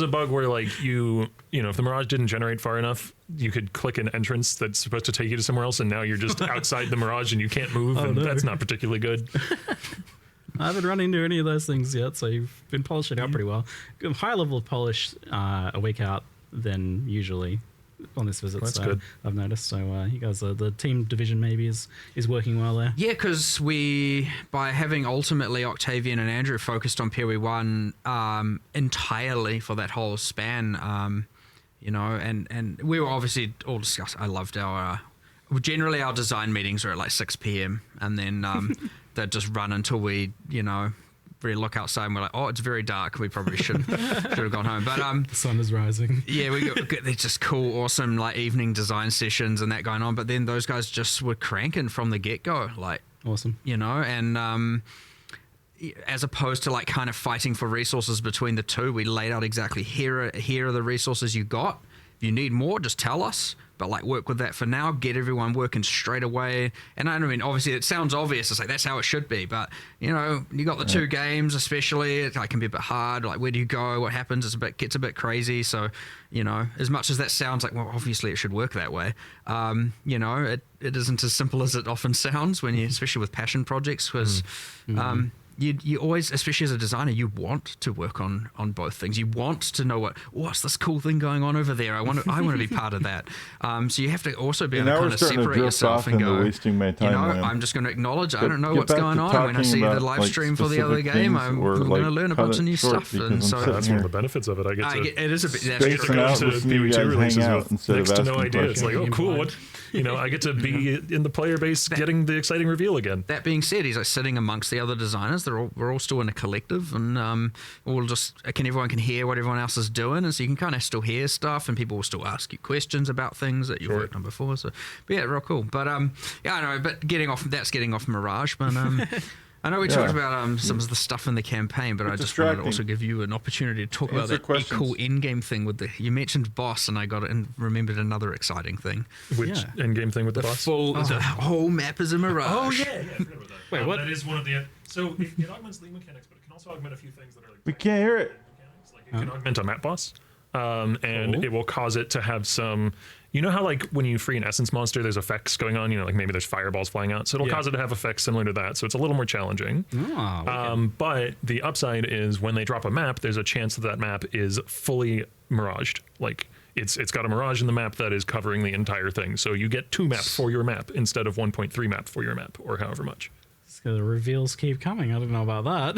bug where like if the Mirage didn't generate far enough, you could click an entrance that's supposed to take you to somewhere else, and now you're just outside the Mirage and you can't move, that's not particularly good. I haven't run into any of those things yet, so you've been polishing out pretty well. Higher level of polish a week out than usually on this visit. That's good. I've noticed. So you guys, the team division maybe is working well there. Yeah, because by having ultimately Octavian and Andrew focused on PoE1 entirely for that whole span, and we were obviously all discussing. I loved our generally our design meetings are at like 6 p.m. and then they'd just run until we really look outside and we're like, oh, it's very dark. We probably should have gone home. But the sun is rising. Yeah, we got these just cool, awesome like evening design sessions and that going on. But then those guys just were cranking from the get go, like awesome, and. As opposed to like kind of fighting for resources between the two, we laid out exactly here are the resources you got. If you need more, just tell us. But like work with that for now. Get everyone working straight away. And I mean, obviously, it sounds obvious. It's like that's how it should be. But you got the two games, especially. It can be a bit hard. Like where do you go? What happens? Gets a bit crazy. So as much as that sounds like, well, obviously it should work that way. It isn't as simple as it often sounds when especially with passion projects, because you always, especially as a designer, you want to work on both things. You want to know what's this cool thing going on over there. I want to be part of that. So you have to also be able to kind of separate yourself and go, I'm just going to acknowledge I don't know what's going on. And when I see the live stream for the other game, I'm going to learn a bunch of new stuff. And so that's one of the benefits of it. I get to it is a bit. I get to go to PV2 releases with next to no idea. It's like, oh, cool. What? I get to be in the player base getting the exciting reveal again. That being said, he's like sitting amongst the other designers. We're all still in a collective, and everyone can hear what everyone else is doing, and so you can kind of still hear stuff, and people will still ask you questions about things that you've worked on before. So, but yeah, real cool. But I know. But getting off Mirage, but I know we talked about some of the stuff in the campaign, but I just wanted to also give you an opportunity to talk about that cool in-game thing you mentioned boss, and I got it and remembered another exciting thing. Which in-game thing with the boss? The whole map is a Mirage. Oh yeah, I forgot about that. Wait, what? That is one of the. So it augments league mechanics, but it can also augment a few things that are like. We can't hear it. Like it can augment a map boss, and it will cause it to have some. You know how like when you free an essence monster, there's effects going on. Like maybe there's fireballs flying out, so it'll cause it to have effects similar to that. So it's a little more challenging. But the upside is when they drop a map, there's a chance that map is fully miraged. Like it's got a mirage in the map that is covering the entire thing. So you get 2 maps for your map instead of 1.3 map for your map, or however much. The reveals keep coming. I don't know about that.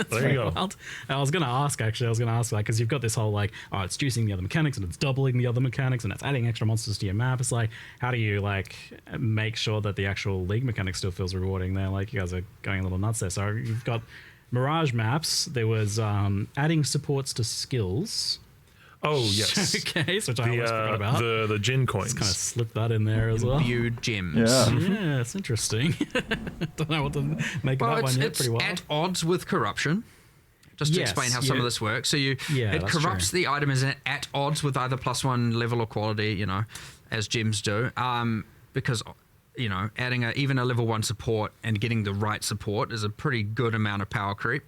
There you go. Wild. I was going to ask, because you've got this whole it's juicing the other mechanics and it's doubling the other mechanics and it's adding extra monsters to your map. It's like, how do you make sure that the actual league mechanic still feels rewarding there? Like, you guys are going a little nuts there. So you've got Mirage maps. There was adding supports to skills. Oh, yes. Showcase, which I almost forgot about. The Jin coins. Just kind of slip that in there as well. Imbued gems. Yeah, it's interesting. Don't know what to make of that one yet. Pretty wild. At odds with corruption. Just to explain how some of this works. So it corrupts the item is at odds with either +1 level or quality, as gems do. Because, adding even a level 1 support and getting the right support is a pretty good amount of power creep.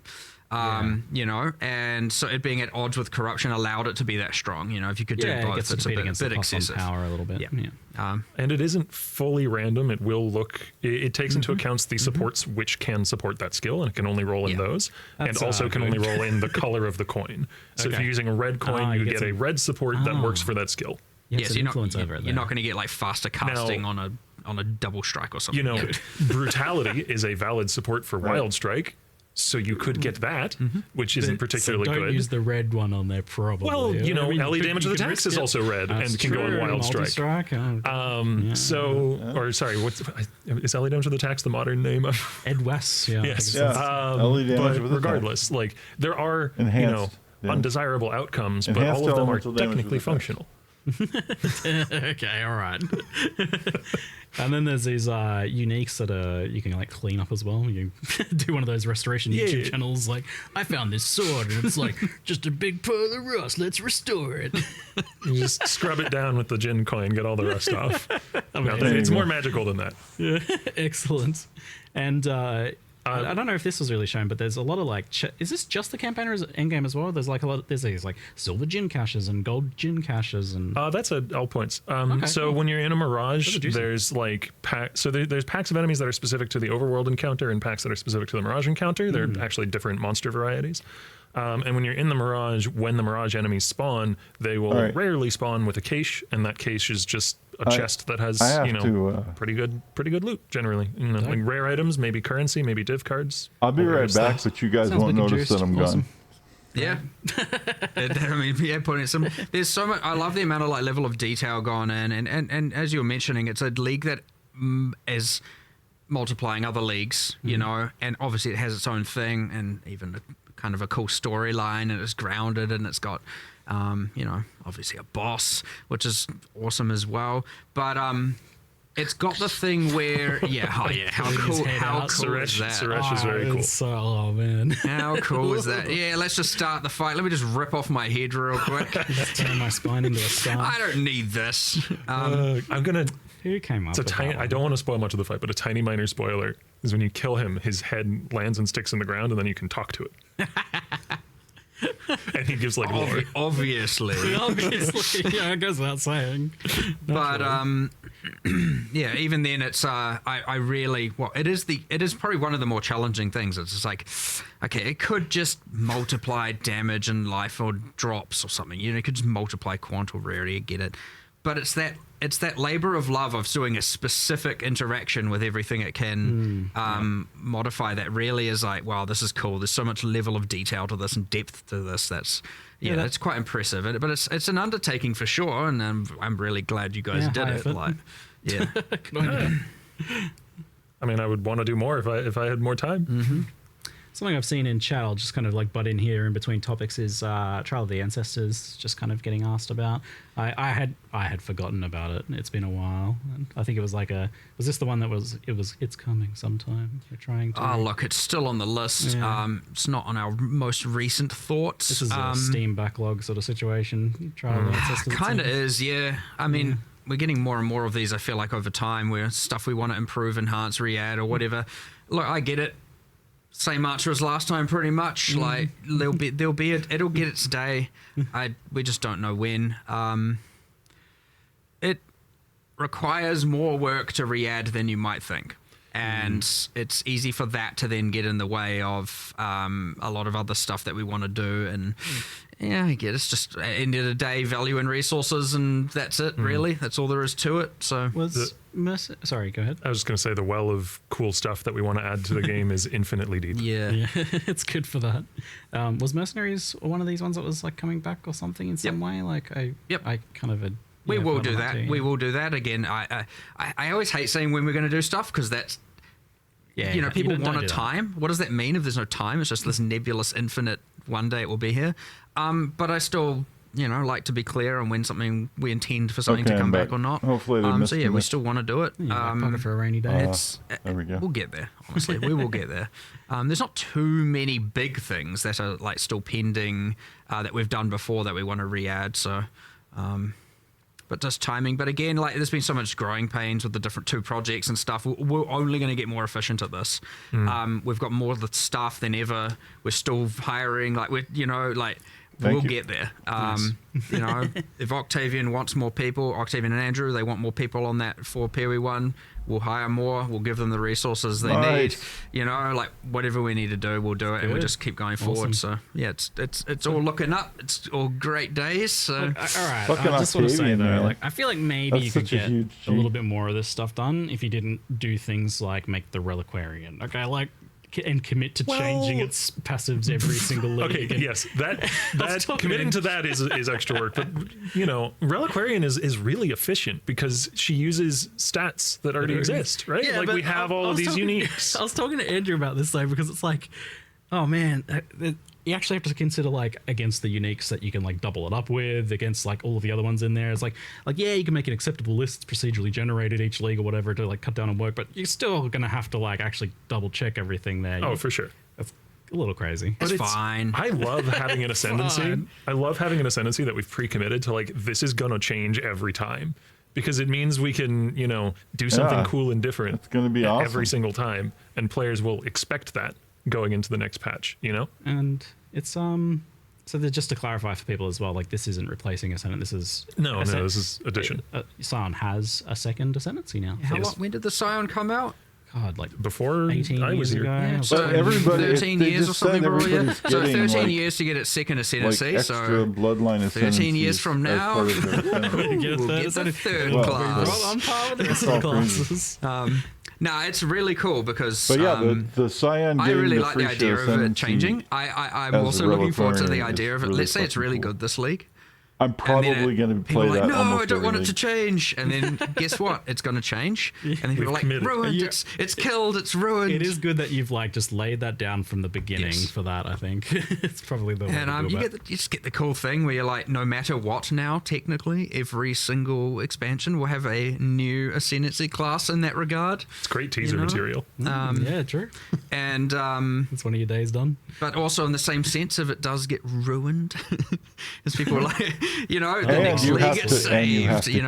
And so it being at odds with corruption allowed it to be that strong. If you could do both, it's a bit excessive. Power a little bit. Yeah. And it isn't fully random. It will look. It takes into account the supports which can support that skill, and it can only roll in those, and also can only roll in the color of the coin. So if you're using a red coin, you get a red support that works for that skill. Yes, you're not going to get faster casting on a double strike or something. Brutality is a valid support for Wild Strike. So you could get that, which isn't particularly good. Don't use the red one on there, probably. Well, LE damage with attacks is also red and can go on Wild Strike. Is LE damage with attacks the modern name of Ed West? Yeah. Yes. LE damage with regardless, there are undesirable outcomes, but all of them are technically functional. Okay, all right. And then there's these uniques that you can clean up as well. You do one of those restoration YouTube channels, I found this sword and it's just a big pile of rust. Let's restore it. You just scrub it down with the Jin coin, get all the rust off. It's more magical than that. Yeah, excellent. And I don't know if this was really shown, but there's a lot of is this just the campaign or is it endgame as well? There's a lot. There's these silver Jin caches and gold Jin caches and. That's at all points. When you're in a Mirage, there's there's packs of enemies that are specific to the overworld encounter and packs that are specific to the Mirage encounter. They're actually different monster varieties. And when you're in the Mirage, when the Mirage enemies spawn, they will rarely spawn with a cache, and that cache is just a chest that has pretty good loot generally. Rare items, maybe currency, maybe div cards. I'll be right back, but you guys won't notice that I'm gone. Yeah, there's so much. I love the amount of level of detail gone in, and as you were mentioning, it's a league that is multiplying other leagues, and obviously it has its own thing, and even kind of a cool storyline, and it's grounded, and it's got obviously a boss, which is awesome as well, but it's got the thing where how cool is that? Suresh is very cool. Oh man, how cool is that? Yeah, let's just start the fight. Let me just rip off my head real quick. Just turn my spine into a star. I don't need this. I'm gonna. Who came up with that? I don't want to spoil much of the fight, but a tiny minor spoiler is when you kill him, his head lands and sticks in the ground, and then you can talk to it. And he gives lore. Obviously. Yeah, it goes without saying. But yeah, even then, it's I really it is probably one of the more challenging things. It's just like, okay, it could just multiply damage and life or drops or something. You know, it could just multiply quant or rarity. I get it, but it's that labor of love of doing a specific interaction with everything it can modify. That really is like, wow, this is cool. There's so much level of detail to this and depth to this. That's quite impressive. But it's an undertaking for sure, and I'm really glad you guys did it. Like, yeah. I mean, I would want to do more if I had more time. Mm-hmm. Something I've seen in chat, I'll just kind of like butt in here in between topics, is Trial of the Ancestors, just kind of getting asked about. I had forgotten about it. It's been a while. And I think it was like was this the one that it's coming sometime? We're trying to. Oh, look, it's still on the list. Yeah. It's not on our most recent thoughts. This is a Steam backlog sort of situation. Trial of the Ancestors. Kind of is, yeah. I mean, we're getting more and more of these, I feel like, over time, where stuff we want to improve, enhance, re-add, or whatever. Look, I get it. Same answer as last time, pretty much. Like it'll get its day. We just don't know when. It requires more work to re-add than you might think, and it's easy for that to then get in the way of a lot of other stuff that we want to do. And yeah, I get it's just end of the day, value and resources, and that's it. Really, that's all there is to it. So sorry, go ahead. I was just going to say the well of cool stuff that we want to add to the game is infinitely deep. Yeah. It's good for that. Was Mercenaries one of these ones that was like coming back or something in some way? Like I kind of we will do that. We will do that again. I always hate saying when we're going to do stuff, because that's people want a time. What does that mean if there's no time? It's just this nebulous infinite. One day it will be here. But I still, like to be clear on when we intend for something to come back or not. Hopefully they missed we still want to do it. Pocket for a rainy day. There we go. We'll get there. Honestly, we will get there. There's not too many big things that are like still pending that we've done before that we want to re-add. So, but just timing. But again, like there's been so much growing pains with the different 2 projects and stuff. We're only going to get more efficient at this. We've got more of the staff than ever. We're still hiring. Like we'll get there. If Octavian wants more people, Octavian and Andrew, they want more people on that 4 Peewee one. We'll hire more. We'll give them the resources they need. Like whatever we need to do, we'll do it, and we just keep going forward. So yeah, it's all looking up. It's all great days. So all right, I just want to say though, like I feel like maybe you could get a little bit more of this stuff done if you didn't do things like make the Reliquarian. Okay, like. And commit to changing its passives every single league. Okay, yes, that committing to that is extra work. But Reliquarian is really efficient because she uses stats that already exist, right? Yeah, like we have all of these uniques. I was talking to Andrew about this though, because it's like, oh man, you actually have to consider like against the uniques that you can like double it up with, against like all of the other ones in there. It's like yeah, you can make an acceptable list, it's procedurally generated each league or whatever to like cut down on work, but you're still gonna have to like actually double check everything there. Oh, for sure. That's a little crazy. But it's fine. I love having an ascendancy. I love having an ascendancy that we've pre-committed to, like, this is gonna change every time. Because it means we can, do something cool and different. It's going to be awesome every single time, and players will expect that going into the next patch, And it's so just to clarify for people as well, like this isn't replacing Ascendant. This is this is addition. Scion has a second Ascendancy now. When did the Scion come out? God, like before 18 I was years here. ago. Yeah, so 13 years or something, probably. So 13 years to get its second Ascendancy. Like extra bloodline 13 years from now, get a third class. Well, on par with the rest of the classes. No, it's really cool because the Scion. I really like the idea of it changing. I'm also looking forward to the idea of it. Let's say it's really good this league. I'm probably going to play that. No, I don't want it to change. And then guess what? It's going to change. And then people are like, ruined. It's killed. It's ruined. It is good that you've like just laid that down from the beginning for that. I think it's probably the way and to you just get the cool thing where you're like, no matter what now, technically, every single expansion will have a new Ascendancy class in that regard. It's great teaser material. Yeah, true. And it's one of your days done. But also in the same sense, if it does get ruined, as people are like. The next league gets saved. But you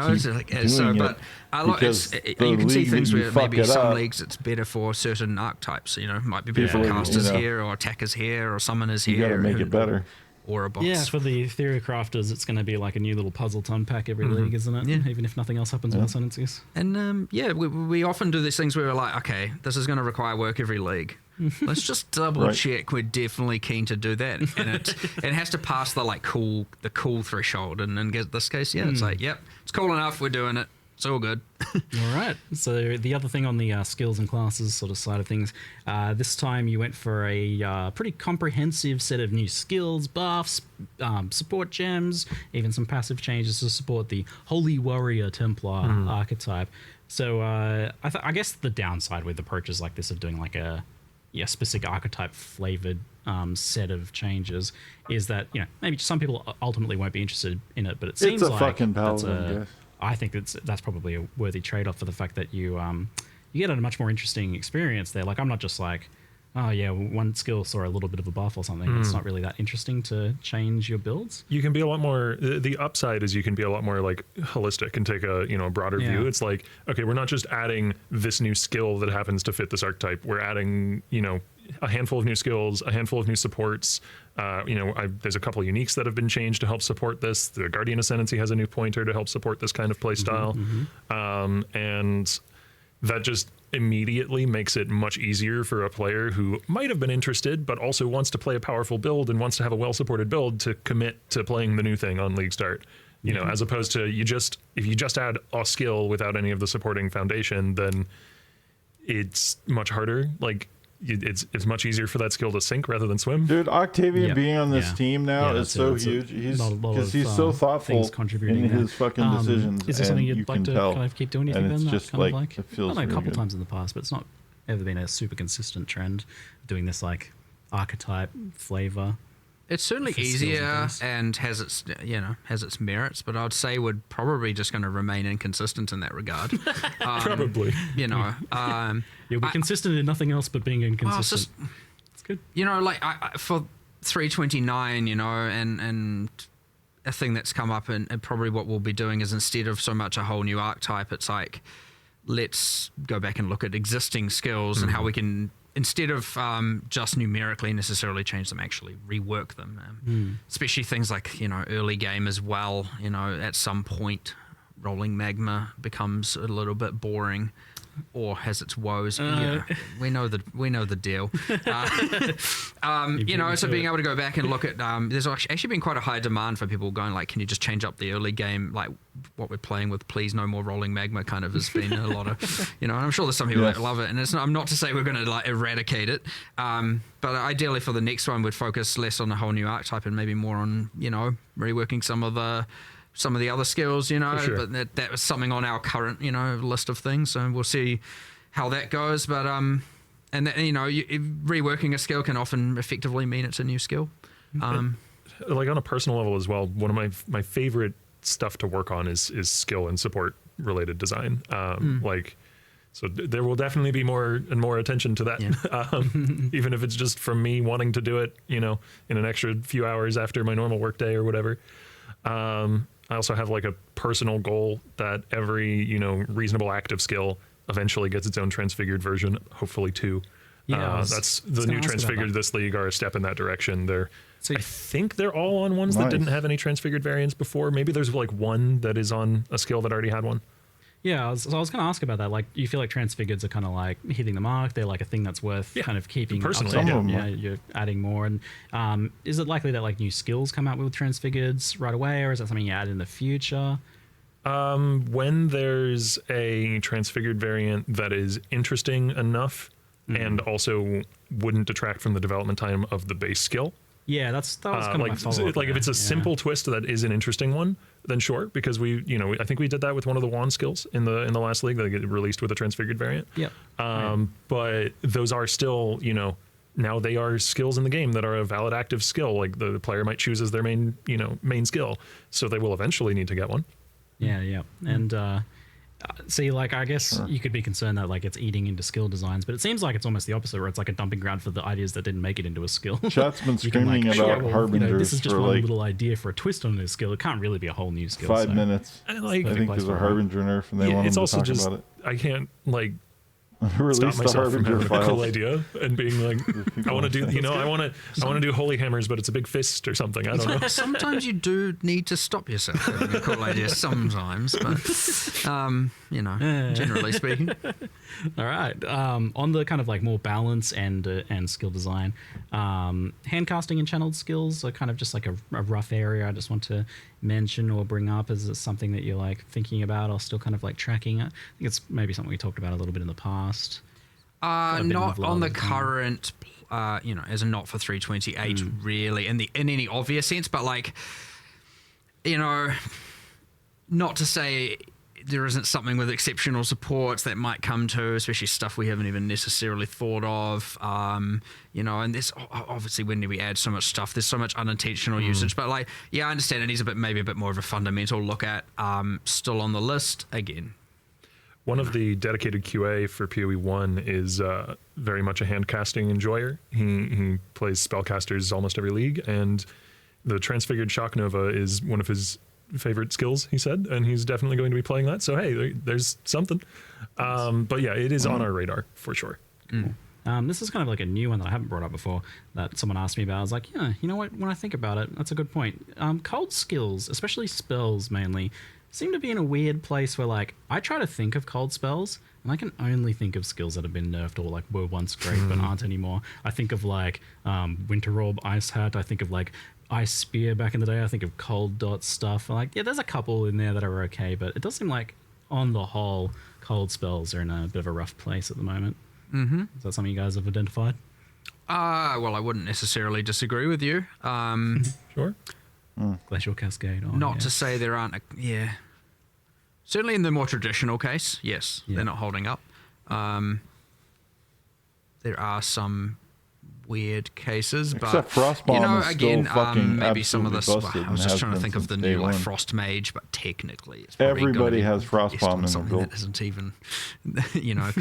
can see things where maybe some leagues it's better for certain archetypes. Might be better for casters here or attackers here or summoners here. You got to make it better. aura box. Yeah, for the theory crafters, it's going to be like a new little puzzle to unpack every league, isn't it? Yeah. Even if nothing else happens with Ascendancies. And we often do these things where we're like, okay, this is going to require work every league. Let's just double check we're definitely keen to do that, and it has to pass the cool threshold. And in this case, it's like, yep, it's cool enough. We're doing it. It's all good. All right. So the other thing on the skills and classes sort of side of things, this time you went for a pretty comprehensive set of new skills, buffs, support gems, even some passive changes to support the Holy Warrior Templar archetype. So I guess the downside with approaches like this of doing like a specific archetype flavored set of changes is that maybe some people ultimately won't be interested in it, but it seems it's a like fucking paladin. I think that's probably a worthy trade-off for the fact that you get a much more interesting experience there. Like I'm not just like, oh yeah, one skill saw a little bit of a buff or something. It's not really that interesting to change your builds. You can be a lot more. The upside is you can be a lot more like holistic and take a broader view. It's like, okay, we're not just adding this new skill that happens to fit this archetype. We're adding a handful of new skills, a handful of new supports. There's a couple of uniques that have been changed to help support this. The Guardian Ascendancy has a new pointer to help support this kind of play style. And that just immediately makes it much easier for a player who might have been interested, but also wants to play a powerful build and wants to have a well-supported build to commit to playing the new thing on League Start. As opposed to if you just add a skill without any of the supporting foundation, then it's much harder. Like, it's much easier for that skill to sink rather than swim. Dude, Octavian being on this team now is so huge. He's so thoughtful in his fucking decisions. Is there something you'd like to tell. kind of keep doing? And it's just like, it feels a couple good. times in the past, but it's not ever been a super consistent trend doing this like archetype flavor. It's certainly easier and has its merits, but I'd say we're probably just going to remain inconsistent in that regard. Probably. You'll be consistent in nothing else but being inconsistent. It's good. For 329, and a thing that's come up and probably what we'll be doing is instead of so much a whole new archetype, it's like, let's go back and look at existing skills and how we can, instead of just numerically necessarily change them, actually rework them. Especially things like, early game as well. At some point, rolling magma becomes a little bit boring or has its woes. We know the deal. So being able to go back and look at, there's actually been quite a high demand for people going like, can you just change up the early game, like what we're playing with, please no more rolling magma kind of has been a lot of, and I'm sure there's some people that love it, and I'm not to say we're going to like eradicate it, but ideally for the next one we'd focus less on a whole new archetype and maybe more on, reworking some of the other skills, Sure. but that was something on our current, list of things. So we'll see how that goes. But, reworking a skill can often effectively mean it's a new skill. Like on a personal level as well, one of my favorite stuff to work on is skill and support related design. So there will definitely be more and more attention to that, even if it's just from me wanting to do it, in an extra few hours after my normal workday or whatever. I also have like a personal goal that every, reasonable active skill eventually gets its own transfigured version, hopefully two. That's the new transfigured this league are a step in that direction. I think they're all on ones that didn't have any transfigured variants before. Maybe there's like one that is on a skill that already had one. Yeah, I was going to ask about that. Like, do you feel like transfigureds are kind of like hitting the mark? They're like a thing that's worth kind of keeping personally. You're adding more. And is it likely that like new skills come out with transfigureds right away, or is that something you add in the future? When there's a transfigured variant that is interesting enough and also wouldn't detract from the development time of the base skill. Yeah, that was kind of my follow-up. Like if it's a simple twist that is an interesting one, then sure, because I think we did that with one of the wand skills in the last league that get released with a transfigured variant. Yep. But those are still, now they are skills in the game that are a valid active skill. Like the player might choose as their main skill, so they will eventually need to get one. Yeah. And see, like, I guess you could be concerned that like it's eating into skill designs, but it seems like it's almost the opposite, where it's like a dumping ground for the ideas that didn't make it into a skill. Chat's been screaming about Harbingers this is just for one like little idea for a twist on a skill. It can't really be a whole new skill. 5 minutes. And I think there's a Harbinger nerf, and they want them to talk about it. I can't stop myself from having a cool idea and being like, I want to do, I want to do holy hammers, but it's a big fist or something. I don't know. Sometimes you do need to stop yourself having a cool idea. Sometimes, but generally speaking. All right. On the kind of like more balance and skill design, hand casting and channeled skills are kind of just like a rough area I just want to mention or bring up. Is it something that you're like thinking about or still kind of like tracking? I think it's maybe something we talked about a little bit in the past. Not on the current, as a not for 328 really in any obvious sense, but like, not to say there isn't something with exceptional supports that might come to, especially stuff we haven't even necessarily thought of, and there's obviously when we add so much stuff, there's so much unintentional usage, but like, I understand it needs maybe a bit more of a fundamental look at, still on the list again. One of the dedicated QA for PoE 1 is very much a hand casting enjoyer. He plays spellcasters almost every league, and the Transfigured Shock Nova is one of his favorite skills, he said, and he's definitely going to be playing that. So hey, there's something. But yeah, it is on our radar for sure. This is kind of like a new one that I haven't brought up before that someone asked me about. I was like, yeah, you know what? When I think about it, that's a good point. Cold skills, especially spells mainly, seem to be in a weird place where like I try to think of cold spells and I can only think of skills that have been nerfed or like were once great but aren't anymore. I think of like Winter Orb, Ice Hat. I think of like Ice Spear back in the day. I think of Cold Dot stuff. Like, yeah, there's a couple in there that are okay, but it does seem like on the whole, cold spells are in a bit of a rough place at the moment. Mm-hmm. Is that something you guys have identified? Well, I wouldn't necessarily disagree with you. Sure. Glacial Cascade. Not to say there aren't, certainly in the more traditional case, yes, they're not holding up. There are some weird cases, Except but Frostbomb is again, still fucking maybe some of this. busted I was and just has trying to been think of the since new day like one. Frost Mage, but technically, it's probably Everybody gonna has be Frostbomb based on in the something build. that isn't even,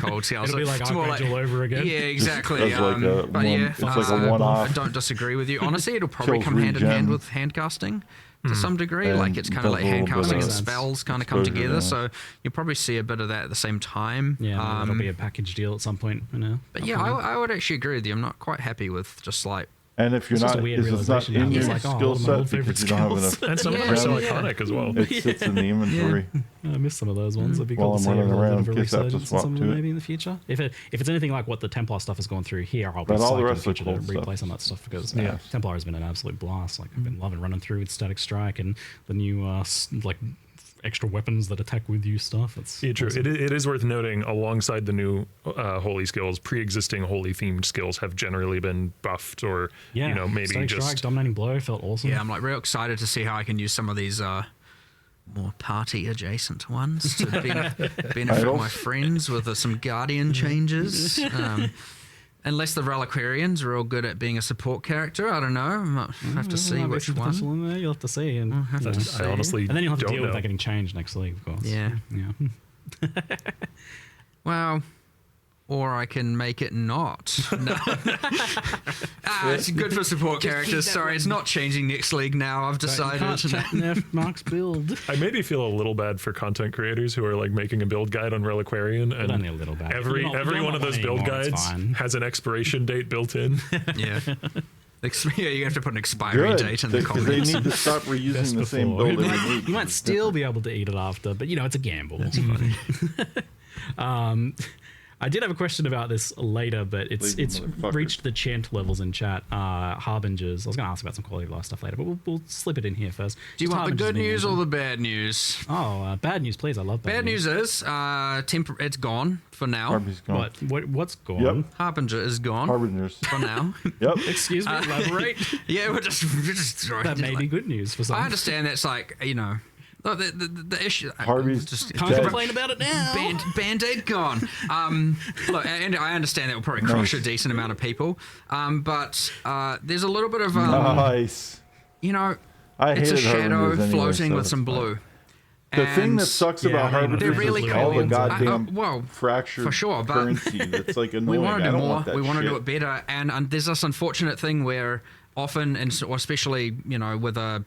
cold. See, It'll be like it's more Archangel over again. Yeah, exactly. It's like a but it's like a one-off. I don't disagree with you. Honestly, it'll probably Kills come hand in hand regen. with hand casting. To some degree, And like it's kind of does like a hand little bit casting of and spells kind of come exposure, together, yeah. so you'll probably see a bit of that at the same time. Yeah, that'll be a package deal at some point. But yeah, I would actually agree with you. I'm not quite happy with just like. And if you're It's just not, a weird if it's not realization in now. your It's like, skill one of my set old favorite because you don't have skills. enough, And some of them are so iconic as well. it sits in the inventory. I miss some of those ones. It'd be While cool to I'm see a running little bit around, of a kids have to resurgence in swap some of to them it. maybe in the future. If it's anything like what the Templar stuff has gone through here, I'll be But all the psyched in the rest of the future to cool stuff. replay some of that stuff because Yeah. Templar has been an absolute blast. Like I've been loving running through with Static Strike and the new like extra weapons that attack with you stuff. It's Yeah, true. awesome. It is worth noting, alongside the new holy skills, pre-existing holy themed skills have generally been buffed, or maybe Static just Strike, Dominating Blow felt awesome. Yeah, I'm like real excited to see how I can use some of these more party adjacent ones to benefit my friends with some Guardian changes. Unless the Reliquarians are all good at being a support character, I don't know. I'll have to see which one. In there. You'll have to see. And, Have to see. I honestly and then you'll have to don't deal know. with that getting changed next league, of course. Yeah. Yeah. Well, or I can make it not. No. It's good for support characters. Sorry, it's not changing next league now. I've decided. You can't nerf Mark's build. I maybe feel a little bad for content creators who are like making a build guide on Reliquarian, and only a little bad. every one of those build guides has an expiration date built in. Yeah. Yeah, you have to put an expiry date in the because they comments. need to stop reusing Best the same before. build every week. You might It's still be able to eat it after, but it's a gamble. That's funny. I did have a question about this later, but it's Lazy motherfucker. reached the chant levels in chat. Harbingers. I was going to ask about some quality of life stuff later, but we'll slip it in here first. Do you Just want the Harbingers good being news or mentioned. the bad news? Oh, bad news, please. I love bad news. Bad news is it's gone for now. Harvey's gone. What's gone? Yep. Harbinger is gone Harbingers. for now. Yep. Excuse me, elaborate. Yeah, we're just That may be good news for some. I understand that's like look, the issue. Harvey's just Can't dead. complain about it now. Band-Aid gone. Look, and I understand that will probably crush a decent amount of people. But there's a little bit of Nice. it's I a hated shadow Harbingers anyway, floating so with some it's fine. blue. The thing And that sucks yeah, about I mean, Harbingers they're really is all the cool. goddamn fractured for sure, but currency. That's like annoying. we want to I do don't more. want that We want to shit. do it better. And there's this unfortunate thing where often, or especially with a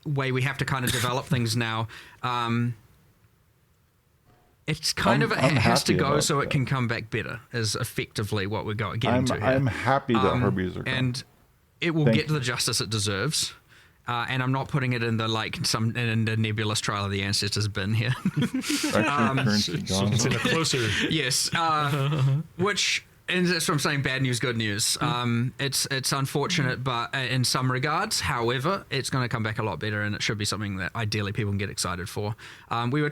way we have to kind of develop things now. It's kind of, it has to go so it can come back better, is effectively what we're getting to here. I'm happy that herbies are gone. And it will get the justice it deserves. And I'm not putting it in the in the nebulous trial of the ancestors bin here. It's in a closer. Yes, which. And that's what I'm saying, bad news, good news. It's unfortunate, but in some regards, however, it's going to come back a lot better, and it should be something that ideally people can get excited for. We were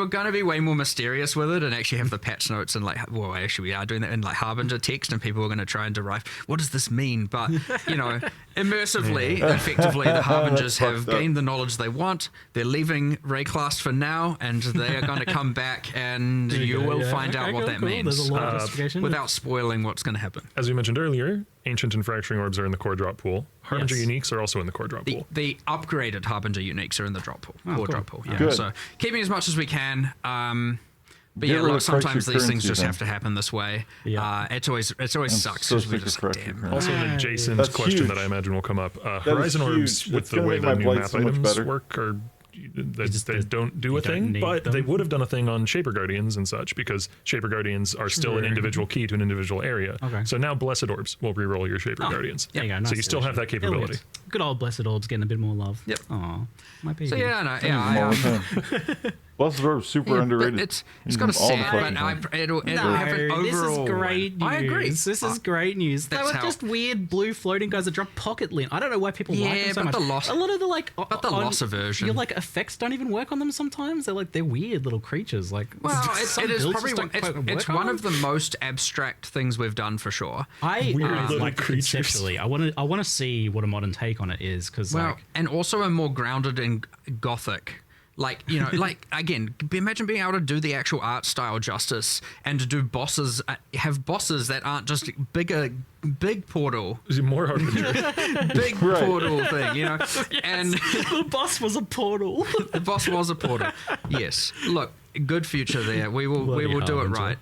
going to be way more mysterious with it, and actually have the patch notes and actually we are doing that in Harbinger text, and people are going to try and derive what does this mean. But immersively, effectively, the Harbingers have gained the knowledge they want. They're leaving Rayclast for now, and they are going to come back, and you will find out what that means. There's a lot of justification. Without spoiling what's going to happen. As we mentioned earlier, Ancient and Fracturing Orbs are in the core drop pool. Harbinger Uniques are also in the core drop pool. The upgraded Harbinger Uniques are in the drop pool. Drop pool. Yeah. Good. So keeping as much as we can. But look, sometimes these things just have to happen this way. Yeah. It always sucks because we're just like, damn. Also, an adjacent question that I imagine will come up. Horizon Orbs, with the way the new map items work, are they don't do a thing, but they would have done a thing on Shaper Guardians and such, because Shaper Guardians are still an individual key to an individual area. Okay. So now Blessed Orbs will reroll your Shaper Guardians. There you go. Nice, so you still have that capability. Good old Blessed Orbs getting a bit more love. Yep. Aw, my baby. So Blessed Orbs super underrated. It's got a sad, but it'll have an overall. This is great news. I agree. This is great news. They were just weird blue floating guys that drop pocket lint. I don't know why people like them so much. A lot of the but the loss aversion. Your effects don't even work on them sometimes. They're weird little creatures. It is probably it's one of the most abstract things we've done for sure. I like conceptually. I want to see what a modern take on it is, because and also a more grounded and gothic. Again, imagine being able to do the actual art style justice and to do have bosses that aren't just big portal. Is it more Harbinger? Big portal thing, Yes. And the boss was a portal. The boss was a portal. Yes. Look, good future there. We will do it right.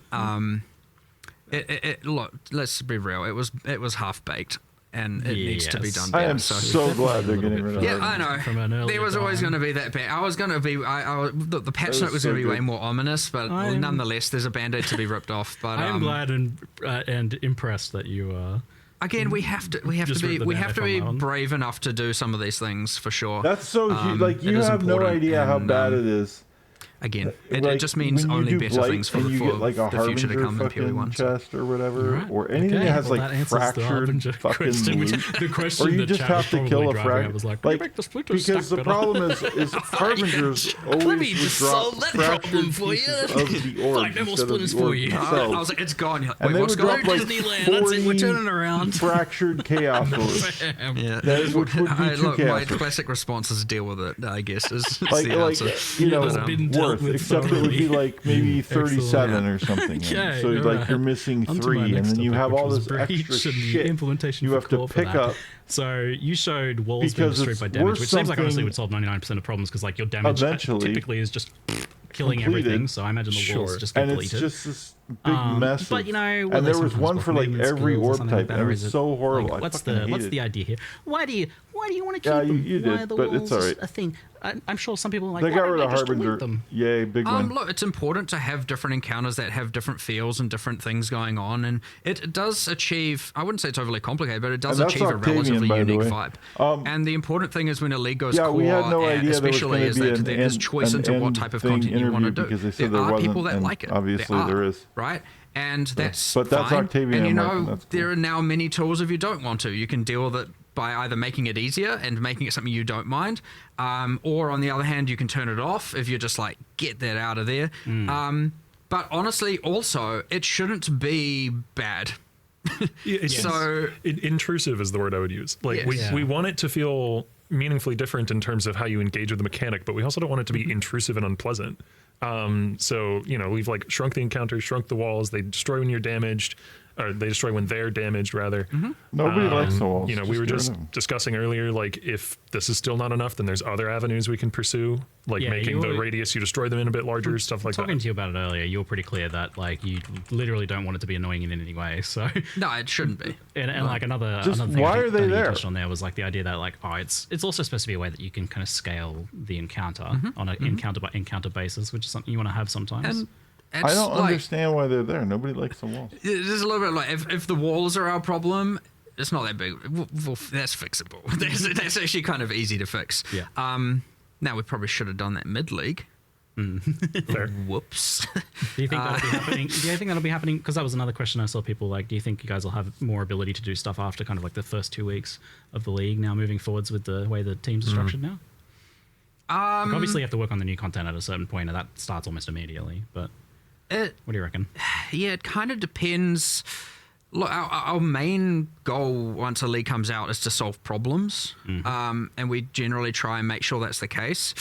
Look, let's be real. It was half baked. And it needs to be done better. I am so glad they're getting rid of it. Yeah, I know. There was always going to be that bad. I was going to be. The patch note was going to be way more ominous, but nonetheless, there's a band-aid to be ripped off. But I'm glad and impressed that you are. Again, we have to be brave enough to do some of these things for sure. That's so huge. You have no idea how bad it is. Again, it just means only better things for the future to come in PoE1 chest or whatever, or anything that has fractured fucking loot. The question or you just have to kill a fracture. Because the problem is Harbingers always would drop fractured pieces of the orb no more splinters for you. I was like, it's gone. You're like, and wait, what's going on? Disneyland. That's it. We're turning around. Fractured chaos orbs. Yeah. Which would be look, my classic response is deal with it. I guess is the answer. Except it would be maybe 37 or something. Yeah, so you're missing 3, and then you have all this extra shit implementation you have to pick up. So you showed walls being destroyed by damage, which seems like honestly would solve 99% of problems, because your damage typically is just killing everything. So I imagine the walls just and completed. It's just this big mess. But and there was one for every orb type, and it was so horrible. What's the idea here? Why do you want to keep them? You did, but it's alright. A thing. I'm sure some people are like, they got rid of Harbinger. Yay, big one. Look, it's important to have different encounters that have different feels and different things going on, and it does achieve. I wouldn't say it's overly complicated, but it does achieve a relatively unique vibe. And the important thing is when a league goes core, we had no idea especially is that there is choice into what type of content you want to do. There are people that like it. Obviously, there is. Right? And that's but that's fine. Octavian. And there are now many tools if you don't want to. You can deal with it by either making it easier and making it something you don't mind, or on the other hand, you can turn it off if you're just like, get that out of there. But honestly, also, it shouldn't be bad. Intrusive is the word I would use. We want it to feel meaningfully different in terms of how you engage with the mechanic, but we also don't want it to be intrusive and unpleasant. We've shrunk the encounters, shrunk the walls. They destroy when you're damaged, or they destroy when they're damaged, rather. Nobody likes the walls. We were just discussing earlier, if this is still not enough, then there's other avenues we can pursue, making the radius you destroy them in a bit larger, stuff like that. Talking to you about it earlier, you were pretty clear that you literally don't want it to be annoying in any way. So no, it shouldn't be. And another thing why are they there? Touched on there was the idea that it's also supposed to be a way that you can kind of scale the encounter on an encounter by encounter basis, which is something you want to have sometimes. I don't understand why they're there. Nobody likes the walls. There's a little bit like if the walls are our problem, it's not that big. That's fixable. That's actually kind of easy to fix. Yeah. Now we probably should have done that mid-league. Fair. Whoops. Do you think that'll be happening? Do you think that'll be happening? Because that was another question I saw people like. Do you think you guys will have more ability to do stuff after kind of like the first 2 weeks of the league now moving forwards with the way the teams are structured now? Like obviously, you have to work on the new content at a certain point, and that starts almost immediately. But what do you reckon? Yeah, it kind of depends. Look, our main goal once a league comes out is to solve problems, and we generally try and make sure that's the case.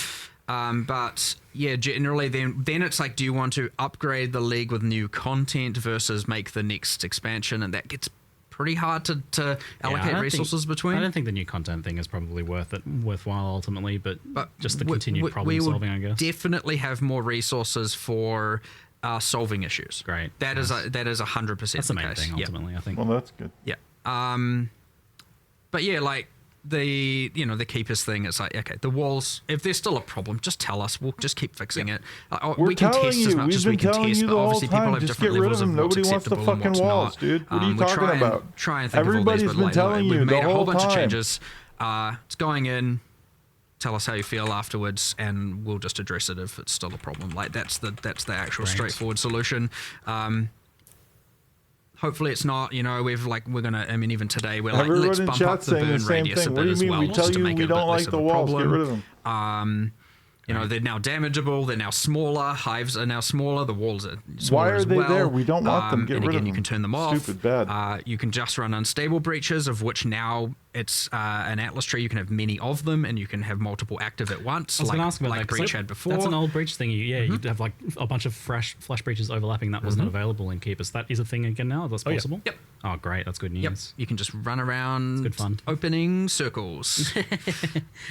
But yeah, generally then it's like, do you want to upgrade the league with new content versus make the next expansion? And that gets pretty hard to allocate resources between. I don't think the new content thing is probably worthwhile ultimately, but just the continued problem solving, I guess. Definitely have more resources for solving issues. Great. That is 100% that's the main thing ultimately, I think. Well, that's good. Yeah. But yeah, like the keepers thing, it's like, okay, the walls, if there's still a problem, just tell us. We'll just keep fixing it. We can test as much as we can test, but obviously people have different levels of what's acceptable and what's not. Dude. What are you talking about? Try and think Everybody's of all these, been telling you we've made the a whole whole bunch of time. changes. It's going in. Tell us how you feel afterwards, and we'll just address it if it's still a problem. Like that's the actual straightforward solution. Hopefully it's not. We're gonna. I mean, even today we're like, let's bump up the burn radius a bit as well, just to make it a bit less of a problem. Get rid of them. They're now damageable. They're now smaller. Hives are now smaller. The walls are smaller. Why are they there? We don't want them. Get rid of them. You can turn them off. Stupid bad. You can just run unstable breaches, of which now it's an Atlas tree. You can have many of them, and you can have multiple active at once. I was going to ask about that. Breach had before. That's an old breach thing. You'd have like a bunch of flash breaches overlapping that wasn't available in Keepers. That is a thing again now. That's possible. Yep. Oh, great. That's good news. Yep. You can just run around. It's good fun. Opening circles.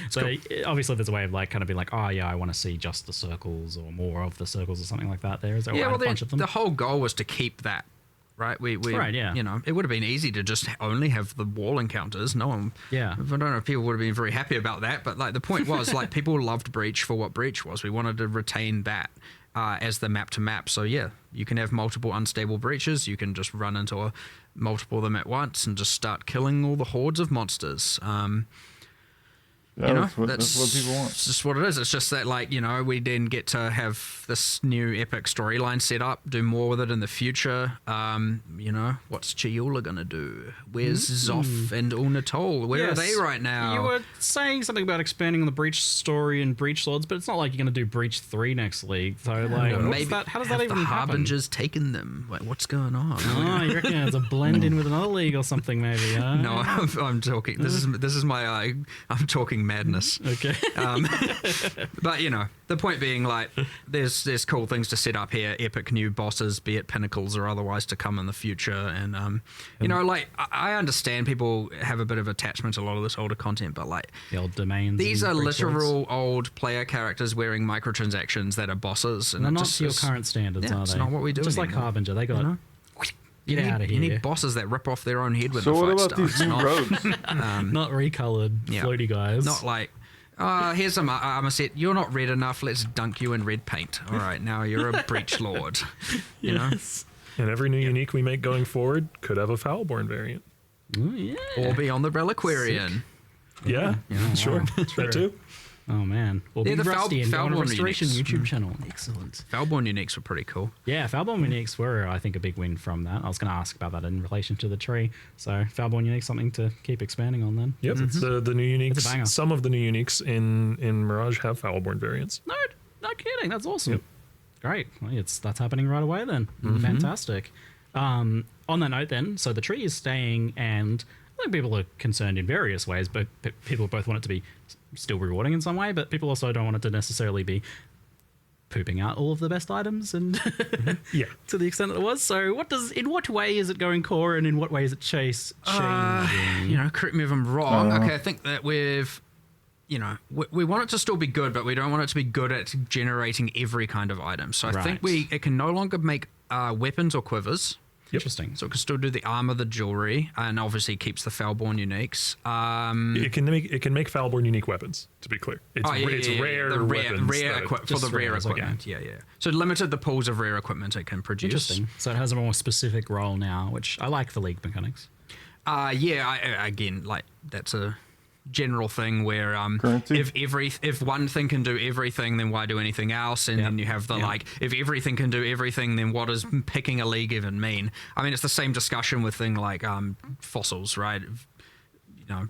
So obviously there's a way of like kind of being like, oh yeah, I want to see just the circles or more of the circles or something like that. Is there a bunch of them? The whole goal was to keep that. Right, right, yeah. It would have been easy to just only have the wall encounters. No one, yeah. I don't know if people would have been very happy about that, but like the point was, like people loved Breach for what Breach was. We wanted to retain that as the map to map. So yeah, you can have multiple unstable breaches. You can just run into multiple of them at once and just start killing all the hordes of monsters. That's what people want. It's just what it is. It's just that, we then get to have this new epic storyline set up, do more with it in the future. What's Chiula going to do? Where's Zoff and Ulnatol? Where are they right now? You were saying something about expanding on the Breach story and Breach Lords, but it's not like you're going to do Breach 3 next league. So, how does that even happen? The Harbingers taken them? Like, what's going on? Oh, you reckon it's a blend in with another league or something, maybe? Huh? No, I'm talking. This is my. I'm talking madness. Okay. But the point being, like, there's cool things to set up here, epic new bosses, be it pinnacles or otherwise, to come in the future, and I understand people have a bit of attachment to a lot of this older content, but like the old domains. These are literal old player characters wearing microtransactions that are bosses, and they're not to your current standards, are they? It's not what we do. Just anymore. like Harbinger, they got. Get out of here. You need bosses that rip off their own head when so the fight starts. So what about these new roads? Not recolored floaty guys. Not like, here's some armor set. You're not red enough. Let's dunk you in red paint. All right, now you're a Breach Lord. Yes. And every new unique we make going forward could have a Foulborn variant. Ooh, yeah. Or be on the Reliquarian. Yeah, sure. That too. Oh man, well, the Rusty and Foulborn Restoration uniques. YouTube channel. Excellent. Foulborn uniques were pretty cool. Yeah, Foulborn uniques were, I think, a big win from that. I was going to ask about that in relation to the tree. So Foulborn uniques, something to keep expanding on then. Yep, the new uniques. Some of the new uniques in Mirage have Foulborn variants. No kidding. That's awesome. Yep. Great. Well, that's happening right away then. Fantastic. On that note then, so the tree is staying, and I think people are concerned in various ways, but people both want it to be still rewarding in some way, but people also don't want it to necessarily be pooping out all of the best items and to the extent that it was. So in what way is it going core, and in what way is it changing? Correct me if I'm wrong. Okay, I think that we want it to still be good, but we don't want it to be good at generating every kind of item. So I think it can no longer make weapons or quivers. Interesting. So it can still do the armor, the jewelry, and obviously keeps the Foulborn uniques. It can make Foulborn unique weapons. To be clear, it's rare weapons for the rare equipment. Yeah. So limited the pools of rare equipment it can produce. Interesting. So it has a more specific role now, which I like the League mechanics. Again, like that's a general thing where if one thing can do everything, then why do anything else? And then you have the like, if everything can do everything, then what does picking a league even mean? I mean, it's the same discussion with things like fossils, right? You know,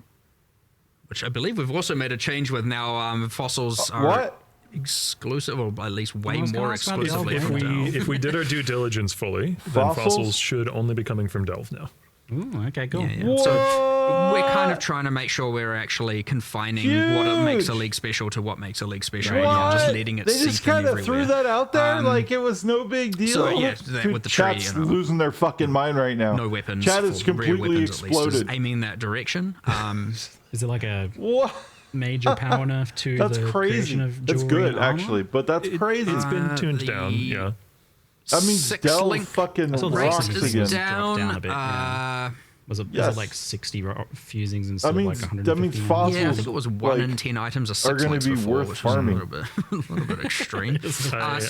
which I believe we've also made a change with now. Fossils are exclusive, or at least way more exclusively. If we did our due diligence fully, then fossils should only be coming from Delve now. Ooh, okay, cool. Yeah. So we're kind of trying to make sure we're actually confining what it makes a league special to what makes a league special, and not just letting it seep in everywhere. They just kind of threw that out there like it was no big deal. So yeah, with the chat's tree, losing their fucking mind right now. No weapons. Chat is completely exploded. Aiming that direction. Is it like a major power nerf to the creation of jewelry? That's good, actually, but that's crazy. It's been tuned down. Yeah. That means Dell fucking rocks again. Down a bit. Was it like 60 fusings instead of like 150? That means fossils. Yeah, I think it was 1 in 10 items or 6 going to be before, worth which farming. Was a little bit extreme. There's a balance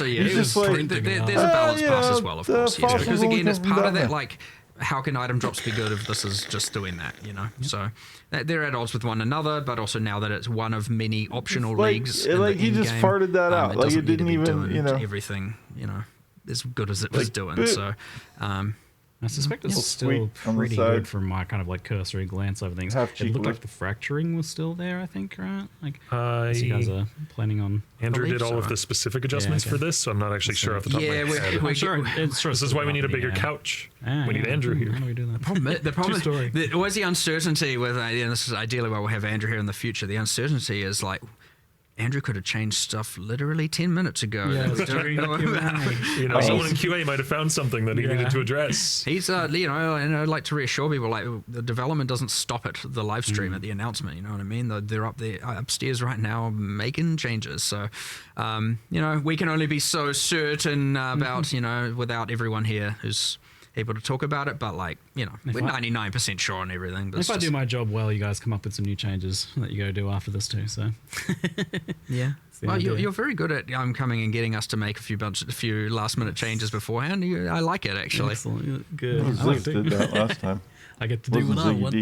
pass as well, of course. Yeah, because again, it's part of that, like, how can item drops be good if this is just doing that, you know? Yep. So they're at odds with one another, but also now that it's one of many optional leagues. Like he just farted that out. Like it didn't even, you know. Everything, you know, as good as it was doing. So, I suspect it's still pretty good from my kind of like cursory glance over things. It looked like the fracturing was still there, I think, right? Like, you guys are planning on... Andrew did all of the specific adjustments for this, so I'm not actually sure off the top of my head. This is why we need a bigger couch. We need Andrew here. How do we do that? The problem was the uncertainty with, this is ideally why we'll have Andrew here in the future. The uncertainty is like, Andrew could have changed stuff literally 10 minutes ago. Yeah, someone in QA might have found something that he needed to address. He's, and I'd like to reassure people, like, the development doesn't stop at the live stream at the announcement, you know what I mean? They're up there, upstairs right now making changes. So, we can only be so certain about, without everyone here who's able to talk about it, but we're 99% sure on everything. If I do my job well, you guys come up with some new changes that you go do after this too. So yeah, well, you're very good at coming and getting us to make a few last minute changes beforehand. I like it actually. Excellent, good. I did that last time. I get to do what I want.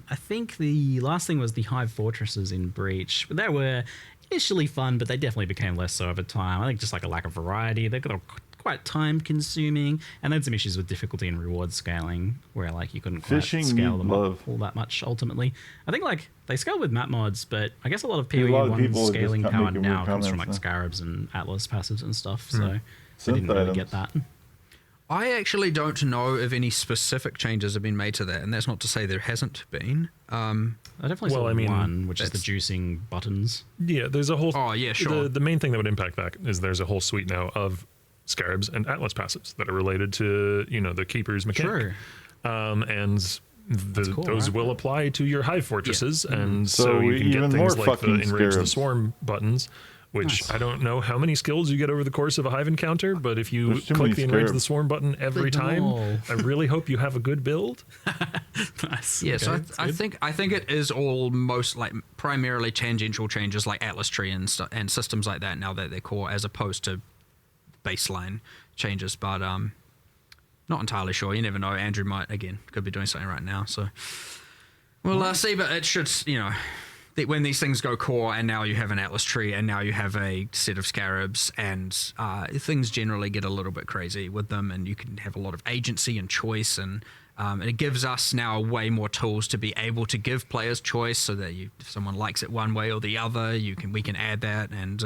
I think the last thing was the Hive Fortresses in Breach. But they were initially fun, but they definitely became less so over time. I think just like a lack of variety. They got quite time consuming, and then some issues with difficulty and reward scaling where like you couldn't quite scale them up all that much ultimately. I think like they scaled with map mods, but I guess a lot of PoE1 scaling power now comes from like Scarabs and Atlas passives and stuff, so I didn't really get that. I actually don't know if any specific changes have been made to that, and that's not to say there hasn't been. I definitely saw one, which is the juicing buttons. Yeah, there's a whole... Oh, yeah, sure. The main thing that would impact that is there's a whole suite now of Scarabs and Atlas passives that are related to, the Keeper's mechanic. Sure. Those will apply to your Hive Fortresses, and so you can get things like the Enrage the Swarm buttons, which I don't know how many skills you get over the course of a Hive encounter, but if you click the Enrage the Swarm button every time, I really hope you have a good build. Nice. Yeah, okay, so I think it is almost like primarily tangential changes like Atlas Tree and systems like that now that they're core, as opposed to baseline changes, but not entirely sure. You never know. Andrew could be doing something right now, so we'll see. But it should, when these things go core, and now you have an Atlas Tree, and now you have a set of Scarabs, and things generally get a little bit crazy with them, and you can have a lot of agency and choice, and it gives us now way more tools to be able to give players choice, so that if someone likes it one way or the other, we can add that, and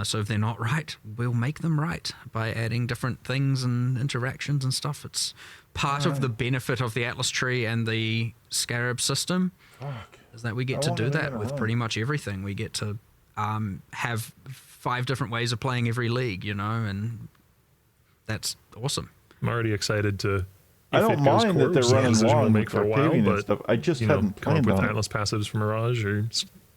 so if they're not right, we'll make them right by adding different things and interactions and stuff. It's part of the benefit of the Atlas Tree and the Scarab system is that we get to do that with pretty much everything. We get to have 5 different ways of playing every league, and that's awesome. I'm already excited to... I don't mind that they're running long make for a while, but stuff. I just haven't come up planned with on Atlas passives for Mirage or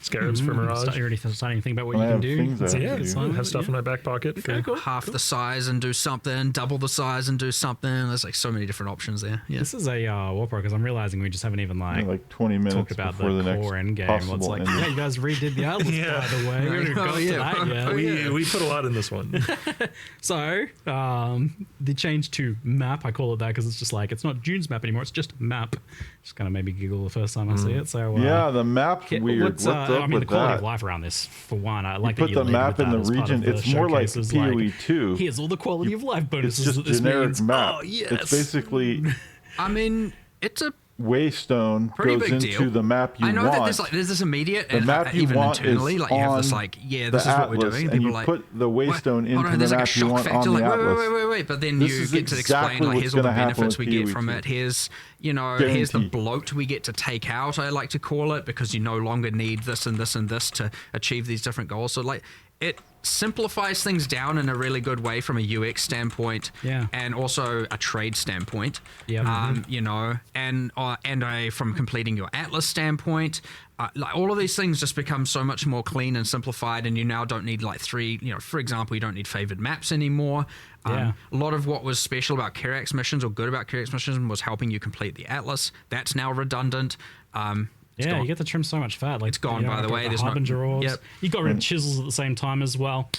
Scarabs for Mirage. You're already starting to think about what you can do. I have stuff in my back pocket. Okay, cool. Half the size and do something, double the size and do something. There's like so many different options there. Yeah. This is a Warpro because I'm realizing we just haven't even like 20 minutes talked about before the next core end game. possible It's like, ending. yeah, you guys redid the Atlas by the way. We haven't got to that yet. We put a lot in this one. So the change to map, I call it that because it's just like it's not June's map anymore. It's just map. Just kind of made me giggle the first time I see it. So the map's weird. What's up I mean, with the quality that? of life around this, for one, I like You that put the map in the as part region. of the It's more like showcases, PoE 2. Here's all the quality of life bonuses It's just that this generic means. map. Oh yes. It's basically I mean, it's a Waystone pretty goes big into deal. the map you I know want. that there's this immediate, The and map you even want internally, is like you have this on like, yeah, the this is what we're Atlas, doing. and People you are like, put the Waystone into the there's like a map you shock want factor, on the like, Atlas. wait, but then This you is get to exactly explain like, what's here's all the gonna happen benefits with we get PoE from 2. it. Here's here's the Guaranteed. bloat we get to take out. I like to call it because you no longer need this and this and this to achieve these different goals. So like it simplifies things down in a really good way from a UX standpoint, and also a trade standpoint. You know, and from completing your Atlas standpoint, like all of these things just become so much more clean and simplified, and you now don't need like three. You know, for example, you don't need favored maps anymore. A lot of what was special about Kirax missions or good about Kirax missions was helping you complete the Atlas. That's now redundant. You get to trim so much fat. Like it's gone, by the way. There's Harbinger orbs. You got rid of chisels at the same time as well.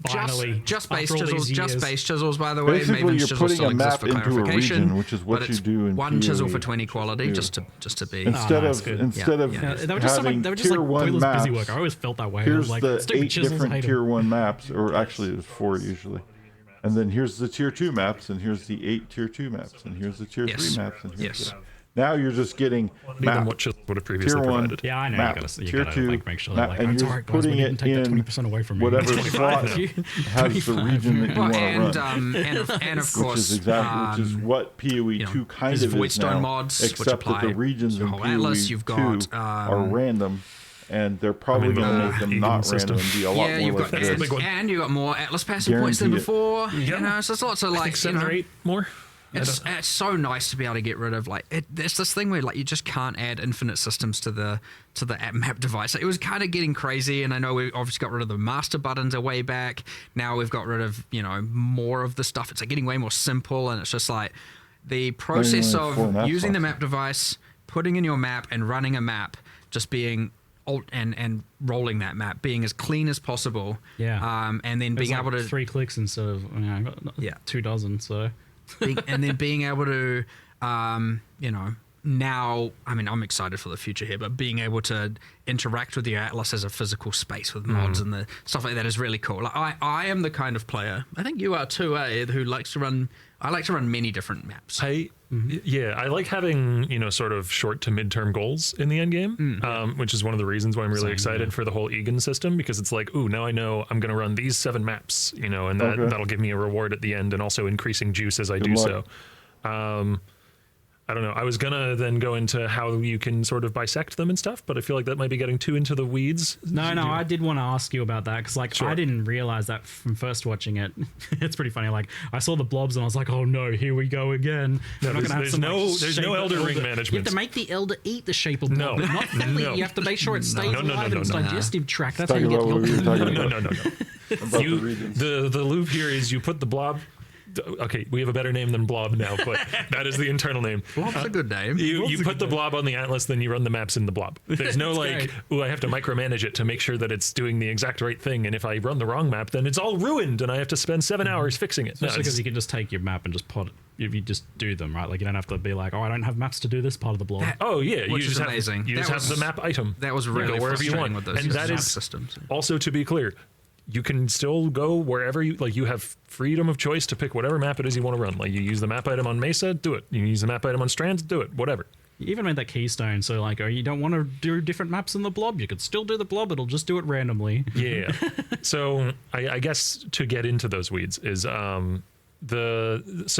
Finally, just base chisels, by the way. Basically, Maven's you're chisels putting still a map exist for into a clarification, region, which is what but you it's do in one chisel PoE for 20 quality, 2. just to be. Instead of they were just having like tier 1 pointless maps, busy work. I always felt that way. here's like, the 8 chisels, different tier 1 maps, or actually there's 4 usually. And then here's the tier 2 maps, and here's the 8 tier 2 maps, and here's the tier 3 maps, and here's the... Now you're just getting map. What chisel would have previously tier 1, provided. Yeah, I know. Map, You tier gotta 2, like, make sure map, that, like, and you're putting it in 20% away from me. whatever slot has the region that you want to run. And of course, which is what PoE 2 kind of is Voidstone now, mods, which except apply that the regions to in the whole PoE Atlas. 2 You've got are random, and they're probably going to make them not system. random and be a lot more you've like got this. and you got more Atlas passive points than Guarantee it. before. You know, so it's lots of like 7 or 8 more. It's so nice to be able to get rid of like there's this thing where like you just can't add infinite systems to the map device. It was kind of getting crazy, and I know we obviously got rid of the master buttons a way back. Now we've got rid of more of the stuff. It's like getting way more simple, and it's just like the process of using the map device, putting in your map, and running a map, just being and rolling that map, being as clean as possible. And then being able to 3 clicks instead of I got 2 dozen. So. And then being able to, now, I mean, I'm excited for the future here, but being able to interact with your Atlas as a physical space with mods and the stuff like that is really cool. Like, I am the kind of player, I think you are too, who likes to run. I like to run many different maps. I like having, sort of short to midterm goals in the end game, which is one of the reasons why I'm really excited for the whole Egan system, because it's like, now I know I'm going to run these 7 maps, and that'll give me a reward at the end, and also increasing juice as I do so. I don't know. I was going to then go into how you can sort of bisect them and stuff, but I feel like that might be getting too into the weeds. No, I did want to ask you about that, because I didn't realize that from first watching it. It's pretty funny. Like, I saw the blobs and I was like, oh no, here we go again. There's no Elder Ring management. You have to make the Elder eat the shape of blob, but not fully. You have to make shape stays alive in its digestive tract. That's how you get the No. The loop here is you put the blob. Okay, we have a better name than blob now, but that is the internal name. Blob's a good name. You put the blob on the Atlas, then you run the maps in the blob. There's no like, I have to micromanage it to make sure that it's doing the exact right thing, and if I run the wrong map, then it's all ruined, and I have to spend 7 hours fixing it. Especially because you can just take your map and just pot it. If you just do them, right? Like, you don't have to be like, I don't have maps to do this part of the blob. Which is amazing. You just have the map item. That was really go wherever you want. with those and that is systems. Also, to be clear, you can still go wherever you like. You have freedom of choice to pick whatever map it is you want to run. Like, you use the map item on Mesa, do it. You use the map item on Strands, do it. Whatever. You even made that keystone, so like, you don't want to do different maps in the blob. You could still do the blob. It'll just do it randomly. Yeah. So I guess to get into those weeds is so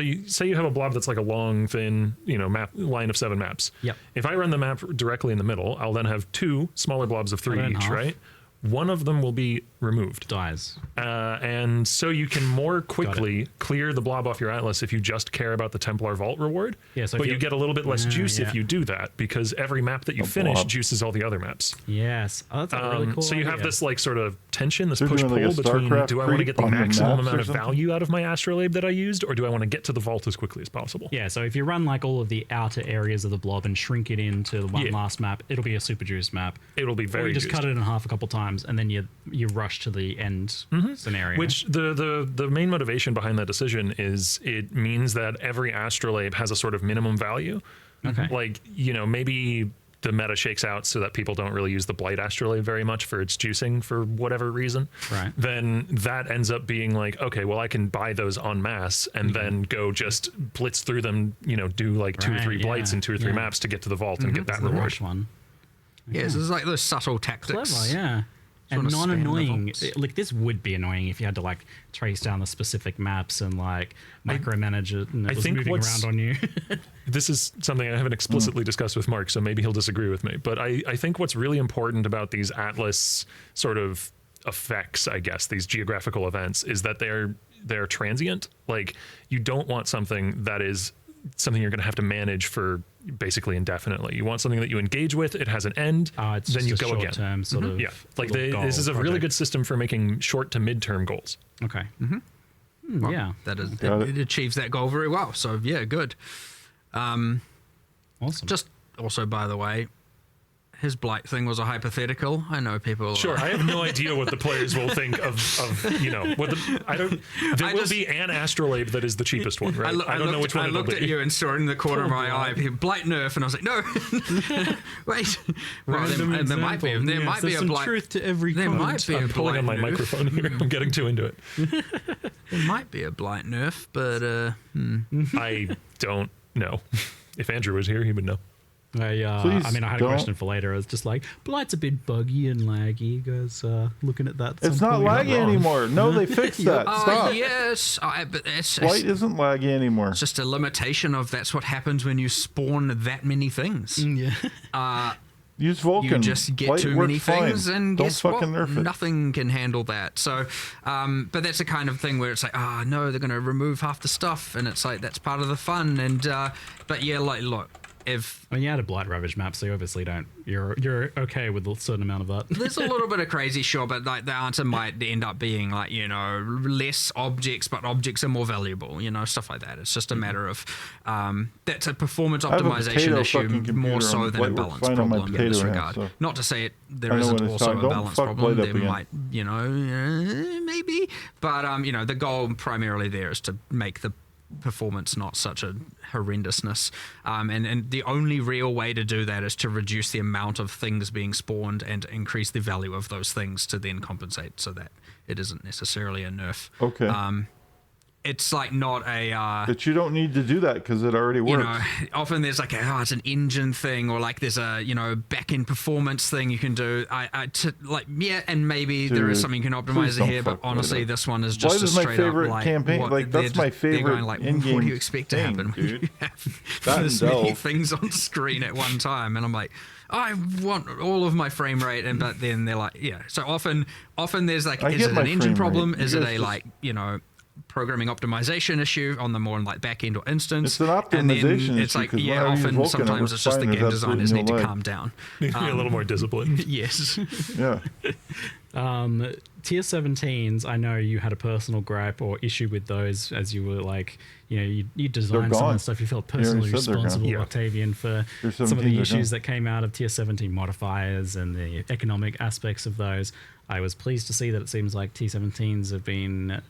you say you have a blob that's like a long, thin, map line of 7 maps. Yep. If I run the map directly in the middle, I'll then have 2 smaller blobs of 3 each, right? one of them will be removed. Dies. And so you can more quickly clear the blob off your Atlas if you just care about the Templar Vault reward. Yeah, so but you get a little bit less juice if you do that, because every map that you finish juices all the other maps. Yes. Oh, that's a really cool So you idea. have this like sort of tension, this push-pull like between, do I want to get the maximum amount of something? value out of my astrolabe that I used, or do I want to get to the vault as quickly as possible? Yeah, so if you run like all of the outer areas of the blob and shrink it into the one last map, it'll be a super juice map. It'll be very Or you just juiced. cut it in half a couple times, and then you rush to the end scenario. Which the main motivation behind that decision is it means that every astrolabe has a sort of minimum value. Okay. Like, you know, maybe the meta shakes out so that people don't really use the Blight astrolabe very much for its juicing for whatever reason. Right. Then that ends up being like, okay, well, I can buy those en masse and then go just blitz through them, you know, do like 2 or 3 Blights and 2 or 3 maps to get to the vault and get that It's the reward. rush one. Yeah, so there's like those subtle tactics. Clever, yeah. And Sort of spam the non-annoying. vaults. Like, this would be annoying if you had to like trace down the specific maps and like micromanage it, and it I was think moving what's- around on you. This is something I haven't explicitly discussed with Mark, so maybe he'll disagree with me. But I think what's really important about these Atlas sort of effects, I guess, these geographical events, is that they're transient. Like, you don't want something that is something you're going to have to manage for basically indefinitely. You want something that you engage with, it has an end, It's then just you a go again. short-term sort of. Yeah, like little this is a goal really project. good system for making short to mid-term goals. Okay. Well, Yeah. that is Got it achieves that goal very well. So yeah, good. Awesome. Just also, by the way, his Blight thing was a hypothetical. I know people. Sure, I have no idea what the players will think of you know, what I don't. There will be an astrolabe that is the cheapest one, right? I don't know which one I it'll looked at be. you and saw in the corner of my eye, Blight nerf, and I was like, no, wait. Well, there might be a Blight. truth to every There might be a I'm pulling Blight on my nerf. microphone here. I'm getting too into it. There might be a Blight nerf, but I don't know. If Andrew was here, he would know. I mean, I had a question for later. I was just like, Blight's a bit buggy and laggy. You guys looking at that? It's not laggy anymore. No, they fixed that. Stop. yes, but it's Blight isn't laggy anymore. just a limitation of that's what happens when you spawn that many things. Yeah. Use Vulcan. You just get Blight too works many fine. things, and don't guess fucking what? nerf it. Nothing can handle that. So, but that's the kind of thing where it's like, no, they're going to remove half the stuff, and it's like that's part of the fun. And but yeah, like look, if I mean, you had a Blight Ravage map, so you obviously don't. You're okay with a certain amount of that. there's a little bit of crazy, sure, but like the answer might end up being like, you know, less objects, but objects are more valuable, you know, stuff like that. It's just a matter of that's a performance I have a optimization potato issue fucking more computer so on than a Blight works balance fine on my problem in this potato regard. hand, so. Not to say it there I know isn't when it's also time. a Don't balance fuck problem. Blight up There again. might, you know, maybe, but you know, the goal primarily there is to make the performance not such a horrendousness, and the only real way to do that is to reduce the amount of things being spawned and increase the value of those things to then compensate so that it isn't necessarily a nerf. Okay. It's like not a But you don't need to do that because it already you works. know, often there's like it's an engine thing, or like there's a, you know, back end performance thing you can do. And maybe there is Dude, something you can please optimize don't here, but fuck with honestly, it. this one is Blight just a is my straight favorite up campaign. What, Like, that's my they're favorite going like, in-game what do you expect to thing, happen when dude. you have That this and many Delve. things on screen at one time? And I'm like, I want all of my frame rate, and but then they're like, yeah. So often there's like, I is get it my an engine frame rate. problem? You Is it guys a just- like, you know, programming optimization issue on the more like back end or instance? It's an And then optimization it's issue, like, 'cause yeah, when I use often Vulcan, it sometimes works it's just the fine. game There's designers absolutely need to no lag. calm down. Need to be a little more disciplined. Yes. Yeah. Tier 17s, I know you had a personal gripe or issue with those, as you were like, you know, you designed some of gone. the stuff. You felt You already personally said they're gone. responsible, Yeah. Octavian, for Tier some of 17s the are issues gone. that came out of Tier 17 modifiers and the economic aspects of those. I was pleased to see that it seems like Tier 17s have been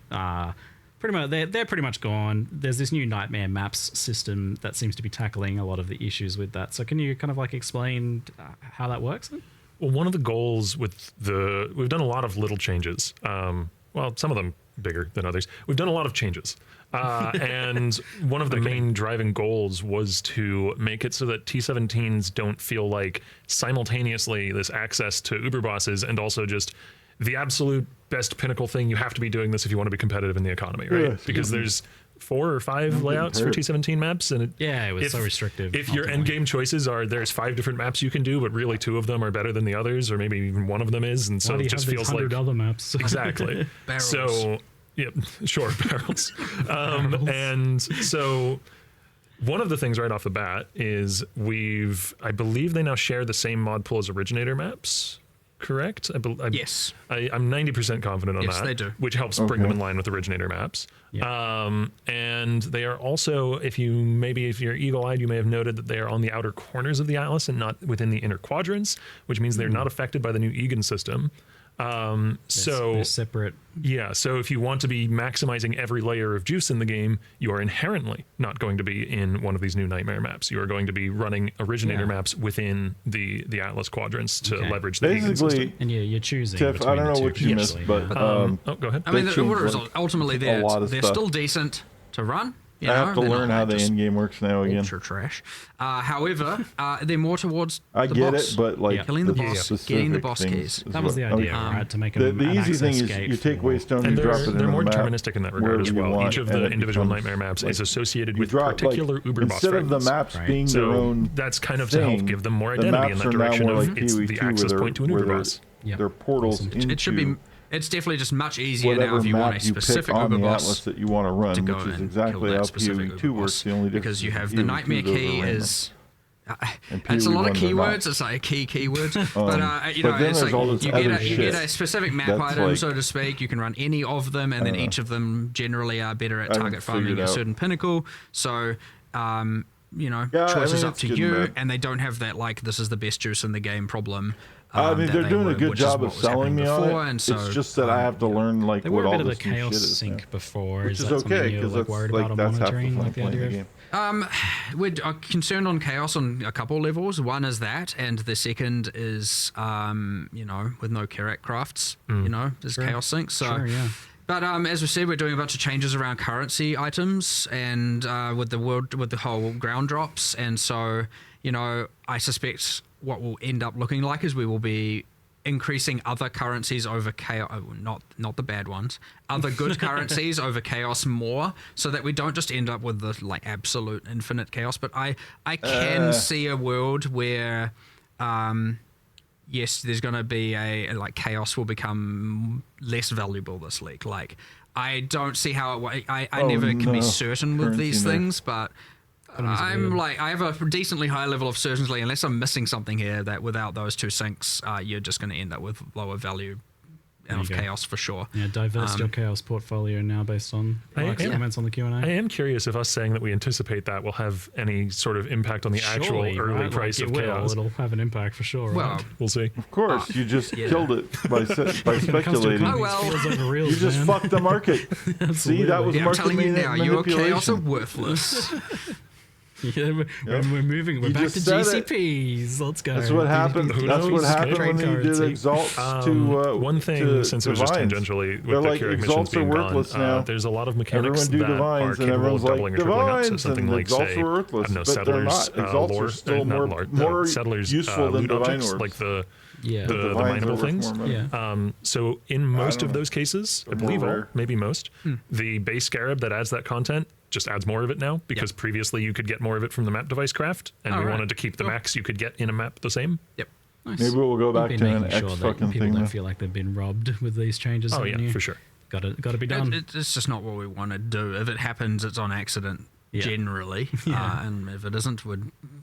pretty much they're pretty much gone. There's this new Nightmare Maps system that seems to be tackling a lot of the issues with that. So can you kind of like explain how that works? Well, one of the goals with we've done a lot of little changes. Well, some of them bigger than others. We've done a lot of changes. And one of the main driving goals was to make it so that T17s don't feel like simultaneously this access to Uber bosses and also just the absolute best pinnacle thing. You have to be doing this if you want to be competitive in the economy, right? Yes. Because there's 4 or 5 layouts for T17 maps, and it was so restrictive. If your end game choices are there's 5 different maps you can do, but really 2 of them are better than the others, or maybe even one of them is, and so it just feels like other maps. Exactly. So sure, barrels. And so one of the things right off the bat is I believe they now share the same mod pool as originator maps. Correct? Yes. I'm 90% confident on that. Yes, they do. Which helps bring them in line with originator maps. Yeah. And they are also, if you're eagle-eyed, you may have noted that they are on the outer corners of the atlas and not within the inner quadrants, which means they're not affected by the new Egan system. They're separate. Yeah, so if you want to be maximizing every layer of juice in the game, you are inherently not going to be in one of these new nightmare maps. You are going to be running originator maps within the Atlas quadrants to leverage the Egan system. And you're choosing. Tiff, I don't know what you missed, but go ahead. I mean, ultimately they're still decent to run. I have to learn how the end game works now again. Ultra trash. However, they're more towards I the get boss. it, but like killing the boss, getting the boss keys. That was the idea, right? To make it the easy thing is you take Waystone, you drop it in the map. They're more deterministic in that regard as well. Each of the individual nightmare maps is associated with particular uber boss instead of the maps being their own. That's kind of to help give them more identity in that direction of it's the access point to an uber boss. They're portals into. It should be. It's definitely just much easier now if you want a specific uber boss that you want to run, to which is exactly how PoE2 works. The only difference because you have the nightmare key is. And it's a lot of keywords. It's like a keyword, but it's like you get a specific map item, so to speak. You can run any of them, and then each of them generally are better at target farming a certain pinnacle. So. Choice is up to you, and they don't have that like this is the best juice in the game problem. I mean, they're doing a good job of selling me on it. It's just that I have to learn like what all this new shit is. Sync before, which is okay because that's half the fun playing the game. We're concerned on chaos on a couple levels. One is that, and the second is with no Karak crafts, there's chaos sync. So. But as we said, we're doing a bunch of changes around currency items and with the whole ground drops, and so I suspect what will end up looking like is we will be increasing other currencies over chaos, not the bad ones, other good currencies over chaos more, so that we don't just end up with the like absolute infinite chaos. But I can see a world where. Yes, there's going to be chaos will become less valuable this league. Like, I don't see how I never can be certain with these things, but I have a decently high level of certainty unless I'm missing something here that without those 2 sinks, you're just going to end up with lower value out of chaos for sure. Yeah, diverse your chaos portfolio now based on comments on the Q&A. I am curious if us saying that we anticipate that will have any sort of impact on the actual early price of chaos. It'll have an impact for sure. Well, right? We'll see. Of course, you just killed it by speculating. Oh well, you just fucked the market. See, that was market I'm telling you now, your chaos are worthless. We're moving. We're back to GCPs. Let's go. That's what happened. That's what happened when you did exalts to one thing. Since it was just tangentially with the Keurig missions being gone, there's a lot of mechanics that are capable of doubling or tripling up. So something like say, settlers lore, settlers loot objects like the mineable things. So in most of those cases, I believe all, maybe most, the base scarab that adds that content just adds more of it now because previously you could get more of it from the map device craft, and we wanted to keep the max you could get in a map the same. Yep. Nice. Maybe we'll go back to an X fucking people thing. Don't feel like they've been robbed with these changes. Oh yeah, for sure. Got to be done. It's just not what we want to do. If it happens, it's on accident. Generally, and if it isn't,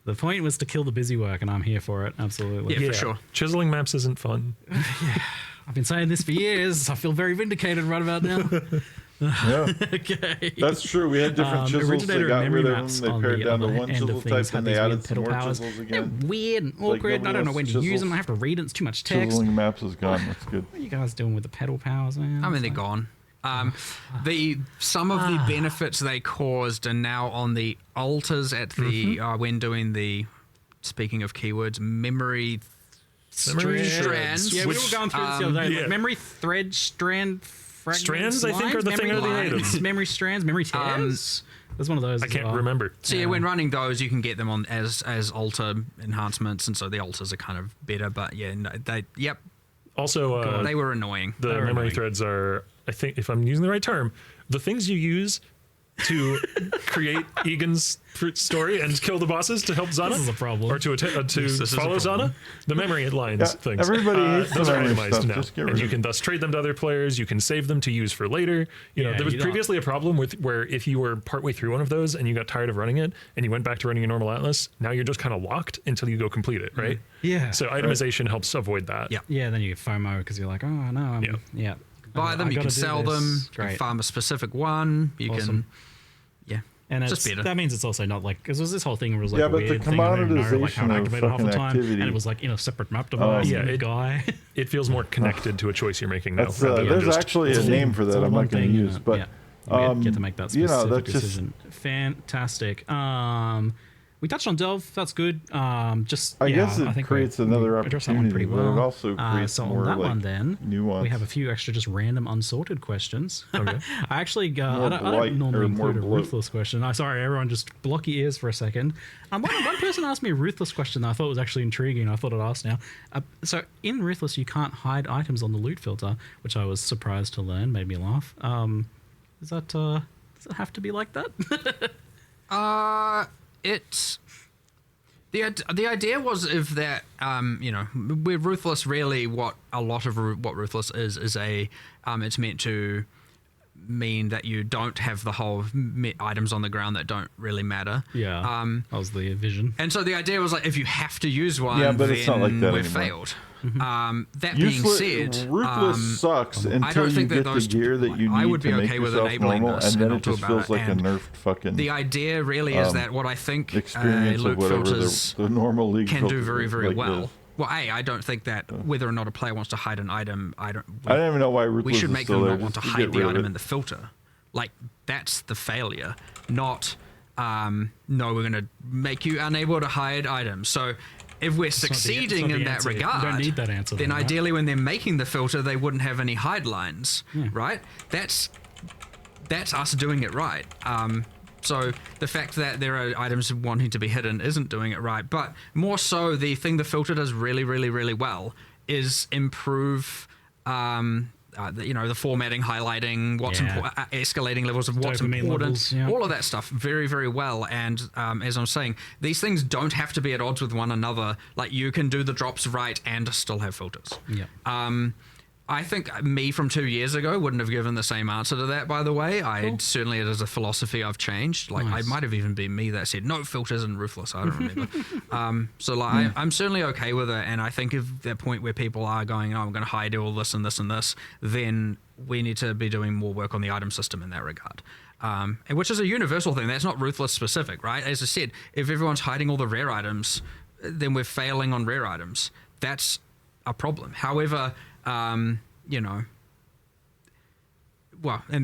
the point was to kill the busy work, and I'm here for it. Absolutely, yeah, for sure. Chiseling maps isn't fun. I've been saying this for years. I feel very vindicated right about now. Yeah, okay, that's true. We had different chisels. They got rid of them. They pared down to one chisel type, and they added some more chisels again. They're weird and awkward. I don't know when to use them. I have to read it. It's too much text. Chiseling maps is gone. That's good. What are you guys doing with the pedal powers, man? I mean, they're gone. Some of the benefits they caused are now on the altars at the when doing the, speaking of keywords, memory strands. Yeah, we were going through this the other day. Like memory thread strand fragments. Strands, I think, are the thing of the items. Memory strands, memory tears. There's one of those. I can't remember. So when running those, you can get them on as altar enhancements, and so the altars are kind of better. But Also, they were annoying. The memory threads are, I think, if I'm using the right term, the things you use to create Egan's story and kill the bosses to help Zana. This is a problem. Or to follow Zana. The memory lines things. Everybody hates those the are memory itemized stuff. now, Just get and rid you of can thus trade them to other players. You can save them to use for later. There was previously a problem with where if you were partway through one of those and you got tired of running it and you went back to running a normal Atlas, now you're just kind of locked until you go complete it, right? Yeah. So itemization helps avoid that. Yeah. Yeah, then you get FOMO because you're like, oh no, Buy them, you can sell them, you can farm a specific one, you can, and it's it's just better. That means it's also not like, because there's this whole thing where it was like a but the weird thing, I don't even know like how to commoditization of activate it half the fucking time, activity. and it was like in a separate map device, guy. It feels more connected to a choice you're making now. That's, there's actually a name for that I'm not going to use, but you get to make that specific that's decision. Fantastic. We touched on Delve. That's good. I guess it creates another opportunity, but it also creates so more on that like one then, nuance. we have a few extra just random unsorted questions. Okay. I actually I don't normally include a ruthless question. Sorry, everyone, just block your ears for a second. One person asked me a ruthless question that I thought was actually intriguing. I thought I'd ask now. So in ruthless, you can't hide items on the loot filter, which I was surprised to learn. Made me laugh. Does it have to be like that? it's the idea was if that with ruthless, really what a lot of what ruthless is a it's meant to mean that you don't have the whole items on the ground that don't really matter. That was the vision. And so the idea was like if you have to use one, but then it's not like that we've anymore. failed. That being said, ruthless sucks I until don't you think get that the those gear that you need I would be to make okay with yourself enabling normal, this, and then I'll it just talk about feels like a and nerfed fucking. The idea really is that what I think experience loot of whatever filters the normal league can do filters very, very like well. this. Well, I don't think that whether or not a player wants to hide an item, I don't even know why ruthless we should is make still them there. not want to Just hide get the rid of item it. in the filter. Like that's the failure, not no, we're going to make you unable to hide items. So if we're succeeding in that regard, you don't need that answer, then right? ideally when they're making the filter, they wouldn't have any hide lines, right? That's us doing it right. So the fact that there are items wanting to be hidden isn't doing it right. But more so, the thing the filter does really, really, really well is improve the formatting, highlighting, what's escalating levels of what's Dopamine important, levels, all of that stuff very, very well. And as I'm saying, these things don't have to be at odds with one another. Like you can do the drops right and still have filters. I think me from 2 years ago wouldn't have given the same answer to that, by the way. Certainly it is a philosophy I've changed. Like I might have even been me that said no filters and ruthless. I don't remember. I'm certainly okay with it. And I think if that point where people are going, I'm going to hide all this and this and this, then we need to be doing more work on the item system in that regard. And which is a universal thing. That's not ruthless specific, right? As I said, if everyone's hiding all the rare items, then we're failing on rare items. That's a problem. However, and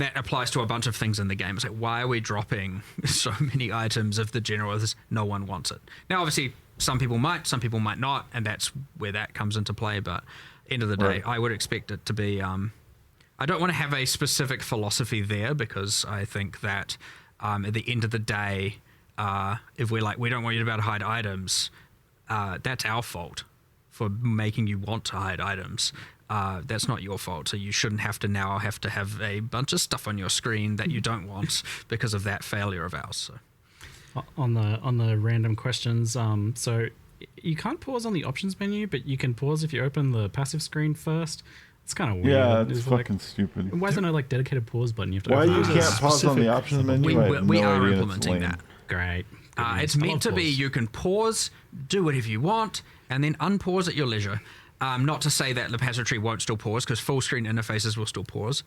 that applies to a bunch of things in the game. It's like, why are we dropping so many items if the general is no one wants it? Now, obviously, some people might not, and that's where that comes into play. But end of the day, I would expect it to be. I don't want to have a specific philosophy there because I think that at the end of the day, if we're like, we don't want you to be able to hide items, that's our fault for making you want to hide items. That's not your fault. So you shouldn't have to have a bunch of stuff on your screen that you don't want because of that failure of ours. So. On the random questions, so you can't pause on the options menu, but you can pause if you open the passive screen first. It's kind of weird. Yeah, it's fucking stupid. Why is there no like dedicated pause button? You have to. Why you can't pause on the options menu? We are implementing that. Great. It's meant to be you can pause, do whatever you want, and then unpause at your leisure. Not to say that the passive tree won't still pause, because full screen interfaces will still pause,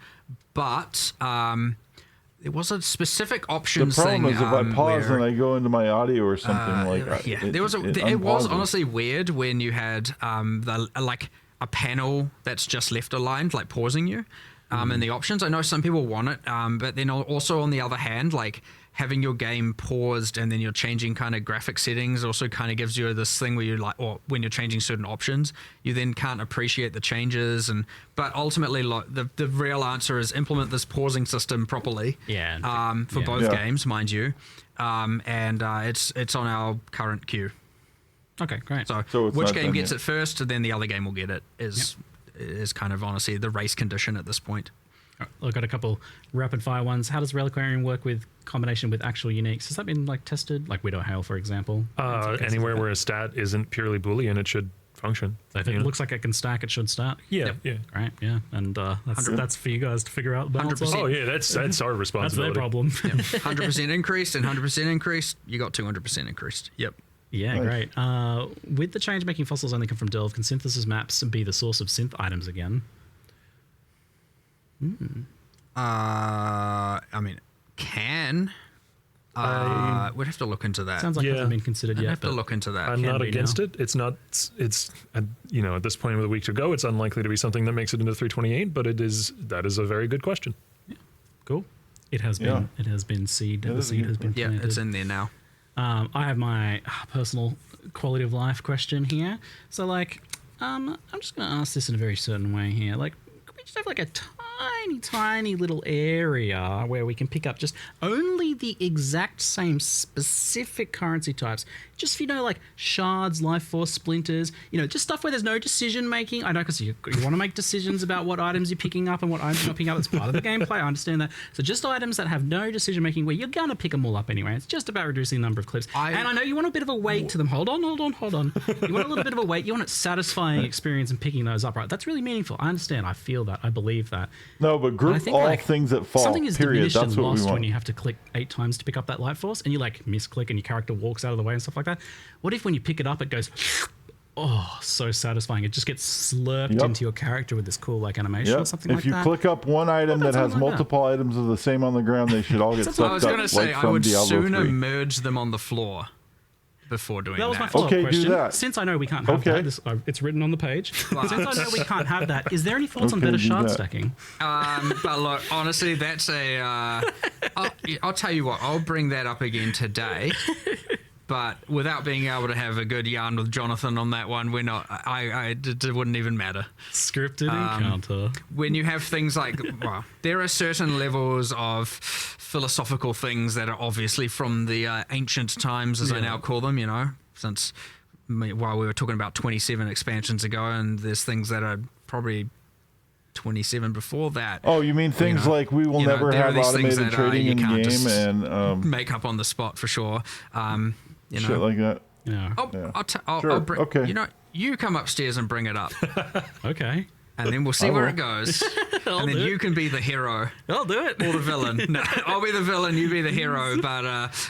but there was a specific options thing. The problem is if I pause and I go into my audio or something it was honestly weird when you had a panel that's just left aligned, like pausing you in the options. I know some people want it, but then also on the other hand, like having your game paused and then you're changing kind of graphic settings also kind of gives you this thing where you're like, or when you're changing certain options, you then can't appreciate the changes. But ultimately, the real answer is implement this pausing system properly. For both games, mind you, and it's on our current queue. Okay, great. So which game gets it first, and then the other game will get it is kind of honestly the race condition at this point. I've got a couple rapid fire ones. How does Reliquarian work with combination with actual uniques? Has that been like tested? Like Widow Hail, for example? Anywhere where a stat isn't purely Boolean, it should function. If it looks like it can stack, it should start. Yeah, yeah. Right, yeah. And that's for you guys to figure out the balance. 100%. Oh, yeah, that's our responsibility. That's their problem. 100% increased and 100% increased. You got 200% increased. Yep. Yeah, great. With the change making fossils only come from Delve, can synthesis maps be the source of synth items again? I mean, can. We'd have to look into that. Sounds like it hasn't been considered yet. I'd have to look into that. I'm not against it. It's not. It's at this point with a week to go, it's unlikely to be something that makes it into 328. But that is a very good question. Yeah. Cool. It has been. It has been seed. The seed has been planted. Yeah, it's in there now. I have my personal quality of life question here. So, like, I'm just going to ask this in a very certain way here. Like, could we just have like a tiny little area where we can pick up just only the exact same specific currency types? Just, like shards, life force, splinters, just stuff where there's no decision making. I know, because you want to make decisions about what items you're picking up and what items you're not picking up. That's part of the gameplay. I understand that. So just items that have no decision making, where you're going to pick them all up anyway. It's just about reducing the number of clips. And I know you want a bit of a weight to them. Hold on. You want a little bit of a weight. You want a satisfying experience in picking those up, right? That's really meaningful. I understand. I feel that. I believe that. No, but group all things that fall. Something is period. diminished That's and what lost we want. when you have to click 8 times to pick up that life force, and you misclick and your character walks out of the way and stuff like that. What if when you pick it up, it goes, oh, so satisfying. It just gets slurped into your character with this cool animation or something like that. If you click up one item that has multiple items of the same on the ground, they should all get sucked up. I was going to say, I would Diablo sooner 3. merge them on the floor before doing that. That was my follow-up question. Do that. Since I know we can't have that, it's written on the page. Since I know we can't have that, is there any thoughts on better shard stacking? But look, honestly, that's I'll tell you what, I'll bring that up again today. But without being able to have a good yarn with Jonathan on that one, we're not. It wouldn't even matter. Scripted encounter. When you have things like, there are certain levels of philosophical things that are obviously from the ancient times, as I now call them. Since while we were talking about 27 expansions ago, and there's things that are probably 27 before that. Oh, you mean things like we will never have automated trading in game and make up on the spot for sure. Shit like that. Yeah. I'll bring. Okay. You come upstairs and bring it up. Okay. And then we'll see where it goes. And then you can be the hero. I'll do it. Or the villain. No, I'll be the villain. You be the hero. But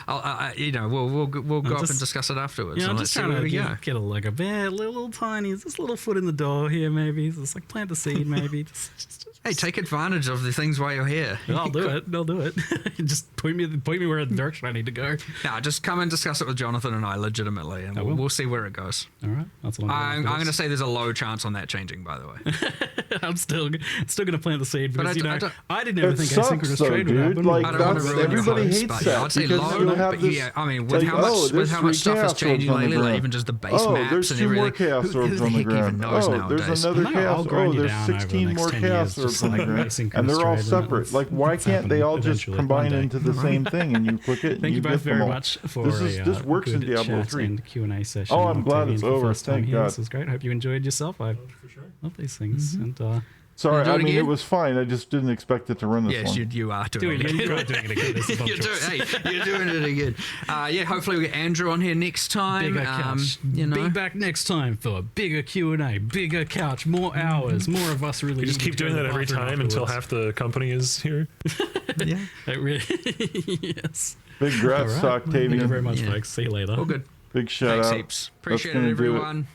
we'll go up and discuss it afterwards. I'm just trying to get a bare little tiny, this little foot in the door here. Maybe just plant the seed. Maybe hey, take advantage of the things while you're here. I'll do it. Just point me where the direction I need to go. No, just come and discuss it with Jonathan and I legitimately, and we'll see where it goes. All right, that's what I'm going to say. There's a low chance on that changing, by the way. I'm still going to plant the seed because I didn't ever think sucks, asynchronous trade would happen. Like, I don't want to ruin everybody your hopes, hates but that. I'd say low. But yeah, I mean, with how much stuff is changing lately, like even just the base maps there's and 2 more everything. chaos orbs on the ground. There's another chaos. There's 16 more chaos orbs on the ground, and they're all separate. Like, why can't they all just combine into the same thing and you click it? Thank you both very much for this works in Diablo 3 and Q&A session. Oh, I'm glad it's over. Thank God. This was great. Hope you enjoyed yourself. I love these things. And sorry, I mean, it was fine. I just didn't expect it to run this long. Yes, you are doing it. You are doing it again. You're doing it again. Hopefully we'll get Andrew on here next time. Bigger couch. Be back next time for bigger Q&A, bigger couch, more hours, more of us really. You just keep doing that every time until half the company is here. Yeah. It really, yes. Big grats, Octavian. Thank you very much, folks. See you later. All good. Big shout Thanks out. Heaps. Appreciate it, everyone.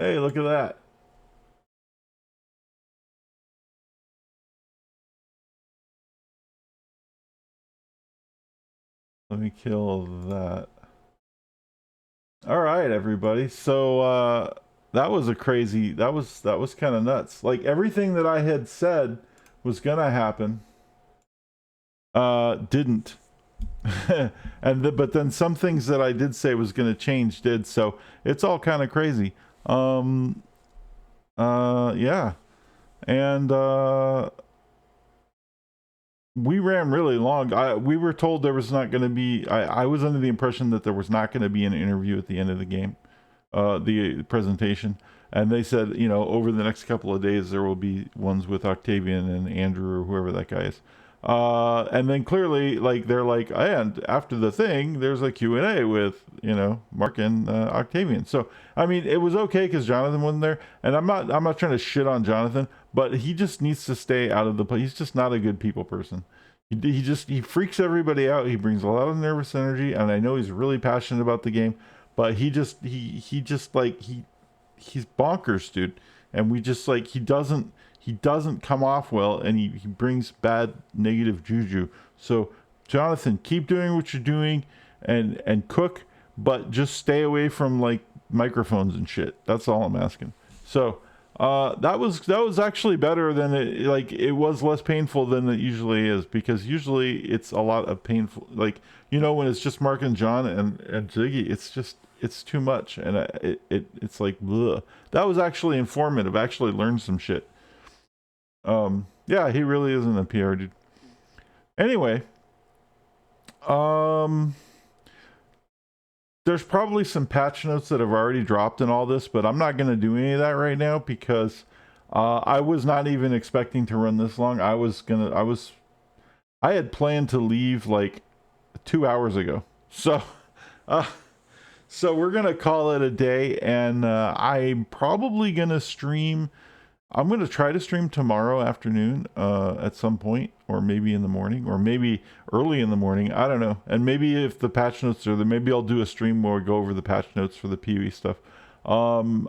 Hey, look at that. Let me kill that. All right, everybody. So that was a crazy, that was kind of nuts. Like, everything that I had said was gonna happen didn't. But then some things that I did say was going to change did. So it's all kind of crazy. Yeah. And we ran really long. We were told there was not going to be, I was under the impression that there was not going to be an interview at the end of the game, the presentation. And they said, you know, over the next couple of days, there will be ones with Octavian and Andrew or whoever that guy is. And then clearly, like, they're like, and after the thing, there's a Q&A with, you know, Mark and Octavian. So, I mean, it was okay because Jonathan wasn't there. And I'm not trying to shit on Jonathan, but he just needs to stay out of the play. He's just not a good people person. He freaks everybody out. He brings a lot of nervous energy, and I know he's really passionate about the game, but he's bonkers, dude. And we just, like, he doesn't come off well, and he brings bad negative juju. So Jonathan, keep doing what you're doing and cook, but just stay away from, like, microphones and shit. That's all I'm asking. So that was actually better than it was less painful than it usually is, because usually it's a lot of painful, like, you know, when it's just Mark and John and Ziggy, it's too much, and it's like, bleh. That was actually informative. I actually learned some shit. Yeah, he really isn't a PR dude. Anyway, there's probably some patch notes that have already dropped in all this, but I'm not going to do any of that right now because I was not even expecting to run this long. I had planned to leave like 2 hours ago. So we're going to call it a day, and I'm probably going to stream. I'm going to try to stream tomorrow afternoon at some point, or maybe in the morning, or maybe early in the morning. I don't know. And maybe if the patch notes are there, maybe I'll do a stream where we go over the patch notes for the PoE stuff. And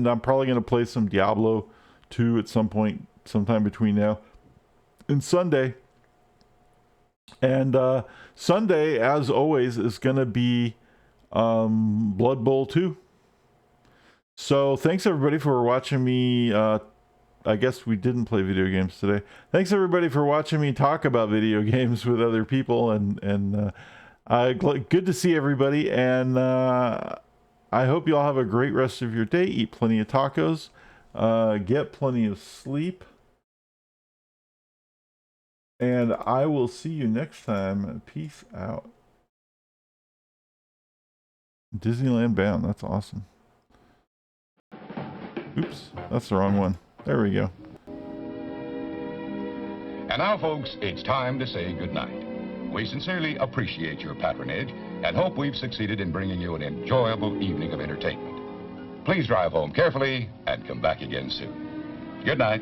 I'm probably going to play some Diablo 2 at some point, sometime between now and Sunday. And Sunday, as always, is going to be Blood Bowl 2. So thanks everybody for watching me. I guess we didn't play video games today. Thanks everybody for watching me talk about video games with other people, and good to see everybody. And I hope you all have a great rest of your day. Eat plenty of tacos. Get plenty of sleep. And I will see you next time. Peace out. Disneyland bound. That's awesome. Oops, that's the wrong one. There we go. And now, folks, it's time to say goodnight. We sincerely appreciate your patronage and hope we've succeeded in bringing you an enjoyable evening of entertainment. Please drive home carefully and come back again soon. Good night.